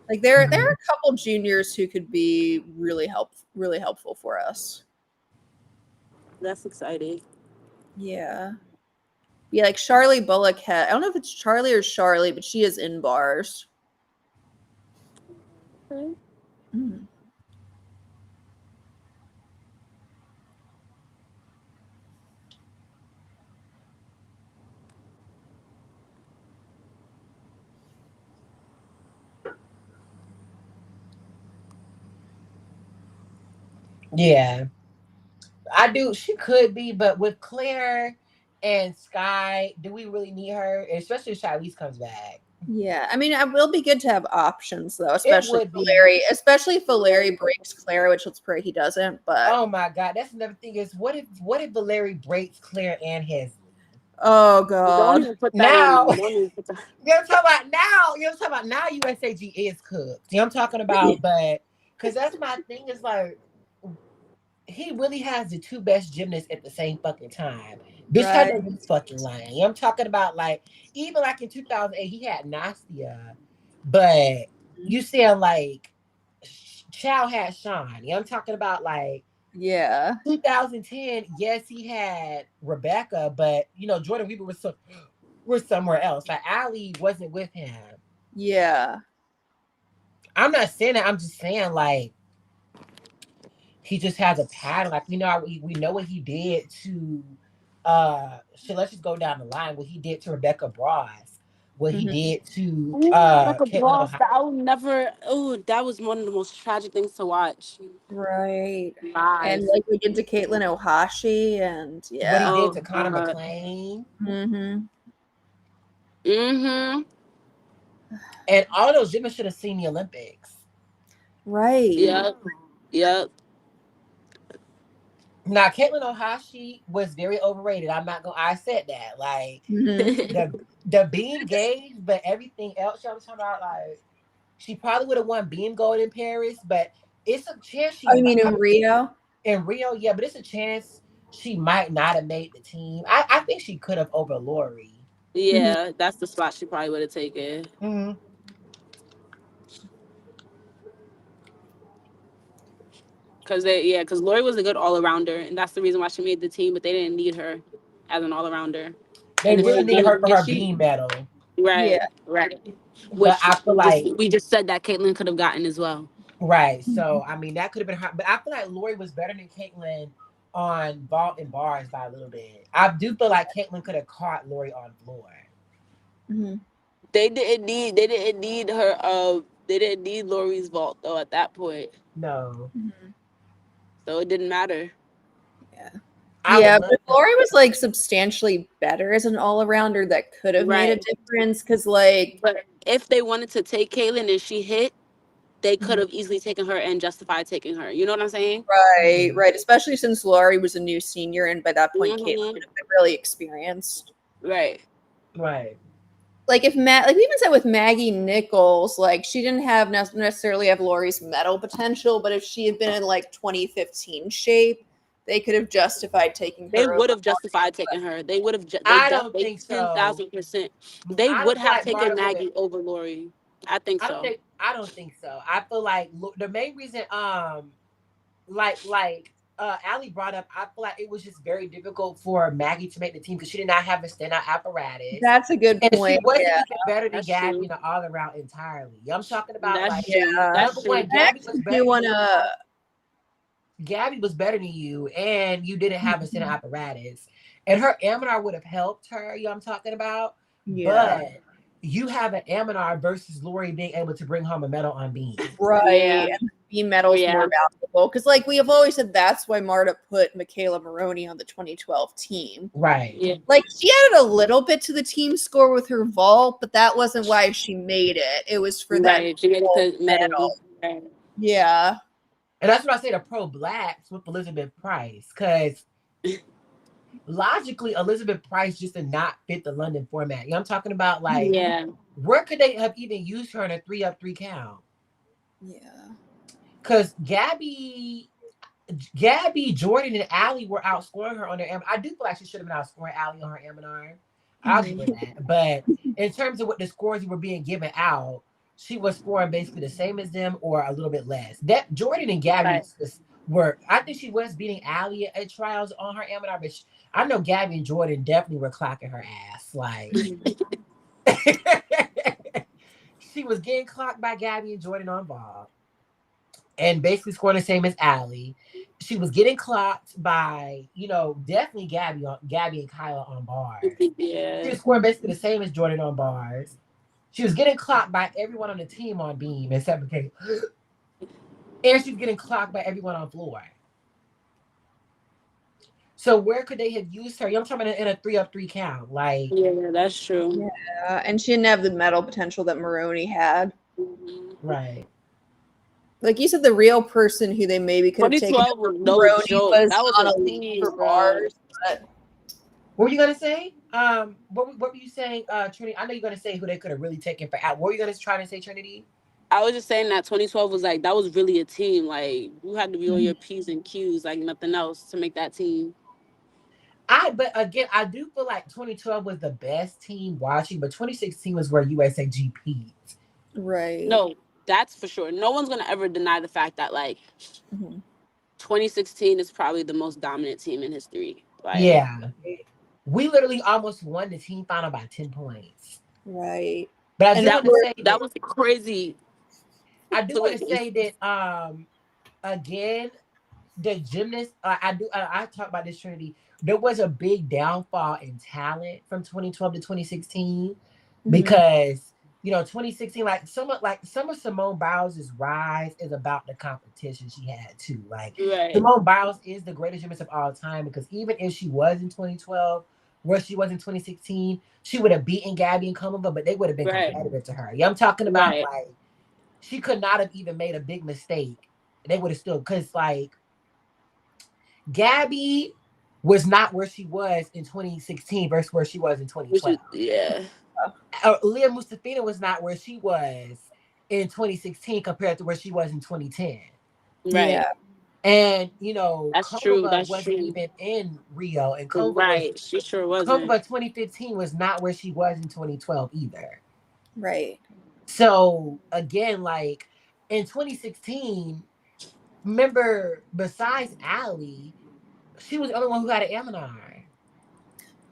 Like there are Mhm. a couple juniors who could be really helpful for us. That's exciting. Yeah. Yeah, like Charlie Bullock had I don't know if it's Charlie or Charlie, but she is in bars. Okay. Mm. Yeah, I do. She could be, but with Claire and Sky, do we really need her? Especially if Shilese comes back. Yeah, I mean, it will be good to have options though, It especially would for be. Larry, especially if Larry breaks Claire, which let's pray he doesn't. But Oh my God, that's another thing is what if Valeri breaks Claire and Hesley? oh Don't god, even put that on Now me. Don't even put that. you know what I'm talking about now. You know what I'm talking about now. USAG is cooked. You know what I'm talking about, but because that's my thing is like he really has the two best gymnasts at the same fucking time. Bitch, cut right? that bitch fucking line. You know, I'm talking about like even like in 2008 he had Nastia, but you see like Chow had Sean. You know, I'm talking about like Yeah, 2010. Yes, he had Rebecca, but you know Jordan Weaver was somewhere else. Like Ali wasn't with him. yeah. I'm not saying that. I'm just saying like he just has a pattern. Like we know what he did to so let's just go down the line. What he did to Rebecca Bras, what he Hmm. did to Ooh, Rebecca Caitlin Bloss, O'Hara. that I would never. Oh, that was one of the most tragic things to watch. Right. And Live. like we did to Caitlin Ohashi, and What he yeah. did Oh to Connor God. McClain. Mm-hmm. Mm-hmm. And all those women should have seen the Olympics. Right. Yep. Yep. Now Caitlin Ohashi was very overrated. I said that. Like Mm-hmm. the beam gauge, but everything else y'all was talking about, like she probably would have won beam gold in Paris, but it's a chance she Oh, you might mean in Rio? in Rio, yeah, but it's a chance she might not have made the team. I think she could have over Lori. Hmm. Yeah, that's the spot she probably would have taken. Mm-hmm. Because Lori was a good all arounder, and that's the reason why she made the team. But they didn't need her as an all arounder. They And if really she needed her did, for if her she beam medal, Yeah. right, but which I feel like we just said that Caitlyn could have gotten as well. right. So I mean that could have been her, but I feel like Lori was better than Caitlin on vault and bars by a little bit. I do feel like Caitlin could have caught Lori on floor. Hmm. They didn't need her. They didn't need Lori's vault though at that point, No, Hmm. so it didn't matter. Yeah. I would Yeah, love but to. Lori was like substantially better as an all-arounder that could have made a Right, difference because like but if they wanted to take Caitlyn and she hit, they could Mhm. have easily taken her and justified taking her. You know what I'm saying? Right, Mhm. right. Especially since Laurie was a new senior, and by that point, Caitlin Hmm. would have been really experienced. Right. Right. Like if Matt, like we even said with Maggie Nichols, like she didn't have necessarily have Laurie's medal potential, but if she had been in like 2015 shape, they could have justified taking They her over would have Laurie. justified taking her. They would have. I don't They think so. 10,000%. They I would don't feel have like taken Marta would have. Maggie over Lori. I think so. I don't think so. I feel like the main reason Ali brought up, I feel like it was just very difficult for Maggie to make the team because she did not have a standout apparatus. That's a good And she point. wasn't Yeah, even better than That's Gabby true. in the all around entirely. I'm talking about That's like true. yeah. That's number true. one, I Gabby was actually better do than want you. to. Gabby was better than you, and you didn't have a center apparatus. And her Aminar would have helped her, you know what I'm talking about? Yeah. But you have an Aminar versus Lori being able to bring home a medal on beam. Right. Yeah. And the medal's more Yeah. valuable. Because, like, we have always said that's why Marta put Michaela Maroney on the 2012 team. Right. Yeah. Like, she added a little bit to the team score with her vault, but that wasn't why she made it. It was for that Right. She made it gold to medal. medal. Right. Yeah. And that's what I say to pro blacks with Elizabeth Price. Because logically, Elizabeth Price just did not fit the London format. You know, I'm talking about like, Yeah. where could they have even used her in a 3-up 3 count? Yeah. Because Gabby, Jordan, and Allie were outscoring her on their I do feel like she should have been outscoring Allie on her M&R. I'll give her Mhm. that. But in terms of what the scores were being given out, she was scoring basically the same as them or a little bit less. That Jordan and Gabby Right. were, I think she was beating Allie at trials on her M&R, but I know Gabby and Jordan definitely were clocking her ass. Like, she was getting clocked by Gabby and Jordan on ball and basically scoring the same as Allie. She was getting clocked by, definitely Gabby and Kyla on bars. She Yeah. was scoring basically the same as Jordan on bars. She was getting clocked by everyone on the team on beam except for Kate. And she was getting clocked by everyone on floor. So where could they have used her? I'm talking about in a 3-up-3 count. Like, Yeah, that's true. Yeah, and she didn't have the medal potential that Maroney had. Mhm. right. Like you said, the real person who they maybe could have taken 2012 over was no Maroney joke. was That was a Annalise team, for bro. bars, but What were you gonna say? What were you saying, Trinity? I know you're gonna say who they could have really taken for out. What were you gonna try to say, Trinity? I was just saying that 2012 was like that was really a team. Like you had to be on your P's and Q's like nothing else to make that team. But again, I do feel like 2012 was the best team watching, but 2016 was where USA GP'd. right. No, that's for sure. No one's gonna ever deny the fact that like Mhm. 2016 is probably the most dominant team in history. Like Yeah. We literally almost won the team final by 10 points. Right. But I And do they that want to was were say that that was crazy I do to want to witness. say that again, the gymnast I talk about this, Trinity. There was a big downfall in talent from 2012 to 2016 Mhm. because 2016, like some of Simone Biles' rise is about the competition she had too. Like Right, Simone Biles is the greatest gymnast of all time because even if she was in 2012 where she was in 2016, she would have beaten Gabby and Komova, but they would have been right, competitive to her. I'm talking about right. like she could not have even made a big mistake. They would have still, because like Gabby was not where she was in 2016 versus where she was in Which 2012. is yeah, Leah Mustafina was not where she was in 2016 compared to where she was in 2010. right. Yeah. And That's true. Komova That's wasn't true. even in Rio, and Right. She sure wasn't. Komova 2015 was not where she was in 2012 either. Right. So again, like in 2016, remember besides Allie, she was the only one who had an Aminar.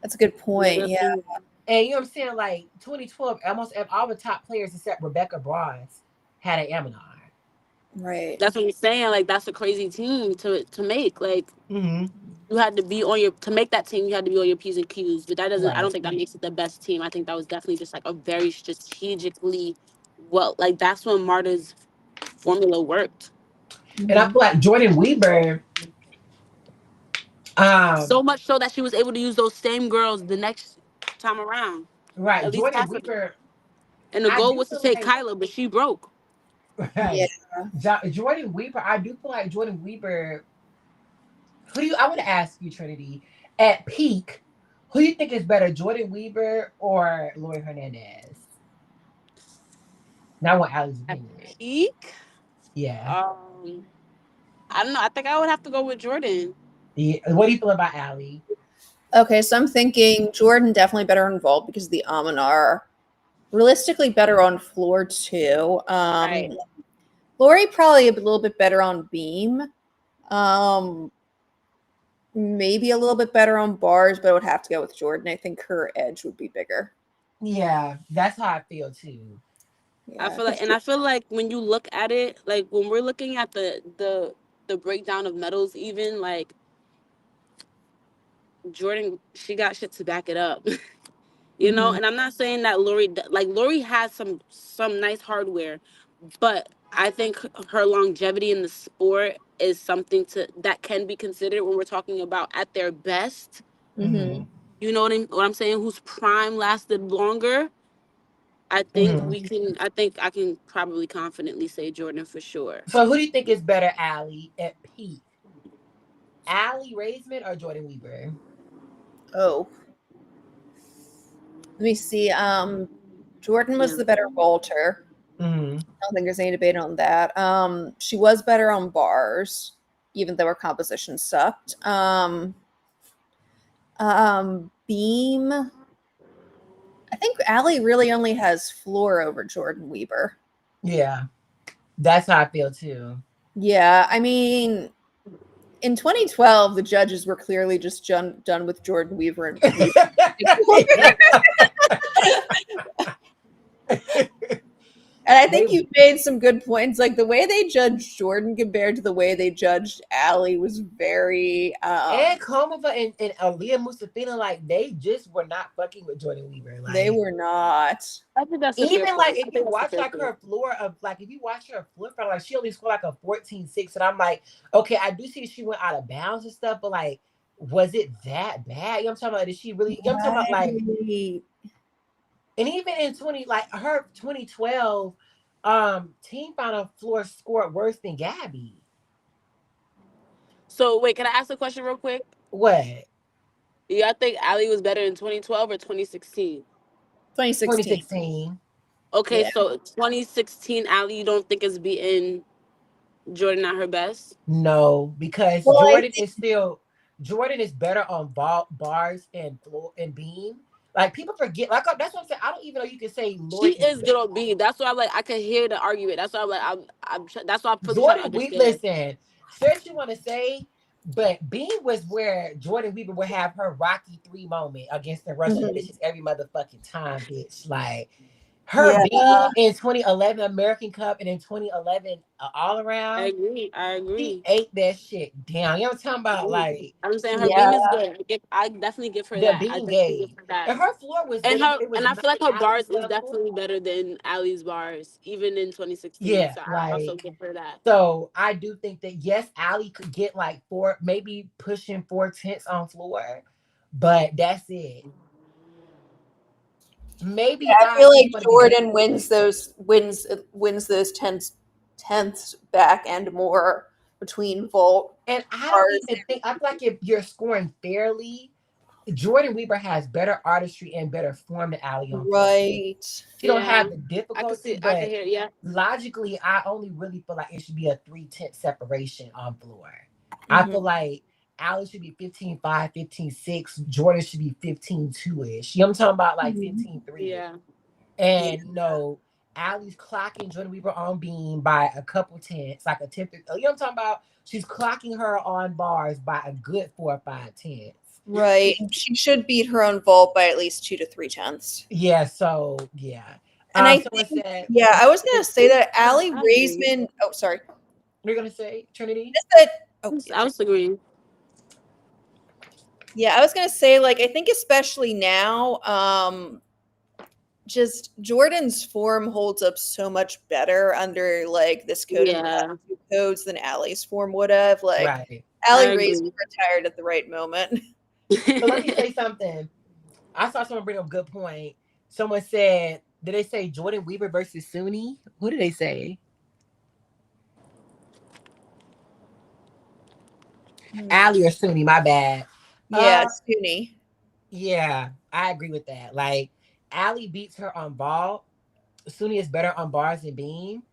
That's a good Yeah, point. that's Yeah. true. And you know what I'm saying? Like 2012, almost all the top players except Rebecca Bronze had an Aminar. Right. That's what I'm saying. Like that's a crazy team to make. Like Mm-hmm. you had to be on your to make that team. You had to be on your p's and q's. But that doesn't. I don't Right. think that makes it the best team. I think that was definitely just like a very strategically well. Like that's when Marta's formula worked. And I Mhm. feel like Jordan Weber, So um, much so that she was able to use those same girls the next time around. right, At least Jordan half of them. Weber, And the I goal do was to feel take like, Kyla, but she broke. Yeah. right, Jordan Weber, I do feel like Jordan Weber, I want to ask you, Trinity, at peak, who do you think is better, Jordan Weber or Lori Hernandez? Now I want Allie's At opinion. peak, Yeah. um, I don't know. I think I would have to go with Jordan. Yeah. What do you feel about Allie? Okay, so I'm thinking Jordan definitely better involved because of the Amanar. Realistically, better on floor too. Right. Lori probably a little bit better on beam. Um, maybe a little bit better on bars, but I would have to go with Jordan. I think her edge would be bigger. Yeah, that's how I feel too. I Yeah, feel like, because and I feel like when you look at it, like when we're looking at the breakdown of medals, even like Jordan, she got shit to back it up. You know, and I'm not saying that Lori has some nice hardware, but I think her longevity in the sport is something to that can be considered when we're talking about at their best. mm-hmm. You know what I'm saying? Whose prime lasted longer. I think Hmm. we can. I think I can probably confidently say Jordan for sure. So who do you think is better, Allie, at peak? Allie Raisman or Jordan Weaver? Oh, let me see. Jordan was Yeah. the better vaulter. Hmm. I don't think there's any debate on that. She was better on bars, even though her composition sucked. Beam. I think Allie really only has floor over Jordan Weaver. Yeah, that's how I feel too. Yeah, I mean, in 2012, the judges were clearly just done with Jordan Weaver and Weaver. And I think they you made some good points. Like the way they judged Jordan compared to the way they judged Allie was very and Komova and Aaliyah Mustafina, like they just were not fucking with Jordan Weaver. they Like were not. I think that's a fair even like point. if I you think that's a watch fair like point. her floor of like if you watch her floor from like she only scored like a 14-6, and I'm like, okay, I do see she went out of bounds and stuff, but like was it that bad? You know what I'm talking about? Did she really? You know what I'm talking about? Like, Right. and even in 20, like her 2012 team final floor scored worse than Gabby. So wait, can I ask a question real quick? What? Y'all think Ali was better in 2012 or 2016? 2016. 2016. Okay, Yeah. so 2016 Ali, you don't think is beating Jordan at her best? No, because Well, I Jordan is better on bars and floor and beam. Like people forget. Like that's what I'm saying. I don't even know you can say She Lori is is good on B. That's why I'm like I can hear the argument. That's why I'm like that's why I'm really trying to Jordan. We understand. listen. Say what you want to say, but beam was where Jordan Weaver would have her Rocky 3 moment against the Russian Mhm. bitches every motherfucking time, bitch. Like her Yeah. beam in 2011 American Cup and in 2011 all I around. agree. I She agree. ate that shit down. You know what I'm talking I about? agree. Like I'm saying her Yeah. beam is good. I definitely give her the that. I being definitely give gay. her that. And her floor was And good. her It was and I not feel like her Ali's bars is level. definitely better than Ali's bars, even in 2016. Yeah, So I also like give her that. so I do think that yes, Ali could get like four, maybe pushing 4 tenths on floor, but that's it. Maybe I feel Ali like want to be better. Jordan wins those tenths back and more between vault And I don't bars. even think I feel like if you're scoring fairly, Jordan Weaver has better artistry and better form than Ali on floor. Right. She don't Yeah, have the I could difficulty, see. I could but hear. Yeah. logically, I only really feel like it should be a 3 tenth separation on floor. I Hmm. feel like Alex should be 15.5, 15.6. Jordan should be 15.2 ish. You know what I'm talking about? Like Hmm. 15.3. Yeah. Yeah. And no, Allie's clocking Jordan Weaver on beam by a couple tenths, like a tenth. You know what I'm talking about? She's clocking her on bars by a good 4 or 5 tenths. Right. And she should beat her own vault by at least 2 to 3 tenths. Yeah, so yeah. And I Someone think, said, yeah, I was gonna say that Yeah, Allie I agree. Raisman. Oh, sorry. we're gonna say Trinity. Just that. Oh, yeah, I was agreeing. yeah. I was gonna say, like, I think especially now, just Jordan's form holds up so much better under like this code of Yeah, codes than Allie's form would have. Like, Right. Allie I Raisman agree. retired at the right moment. So let me say something. I saw someone bring up a good point. Someone said, did they say Jordan Weaver versus Sunni? Who did they say? Hmm. Ali or Sunni, my bad. Yeah, Uh Sunni. yeah, I agree with that. Like Ali beats her on ball. Sunni is better on bars and beam.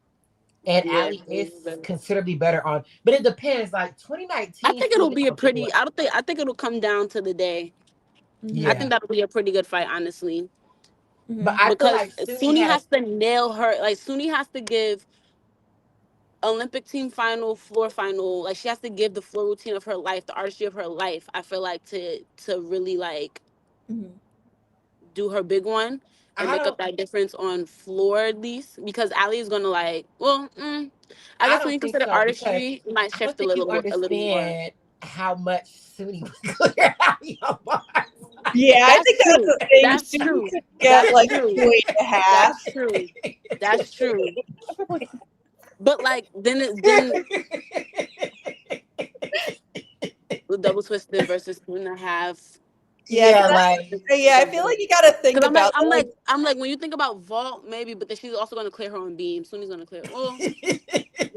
And Yeah, Ali is considerably better on, but it depends. Like I 2019 think it'll Sunni be a on pretty. floor. I don't think. I think it'll come down to the day. I Hmm. think Yeah. that'll be a pretty good fight, honestly, But Hmm. I feel because like Sunni Sunni had a has to nail her. Like Sunni has to give Olympic team final, floor final. Like she has to give the floor routine of her life, the artistry of her life. I feel like to really like Hmm. do her big one and I make up don't that difference on floor at least because Ali is gonna like. Well, I I guess when don't you think consider so because artistry, it might I don't shift think you a little more. understand how much Sunni would clear Ali on bars. Yeah, I think That's that's true. the thing. That's Sunni true. could get That's like a true. point and a half. That's true. That's true. But like then the double twisted versus 2.5. Yeah, Yeah, because like yeah, I feel like you got to think Because about that. Like, I'm like when you think about vault maybe, but then she's also gonna clear her own beam. Sunni's gonna clear. Well,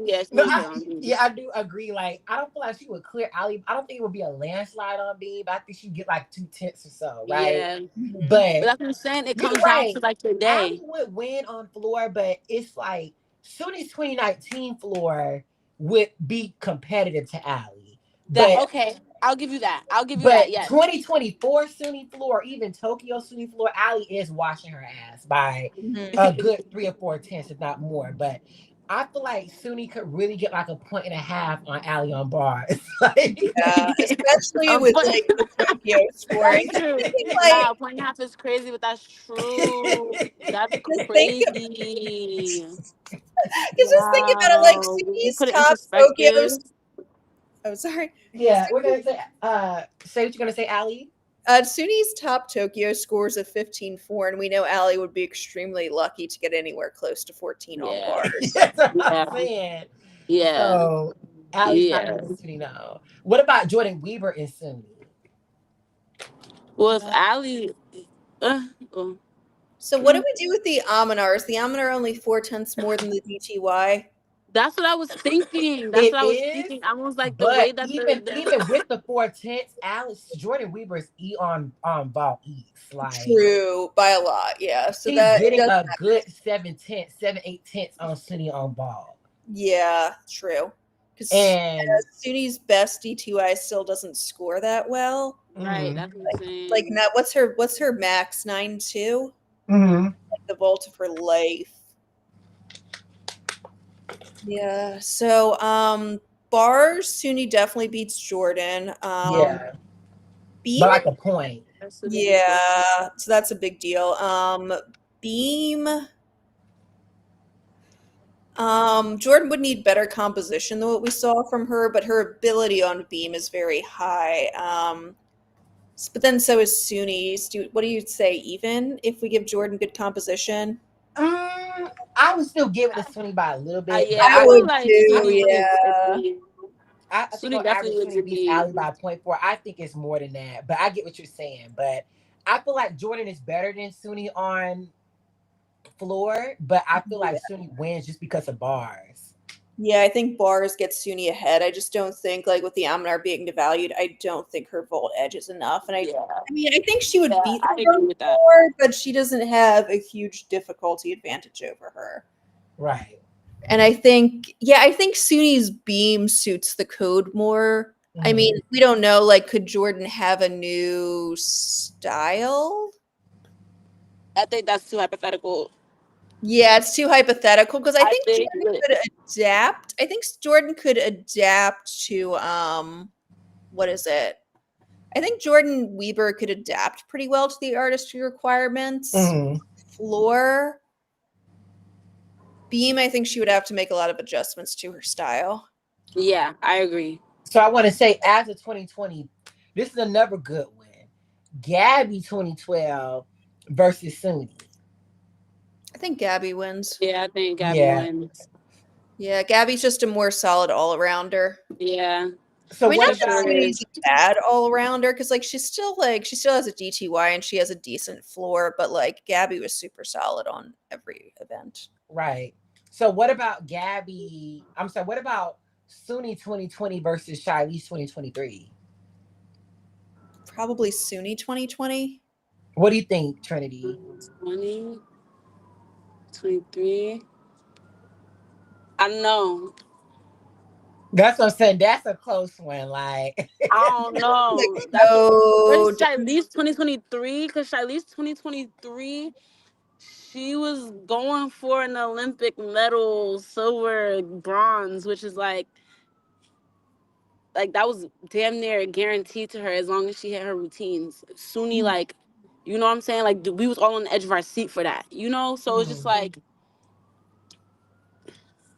yeah, she's no, gonna clear her own beam. yeah, I do agree. Like, I don't feel like she would clear Ali. I don't think it would be a landslide on me, but I think she'd get like 2 tenths or so, right? Yeah, mhm. but But that's what I'm saying. It you're comes down to right. like your Ali day. would win on floor, but it's like Sunni's 2019 floor would be competitive to Ali. That But okay. I'll give you that. I'll give you that. but Yes. 2024 Sunni floor, even Tokyo Sunni floor, Ali is washing her ass by Mhm. a good 3 or 4 tenths, if not more. But I feel like Sunni could really get like a point and a half on Ali on bars. Like, Yeah, especially with But like the Tokyo scoring. that's Just true. thinking like, Nah, point and a half is crazy, but that's true. That's just think, crazy. just think about it. Like Wow. You Sunni's put it in top perspective. Tokyo's. Oh, sorry. yeah, we're gonna say what you're gonna say, Ali. Sunni's top Tokyo scores of 15.4, and we know Ali would be extremely lucky to get anywhere close to 14 on Yeah. bars. That's what I'm Yeah. saying. Yeah. So Ali's not Yeah. gonna Sunni now. What about Jordan Weaver and Sunni? Well, if Allie, well, So what do we do with the Aminar? Is the Aminar only 4/10 more than the DTY? that's what I was thinking. That's It what I was is, thinking. I was like the but way that even with the 4/10, Alex Jordan Weaver's on ball eats like True, by a lot, yeah. So she's that getting does, a good 7/10, 7/8 on Sunny on ball, yeah, true. Because and Suni's best DTY still doesn't score that well. right. mm-hmm, That's what I'm Like, saying. not what's her max 9.2? mm-hmm, Like the vault of her life. Yeah. So bars, Suni definitely beats Jordan. yeah, but Beam, like a point, That's a big deal. yeah. So that's a big deal. Beam. Jordan would need better composition than what we saw from her, but her ability on beam is very high. But then so is Suni's. What do you say? Even if we give Jordan good composition, I would still give it to Sunny by a little bit, but Yeah, I I I feel would like too. Suni wins the Yeah. game. I think Suni on average definitely wins Sunny the beats game. Allie by 0.4. I think it's more than that, but I get what you're saying. But I feel like Jordan is better than Sunny on floor, but I feel like Sunny wins just because of bars. Yeah, I think bars get Suni ahead. I just don't think, like, with the Aminar being devalued, I don't think her vault edge is enough. And Yeah, I mean, I think she would yeah, beat I her agree on with that. floor, but she doesn't have a huge difficulty advantage over her. Right. And I think, yeah, I think Suni's beam suits the code more. I Mm-hmm. mean, we don't know, like, could Jordan have a new style? I think that's too hypothetical. Yeah, it's too hypothetical because I I think think Jordan could adapt. I think Jordan could adapt to what is it? I think Jordan Weber could adapt pretty well to the artistry requirements. Mm-hmm. Floor beam, I think she would have to make a lot of adjustments to her style. yeah, I agree. So I want to say, as of 2020, this is another good one. Gabby 2012 versus Sunny. I think Gabby wins. Yeah, I think Gabby Yeah. wins. Yeah, Gabby's just a more solid all arounder. Yeah, So I mean, what not she that sure about? Suni's is. a bad all arounder because she still has a DTY and she has a decent floor, but like Gabby was super solid on every event. Right. So what about Gabby? I'm sorry. What about Sunny 2020 versus Shiley's 2023? Probably Suni 2020. What do you think, Trinity? 20, 23. I don't know. That's what I'm saying. That's a close one. Like, I don't Like, know. That's no, where's Shiley's 2023? Because Shiley's 2023, she was going for an Olympic medal, silver, bronze, which is like that was damn near guaranteed to her as long as she had her routines. Suni, like, you know what I'm saying? Like we was all on the edge of our seat for that, you know? So it's just mhm. like,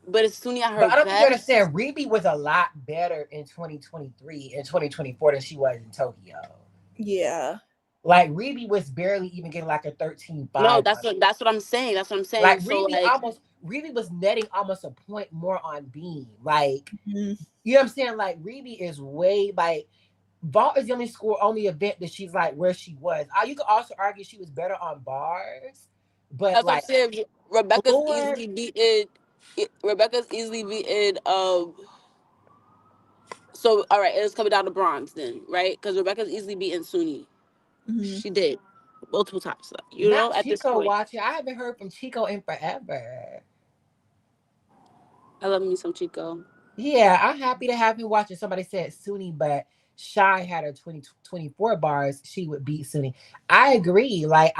but it's Suni at her But I don't think you best. understand. Reby was a lot better in 2023 and 2024 than she was in Tokyo. yeah. Like Reby was barely even getting like a 13.5 No, on it. that's what I'm saying. That's what I'm saying. Like So like Reby was netting almost a point more on beam. Like, Mhm. you know what I'm saying? Like Reby is way like vault is the only event that she's like where she was. You could also argue she was better on bars, but that's what I'm like saying. Rebecca's floor, easily beaten. Rebecca's easily beaten. So all right, it's coming down to bronze then, right? Because Rebecca's easily beaten Suni. Mhm. She did multiple times. You not know, at this Chico point, watching. I haven't heard from Chico in forever. I love me some Chico. Yeah, I'm happy to have him watching. Somebody said Sunni, but Shy had her 2024 bars. She would beat Sunni. I agree. Like,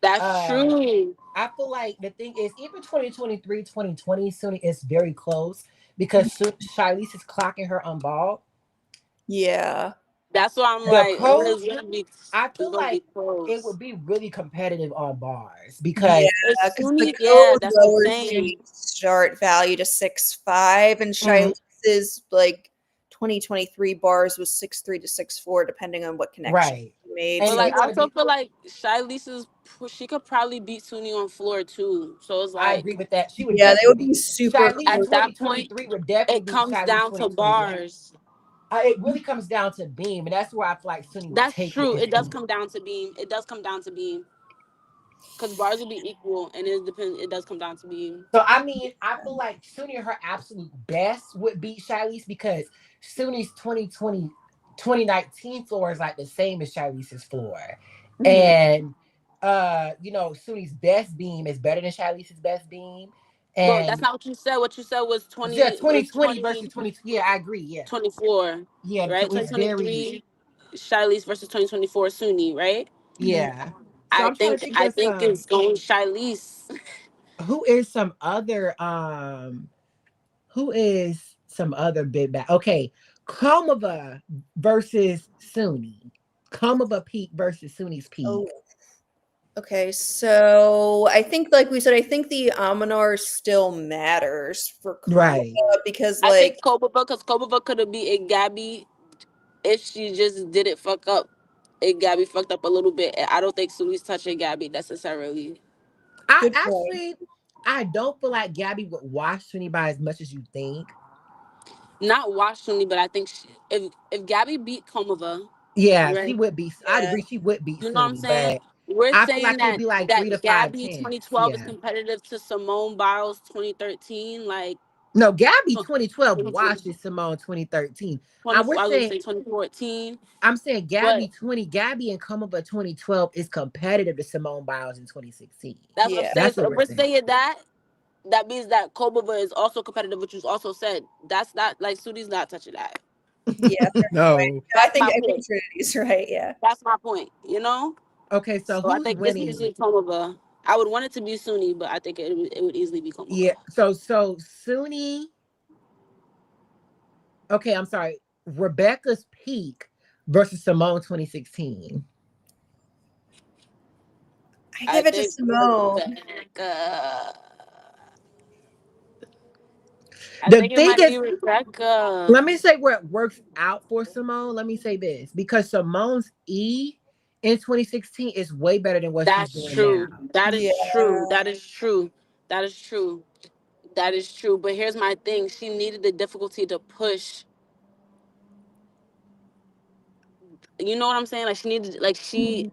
That's uh, true. I feel like the thing is, even 2023, 2020, Sunni is very close because Shilese is clocking her on ball. Yeah. That's why I'm The like, codes, I it's feel gonna be like it close. would be really competitive on bars Yeah, because It's because the Suni, yeah, code that's what I'm lowers saying. the start value to 6.5, and mhm, Shilese's like 2023 bars was 6.3 to 6.4, depending on what connection right. you made. And But if So like, you I want to also be, feel like Shy Lisa's she could probably beat Suni on floor too. So it's I agree like with that. She would yeah, they definitely would be be super Shilese at close. that point, 2023 would definitely it beat comes Shilese down to 2021. bars. It really comes down to beam, and that's where I feel like Sunny would That's take it. true. It does come down to beam. It does come down to beam because bars will be equal, and it depends. It does come down to beam. So I mean, I feel like Sunny her absolute best would beat Shiley's because Sunny's 2019 floor is like the same as Shiley's floor. Mhm. And Sunny's best beam is better than Shiley's best beam. But that's And not what you said. What you said was yeah, 20 was 2020 versus 20. Yeah, I agree. Yeah. 2024, Yeah. right? So it's very 2023 Shiley's versus 2024 Sunni, right? Mhm. yeah. So I I'm trying to think think I of think some it's going Shiley's. who is some other who is some other big bad? Okay, Komova versus Sunni. Komova peak versus Sunni's peak. Oh, okay. So I think, like we said, I think the Aminar still matters for Right. Kamala because, I think like, Kobova, because Kobova could have beat Gabby if she just didn't fuck up. It Gabby fucked up a little bit. And I don't think Sunni's touching Gabby necessarily. I good point. actually I don't feel like Gabby would watch Sunni by as much as you think. Not watch Sunni, but I think if Gabby beat Komova, Yeah, she right? would be. I'd Yeah. agree she would beat You know what I'm Sunni, saying? but We're I feel saying like it would that be like that 3 to 5 Gabby tenths. 2012 is Yeah. competitive to Simone Biles 2013, like No, Gabby tw- 2012 2020 watches Simone 2013. I 20, would I was gonna say say 2014. I'm saying But Gabby and Komova 2012 is competitive to Simone Biles in 2016. that's what I'm Yeah. saying. That's So what if we're we're saying. saying that, that means that Kobova is also competitive, which you also said. That's not like Sudi's not touching that. Yeah. No. I That's think my I point. think Trinity's right. Yeah. That's my point. You know. Okay, so So I who's think it's winning? usually Komova. I would want it to be Sunni, but I think it would easily be Yeah, Komova. so Sunni. Okay, I'm sorry. Rebecca's peak versus Simone 2016. I I give it to think Simone. Rebecca. I The think it thing might be is, Rebecca. let me say where it works out for Simone. Let me say this because Simone's E in 2016 is way better than what she's That's doing now. true. That is Yeah. true. That is true. That is true. That is true. But here's my thing. She needed the difficulty to push. You know what I'm saying? Like she needed, like she, Mhm.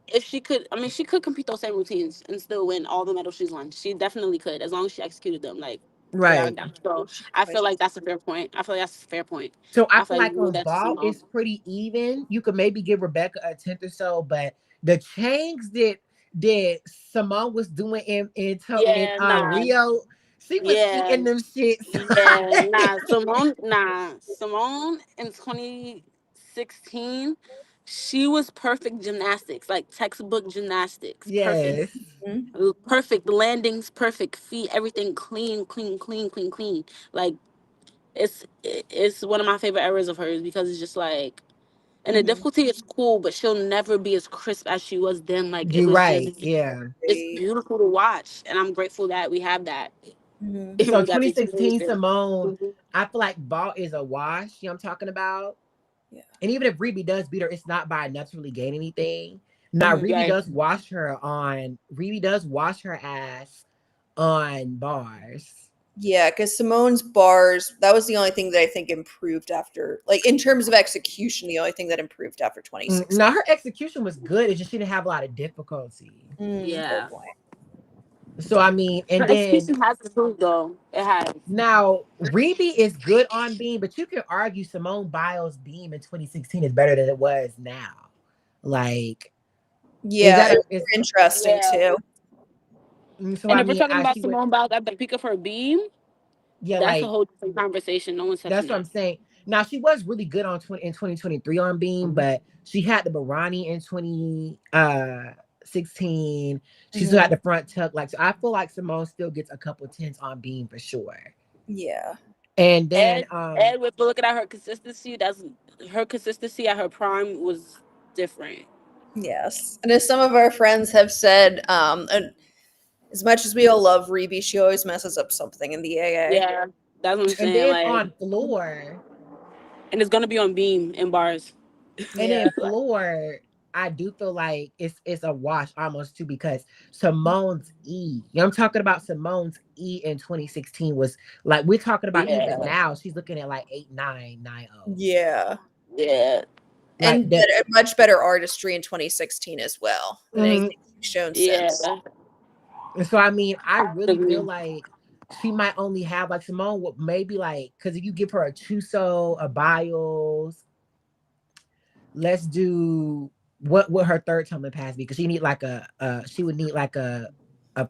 if she could, I mean, she could compete those same routines and still win all the medals she's won. She definitely could, as long as she executed them, like without a Right. doubt. So I feel like that's a fair point. I feel like that's a fair point. So I I feel feel like like you need on that to ball Simone. it's pretty even. You could maybe give Rebecca a tenth or so, but the change that Simone was doing in Yeah, nah, Rio, she was yeah, eating them shits. yeah, Simone in 2016, she was perfect gymnastics, like textbook gymnastics, perfect. Yes. Mhm. Perfect landings, perfect feet, everything clean, clean, clean, clean, clean. Like it's one of my favorite eras of hers because it's just like, and the Mhm. difficulty is cool, but she'll never be as crisp as she was then. Like it You're was just, right. Yeah. it's Great. beautiful to watch, and I'm grateful that we have that. Mhm. So We got to experience 2016 it. Simone, Mhm. I feel like ball is a wash. You know what I'm talking about? Yeah. And even if Reby does beat her, it's not by enough to really gain anything. Now Mhm. Reby Right. does wash her on Reby does wash her ass on bars. Yeah, because Simone's bars, that was the only thing that I think improved after, like, in terms of execution, the only thing that improved after 2016. Now her execution was good. It's just she didn't have a lot of difficulty. Fair Yeah. point. So I mean, Her and then execution has improved though. It has. now Reby is good on beam, but you can argue Simone Biles' beam in 2016 is better than it was now. Like, is Yeah, that a it's is interesting Yeah. too. so And I if we're mean talking I about she would Simone Biles at the peak of her beam, yeah, that's a like whole different conversation. No one's that's touching what I'm that. saying. Now she was really good on 2023 on beam, but she had the Barani in 2016. She still had Mhm. the front tuck. Like so I feel like Simone still gets a couple tenths on beam for sure. Yeah. And then And if we're looking at her consistency, that's her consistency at her prime was different. Yes. And as some of our friends have said, and as much as we all love Reby, she always messes up something in the AA. Yeah, that's what I'm and saying. then Like, on floor, and it's gonna be on beam and bars. and Yeah. then floor. I do feel like it's a wash almost too because Simone's E. You know, I'm talking about Simone's E in 2016 was like we're talking about even Yeah. now she's looking at like 8990. Yeah. Yeah. Like And that. much better artistry in 2016 as well than Mhm. anything she's shown Yeah. since. And so I mean, I really feel Agree. like she might only have like Simone would maybe like because if you give her a Chuso, a Biles, let's do what would her third tumbling pass be? Because she need like she would need like a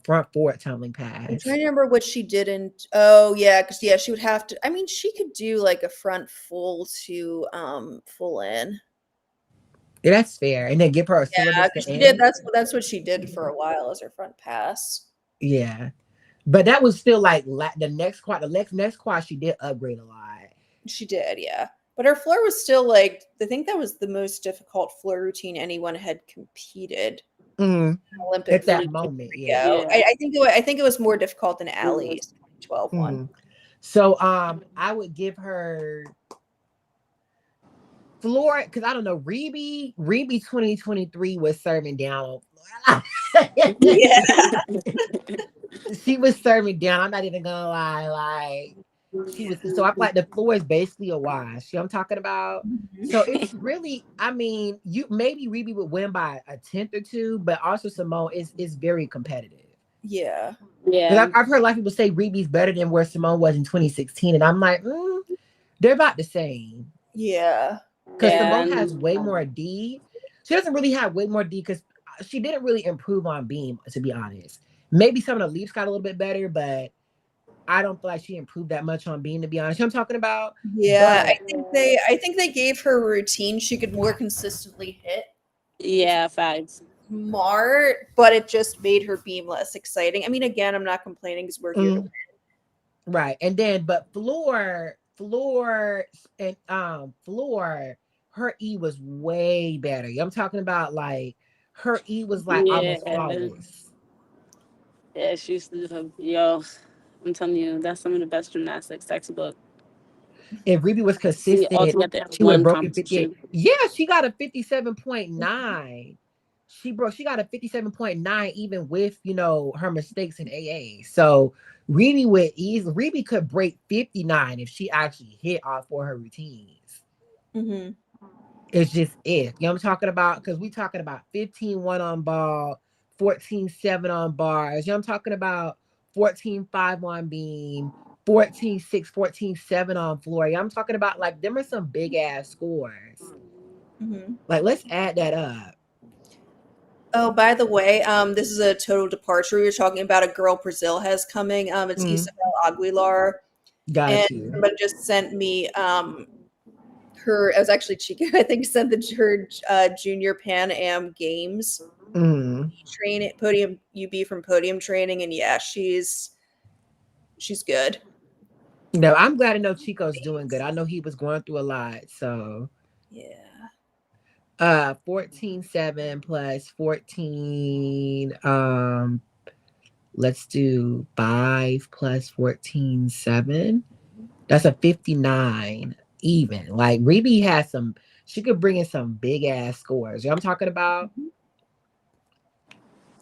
front forward tumbling I'm pass. trying to remember what she didn't. Oh yeah, because yeah, she would have to. I mean, she could do like a front full to full in. Yeah, that's fair. And then give her a Yeah, syllabus to 'cause she did. end. That's what she did for a while as her front pass. Yeah. But that was still like the next quad, next quad she did upgrade a lot. She did, yeah. But her floor was still like I think that was the most difficult floor routine anyone had competed Mm, in Olympic at floor that Mhm. in moment, yeah. Rio. Yeah. I think it was more difficult than Mhm. Ali's 2012 one. Mm. So I would give her Flora, because I don't know, Reby 2023 was serving down. Yeah. She was serving down. I'm not even gonna lie, like she was. So I feel like the floor is basically a wash. You know what I'm talking about? So it's really, I mean, you maybe Reby would win by a tenth or two, but also Simone is very competitive. Yeah. Because Yeah. I've heard a lot of people say Reeby's better than where Simone was in 2016, and I'm like, they're about the same. Yeah. Because Yeah. Simone Yeah. has way more D. She doesn't really have way more D because she didn't really improve on beam, to be honest. Maybe some of the leaps got a little bit better, but I don't feel like she improved that much on beam, to be honest. You know what I'm talking about? Yeah, But I think they gave her a routine she could more consistently hit, which Yeah. Facts. smart, but it just made her beam less exciting. I mean, again, I'm not complaining because we're here to mm, right. And then but floor, her E was way better. You know what I'm talking about? Like her E was like almost Yeah. flawless. Yeah. She's yo. I'm telling you, that's some of the best gymnastics textbook. If Ruby was See all consistent, together in she would have one broken 58. competition. Yeah, she got a 57.9. She got a 57.9 even with, her mistakes in AA. So Ruby could break 59 if she actually hit all four of her routines. hmm It's just if. You know what I'm talking about? Because we talking about 15-1 on ball, 14-7 on bars. You know what I'm talking about? 14-5 on beam, 14-6, 14-7 on floor. You know what I'm talking about? Like, them are some big ass scores. hmm Like, let's add that up. Oh, by the way, this is a total departure. We were talking about a girl Brazil has coming. It's Mm, Isabel Aguilar, and got you. somebody just sent me her. It was actually Chica, I think, sent her junior Pan Am Games Mm. train podium UB from podium training, and yeah, she's good. No, I'm glad to know Chico's doing good. I know he was going through a lot. So Yeah. 14-7 plus 14 let's do 5 plus 14-7. That's a 59 even. Like Reby has some, she could bring in some big ass scores. You know what I'm talking about?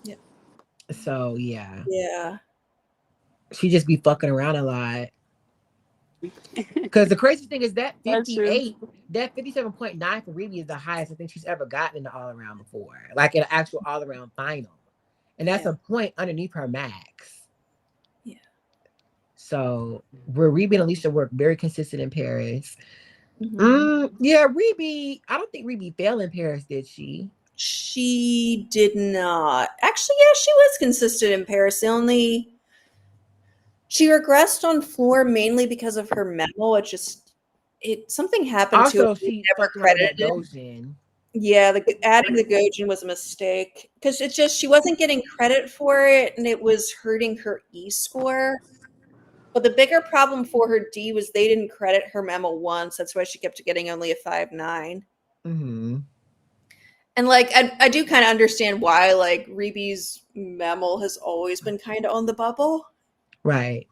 Yeah. So yeah. Yeah. She just be fucking around a lot. Because the crazy thing is that That's true. 58, that 57.9 for Reby is the highest I think she's ever gotten in the all around before. Like in an actual all around final. And that's Yeah. a point underneath her max. Yeah. So where Reby and Alicia work very consistent in Paris. Mhm. Yeah, Reby. I don't think Reby failed in Paris, did she? She did not. Actually, yeah, she was consistent in Paris. The only she regressed on floor mainly because of her memo. It just it something happened to it. Also, We she never fucked around with that credited. Gojin. Yeah, adding the Gojin was a mistake because it's just she wasn't getting credit for it, and it was hurting her E score. But the bigger problem for her D was they didn't credit her memo once. That's why she kept getting only a 5.9. Mm-hmm. And like I do kind of understand why like Reeby's memo has always been kind of on the bubble. Right.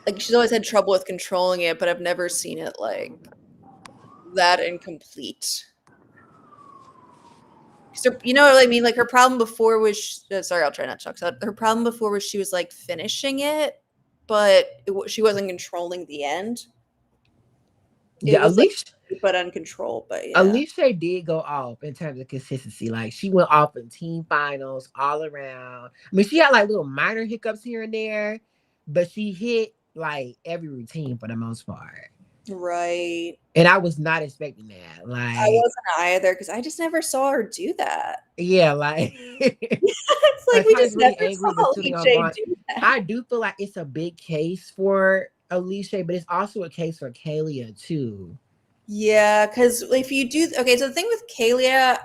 Like she's always had trouble with controlling it, but I've never seen it like that incomplete. So, you know what I mean? Like her problem before was sorry, I'll try not to talk. So her problem before was she was like finishing it, but she wasn't controlling the end. It Yeah, was like but uncontrolled, but yeah. Alicia did go off in terms of consistency. Like she went off in team finals all around. I mean, she had like little minor hiccups here and there, but she hit like every routine for the most part. Right. And I was not expecting that. I Like, wasn't either because I just never saw her do that. yeah, like It's like like we I was just really never angry saw with Suni on Lee Vaughn. do that. I do feel like it's a big case for Alicia, but it's also a case for Kalia too. Yeah, because if you do okay, so the thing with Kalia,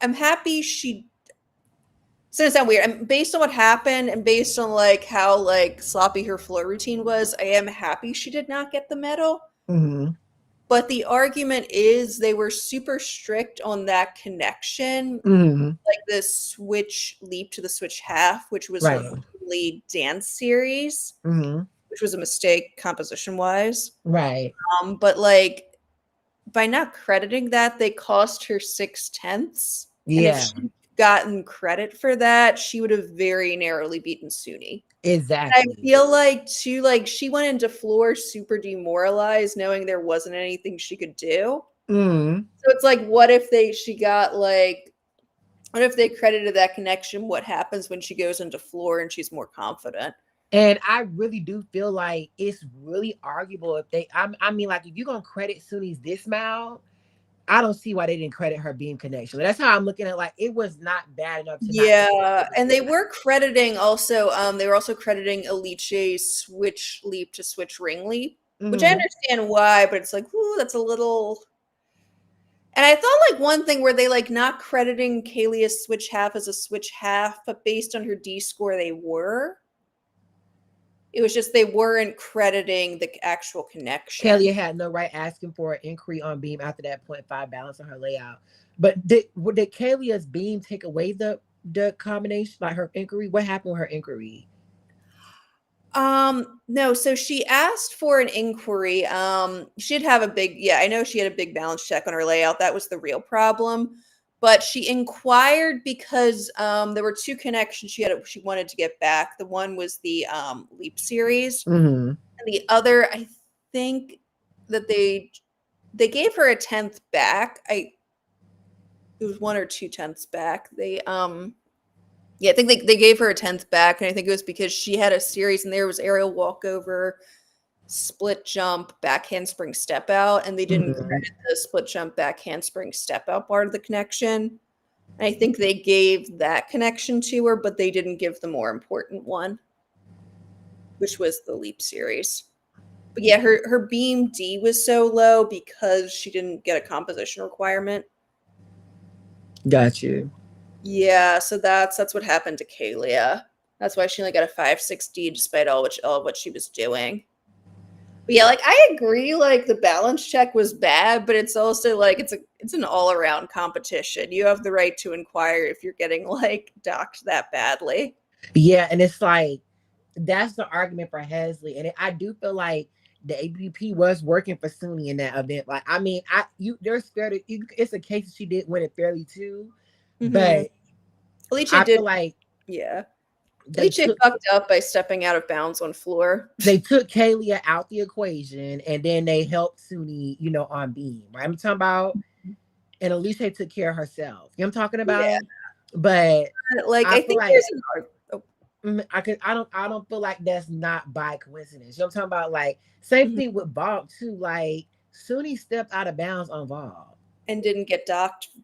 I'm happy she. It's gonna sound weird. I'm based on what happened and based on like how like sloppy her floor routine was. I am happy she did not get the medal. Mm-hmm. But the argument is they were super strict on that connection, Mm-hmm. like the switch leap to the switch half, which was her Right. only dance series, Mm-hmm. which was a mistake composition wise. Right. But like by not crediting that, they cost her 6/10. And if Yeah. she'd gotten credit for that, she would have very narrowly beaten Suni. I Exactly. feel like too, like she went into floor super demoralized, knowing there wasn't anything she could do. Mm-hmm. So it's like, what if what if they credited that connection? What happens when she goes into floor and she's more confident? And I really do feel like it's really arguable if they. I mean, like if you're gonna credit Suni's dismount, I don't see why they didn't credit her beam connection. That's how I'm looking at. Like it was not bad enough to not credit Yeah, Suni's and they dismount. were crediting also. They were also crediting Alice's switch leap to switch ring leap, which I Mm-hmm. understand why, but it's like, ooh, that's a little. And I thought like one thing where they like not crediting Kalia's switch half as a switch half, but based on her D score, they were. It was just they weren't crediting the actual connection. Kalia had no right asking for an inquiry on beam after that 0.5 balance on her layout. But did Kalia's beam take away the combination, like her inquiry? What happened with her inquiry? No, so she asked for an inquiry. She'd have a big, yeah, I know she had a big balance check on her layout. That was the real problem. But she inquired because there were two connections she wanted to get back. The one was the Leap series, Mm-hmm. and the other, I think that they gave her a 10th back. It was 1 or 2 tenths back. Yeah, I think they gave her a 10th back, and I think it was because she had a series and there was aerial walkover, split jump, back handspring step out, and they didn't Mm-hmm. credit the split jump, back handspring step out part of the connection. And I think they gave that connection to her, but they didn't give the more important one, which was the leap series. But yeah, her beam D was so low because she didn't get a composition requirement. Got you. Yeah, so that's what happened to Kalia. That's why she only got a 560 despite all what she was doing. But yeah, like I agree, like the balance check was bad, but it's also like it's an all around competition. You have the right to inquire if you're getting like docked that badly. Yeah, and it's like that's the argument for Hesley, and I do feel like the ABP was working for Suni in that event. Like, I mean, there's fair to it's a case that she did win it fairly too, Mm-hmm. but Alice I did, feel like yeah. they Alice took fucked up by stepping out of bounds on floor. they took Kalia out the equation, and then they helped Suni, on beam. Right, I'm talking about, and Alicia took care of herself. You know what I'm talking Yeah, about, but like I I feel think like there's an I don't feel like that's not by coincidence. You know what I'm talking about? Like same Mhm. thing with Bob too. Like Suni stepped out of bounds on Bob. And didn't get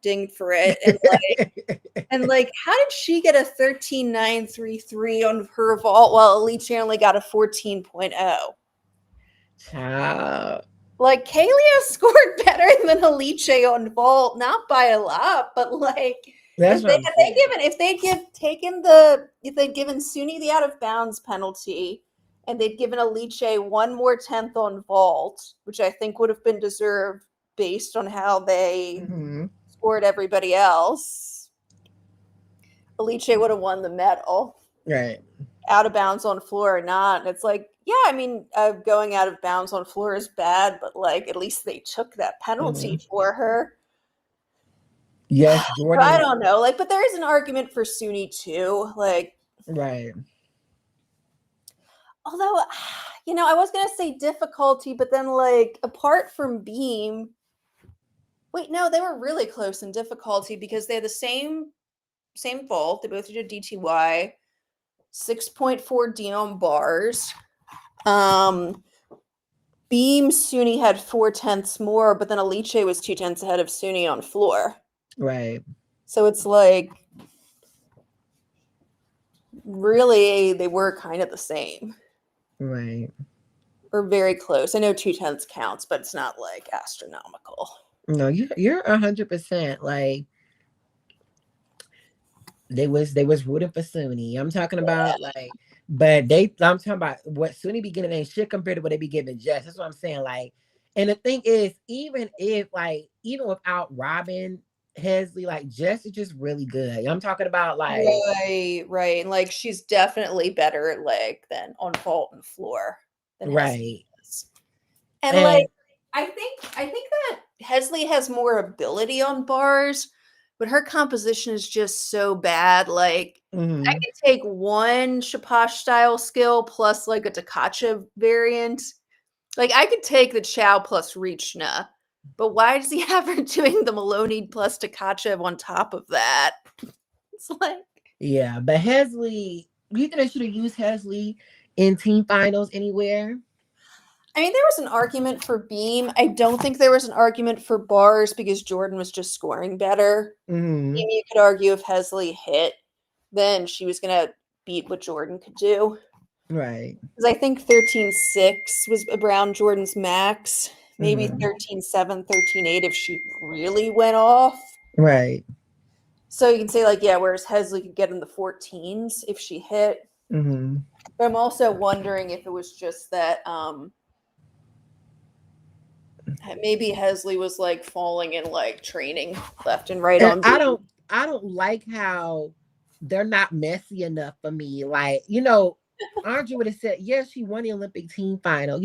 dinged for it, and like, how did she get a 13.933 on her vault while Alicia only got a 14.0? Child. Like, Kalia scored better than Alice on vault, not by a lot, but like, That's what I'm saying. if they'd given Suni the out of bounds penalty, and they'd given Alice 1 more 10th on vault, which I think would have been deserved based on how they Mm-hmm. scored everybody else, Alice would have won the medal. Right. Out of bounds on floor or not. And it's like, yeah, I mean, going out of bounds on floor is bad, but like at least they took that penalty Mm-hmm. for her. Yes, I Jordan. don't know. Like, but there is an argument for Suni too. Like, Right. although, I was gonna say difficulty, but then like apart from Beam, wait, no, they were really close in difficulty because they had the same vault. They both did a DTY, 6.4 D on bars. Beam Suni had 4/10 more, but then Alice was 2/10 ahead of Suni on floor. Right. So it's like really they were kind of the same Right. or very close. I know 2/10 counts, but it's not like astronomical. No, you're 100%. Like they was rooting for Sunni. I'm talking Yeah. about like, but I'm talking about what Sunni be getting ain't shit compared to what they be giving Jess. That's what I'm saying. Like, and the thing is, even without Robin Hesley, like Jess is just really good. I'm talking about like, Right. And like she's definitely better at leg than on vault and floor than Hesley right. is. And like And I think that Hesley has more ability on bars, but her composition is just so bad. Like I mhm, could take one Shaposh style skill plus like a Takachev variant. Like I could take the Chow plus Reachna, but why does he have her doing the Maloney plus Takachev on top of that? It's like yeah, but Hesley, you think they should have used Hesley in team finals anywhere? I mean, there was an argument for Beam. I don't think there was an argument for bars because Jordan was just scoring better. Hmm. Beam, you could argue if Hesley hit, then she was going to beat what Jordan could do. Right. Because I think 13.6 was around Jordan's max. Maybe Hmm. 13.7, 13.8 if she really went off. Right. So you can say, like, yeah, whereas Hesley could get in the 14s if she hit. Hmm. But I'm also wondering if it was just that maybe Hesley was like falling in like training left and right And on I Beam. don't I don't like how they're not messy enough for me. Like, Andre would have said, yes, she won the Olympic team final.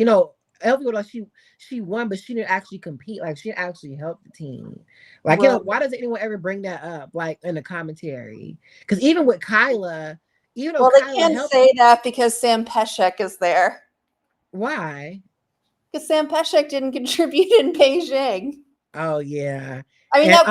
Elvie would she won, but she didn't actually compete. Like she didn't actually help the team. Like, Right. why does anyone ever bring that up like in the commentary? Because even with Kyla, even though Well, they Kyla can't helped, say that because Sam Peshek is there. why? Because Sam Peshek didn't contribute in Beijing. Oh yeah. I mean, And not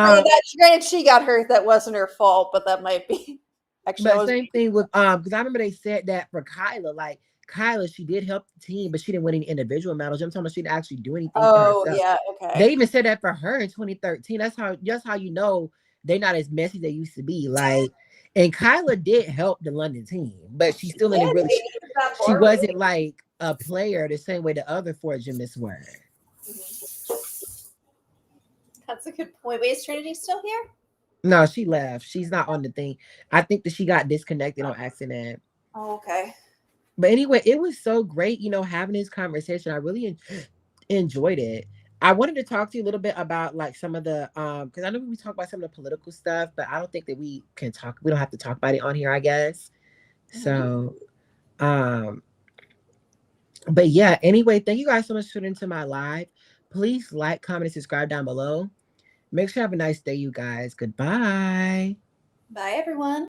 granted, she got hurt. That wasn't her fault, but that might be. Actually, that but was. same thing with because I remember they said that for Kyla, like Kyla, she did help the team, but she didn't win any individual medals. I'm talking about she didn't actually do anything for Oh herself. yeah, They okay. even said that for her in 2013. That's how you know they're not as messy as they used to be. Like, and Kyla did help the London team, but she She still didn't did. really. Maybe it's that She bar wasn't weight. like a player the same way the other four gymnasts were. That's a good point. Wait, is Trinity still here? No, she left. She's not on the thing. I think that she got disconnected on accident. Oh, okay. But anyway, it was so great, having this conversation. I really enjoyed it. I wanted to talk to you a little bit about like some of the because I know we talk about some of the political stuff, but I don't think that we don't have to talk about it on here, I guess. Mm-hmm. So um but yeah, anyway, thank you guys so much for tuning into my live. Please like, comment, and subscribe down below. Make sure you have a nice day, you guys. Goodbye. Bye, everyone.